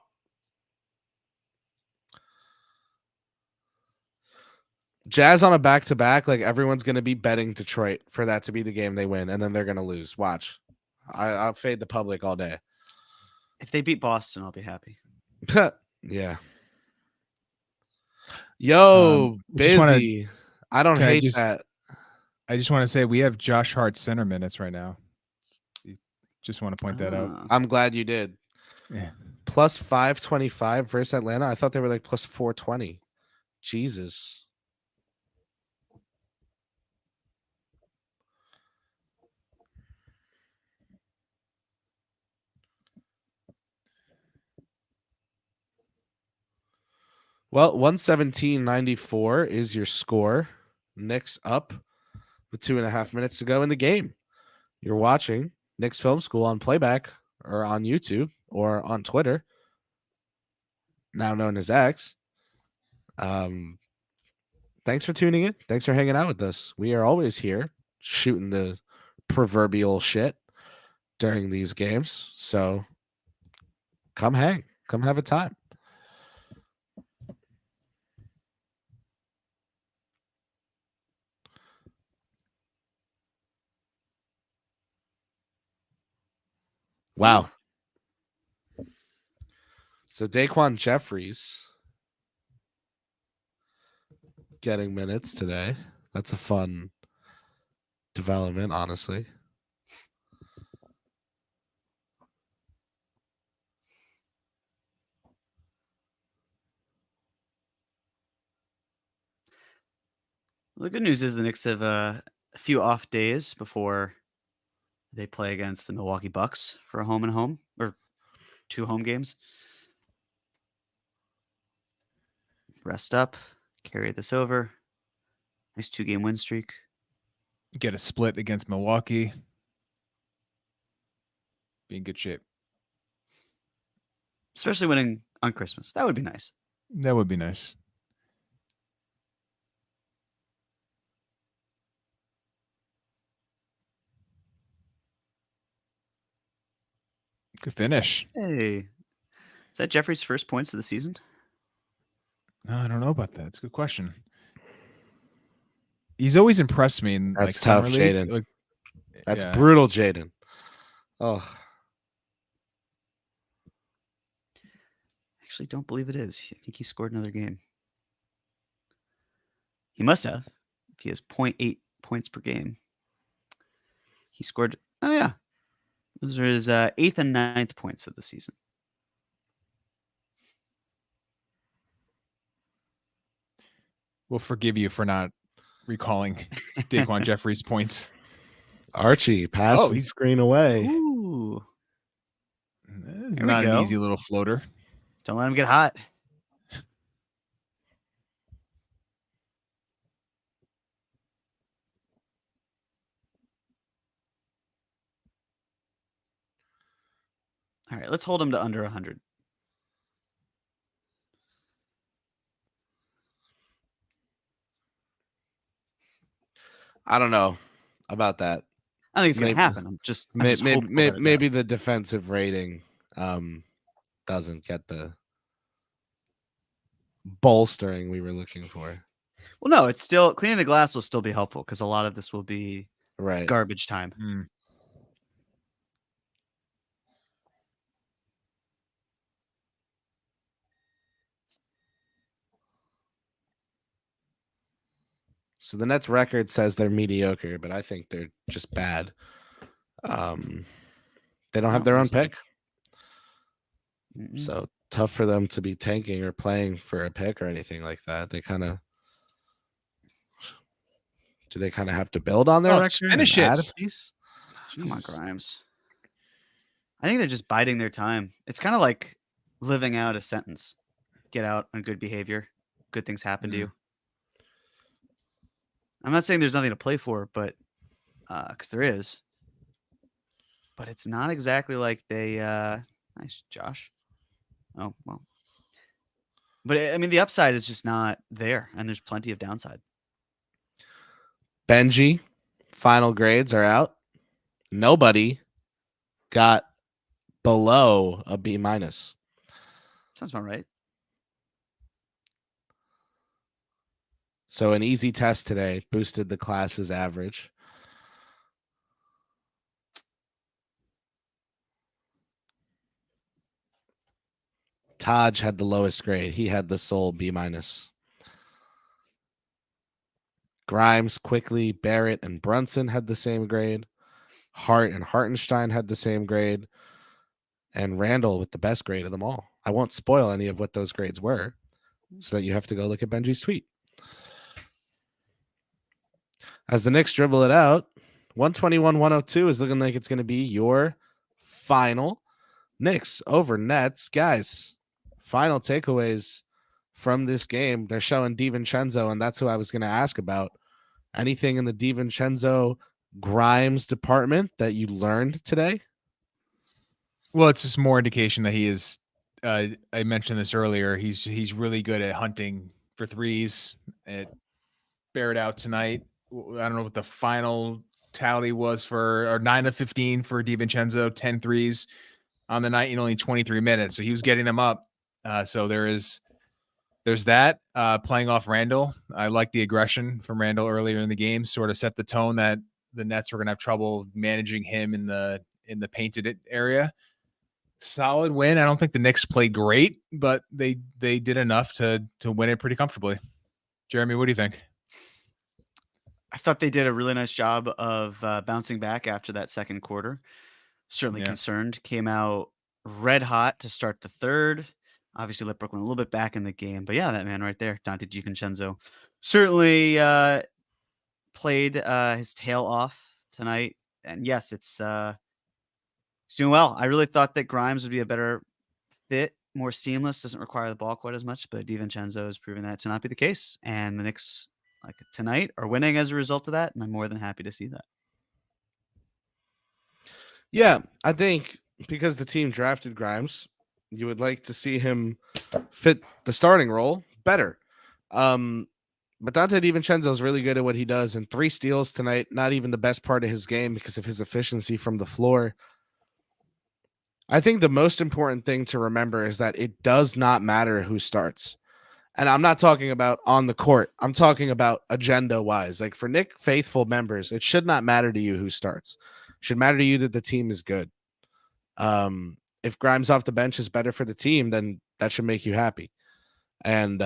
Jazz on a back-to-back, like everyone's going to be betting Detroit for that to be the game they win, and then they're going to lose. Watch. I'll fade the public all day. If they beat Boston, I'll be happy. Yeah. Yo, busy. I don't hate that. I just want to say we have Josh Hart center minutes right now. Just want to point that out. I'm glad you did. Yeah. Plus 525 versus Atlanta. I thought they were like plus 420. Jesus. Well, 117.94 is your score. Knicks up with 2.5 minutes to go in the game. You're watching Knicks Film School on playback or on YouTube or on Twitter, now known as X. Thanks for tuning in. Thanks for hanging out with us. We are always here shooting the proverbial shit during these games. So come hang. Come have a time. Wow. So Daquan Jeffries getting minutes today. That's a fun development, honestly. Well, the good news is the Knicks have a few off days before they play against the Milwaukee Bucks for a home and home, or 2 home games. Rest up, carry this over. Nice 2-game win streak. Get a split against Milwaukee. Be in good shape. Especially winning on Christmas. That would be nice. That would be nice. Good finish. Hey. Is that Jeffrey's first points of the season? No, I don't know about that. It's a good question. He's always impressed me in That's tough, Jaden. Like, that's brutal, Jaden. Oh. Actually, don't believe it is. I think he scored another game. He must have. If he has 0.8 points per game. He scored. Oh, yeah. Those are his 8th and 9th points of the season. We'll forgive you for not recalling Daquan Jeffries' points. Archie, pass and he's- screen away. Ooh. It's Here we not an go. easy little floater. Don't let him get hot. All right, let's hold him to under 100. I don't know about that. I think it's going to Maybe- happen. I'm just hopeful that it Maybe does. the defensive rating doesn't get the bolstering we were looking for. Well, no, it's still cleaning the glass will still be helpful because a lot of this will be Right. garbage time. Hmm. So the Nets record says they're mediocre, but I think they're just bad. They don't have Oh, their own there's pick, Mm-mm. so tough for them to be tanking or playing for a pick or anything like that. They kind of have to build on their Just record finish and add a it. piece? Come on, Jesus. Grimes. I think they're just biding their time. It's kind of like living out a sentence. Get out on good behavior. Good things happen to you. I'm not saying there's nothing to play for, but because there is. But it's not exactly like they nice, Josh. Oh, well. But I mean the upside is just not there, and there's plenty of downside. Benji, final grades are out. Nobody got below a B minus. Sounds about right. So an easy test today boosted the class's average. Taj had the lowest grade. He had the sole B minus. Grimes, Quickly, Barrett, and Brunson had the same grade. Hart and Hartenstein had the same grade. And Randle with the best grade of them all. I won't spoil any of what those grades were so that you have to go look at Benji's tweet. As the Knicks dribble it out, 121-102 is looking like it's going to be your final. Knicks over Nets. Guys, final takeaways from this game. They're showing DiVincenzo, and that's who I was going to ask about. Anything in the DiVincenzo Grimes department that you learned today? Well, it's just more indication that he is. I mentioned this earlier. He's really good at hunting for threes. It bared out tonight. I don't know what the final tally was for, or 9 of 15 for DiVincenzo, 10 threes on the night in only 23 minutes. So he was getting them up. So there's that. Playing off Randle. I like the aggression from Randle earlier in the game. Sort of set the tone that the Nets were going to have trouble managing him in the painted area. Solid win. I don't think the Knicks played great, but they did enough to win it pretty comfortably. Jeremy, what do you think? I thought they did a really nice job of bouncing back after that second quarter. Certainly concerned. Came out red hot to start the third. Obviously let Brooklyn a little bit back in the game. But yeah, that man right there, Dante DiVincenzo, certainly played his tail off tonight. And yes, it's doing well. I really thought that Grimes would be a better fit, more seamless, doesn't require the ball quite as much, but DiVincenzo is proving that to not be the case. And the Knicks, like tonight, are winning as a result of that, and I'm more than happy to see that. Yeah, I think because the team drafted Grimes, you would like to see him fit the starting role better. But Dante DiVincenzo is really good at what he does, and 3 steals tonight, not even the best part of his game because of his efficiency from the floor. I think the most important thing to remember is that it does not matter who starts. And I'm not talking about on the court. I'm talking about agenda-wise. Like for Knick faithful members, it should not matter to you who starts. It should matter to you that the team is good. If Grimes off the bench is better for the team, then that should make you happy. And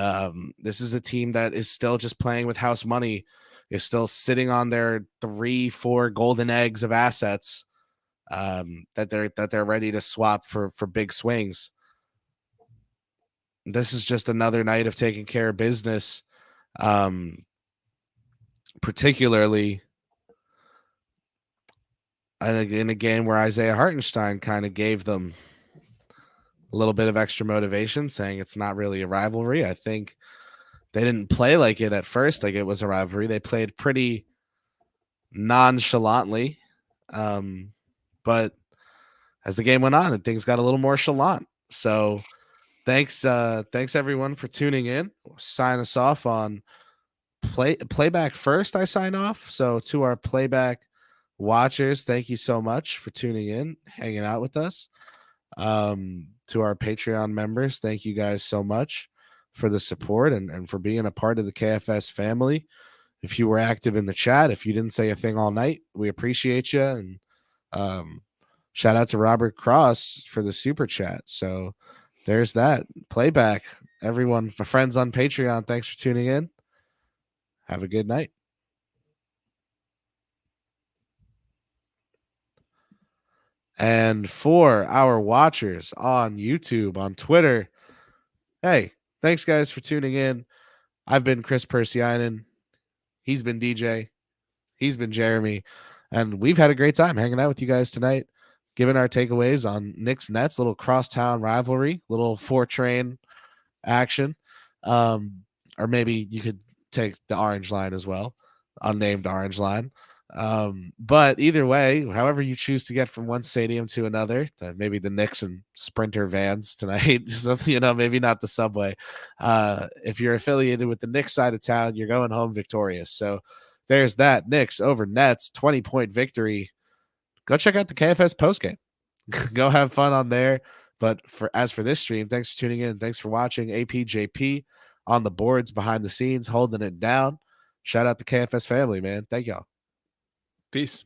this is a team that is still just playing with house money, is still sitting on their 3-4 golden eggs of assets that they're ready to swap for big swings. This is just another night of taking care of business Particularly in a game where Isaiah Hartenstein kind of gave them a little bit of extra motivation, saying it's not really a rivalry. I think they didn't play like it at first, like it was a rivalry. They played pretty nonchalantly. But as the game went on and things got a little more chalant. So thanks everyone for tuning in. Sign us off on playback first. I sign off. So to our playback watchers, thank you so much for tuning in, hanging out with us. To our Patreon members, thank you guys so much for the support and for being a part of the KFS family. If you were active in the chat, if you didn't say a thing all night, we appreciate you. And shout out to Robert Cross for the super chat. So there's that. Playback. Everyone, my friends on Patreon, thanks for tuning in. Have a good night. And for our watchers on YouTube, on Twitter, hey, thanks guys for tuning in. I've been Chris Persianen. He's been DJ. He's been Jeremy. And we've had a great time hanging out with you guys tonight, giving our takeaways on Knicks Nets, little crosstown rivalry, little 4-train action. Or maybe you could take the orange line as well, unnamed orange line. But either way, however you choose to get from one stadium to another, maybe the Knicks and Sprinter vans tonight, maybe not the subway. If you're affiliated with the Knicks side of town, you're going home victorious. So there's that. Knicks over Nets, 20-point victory. Go check out the KFS postgame. Go have fun on there. But as for this stream, thanks for tuning in. Thanks for watching. APJP on the boards behind the scenes, holding it down. Shout out the KFS family, man. Thank y'all. Peace.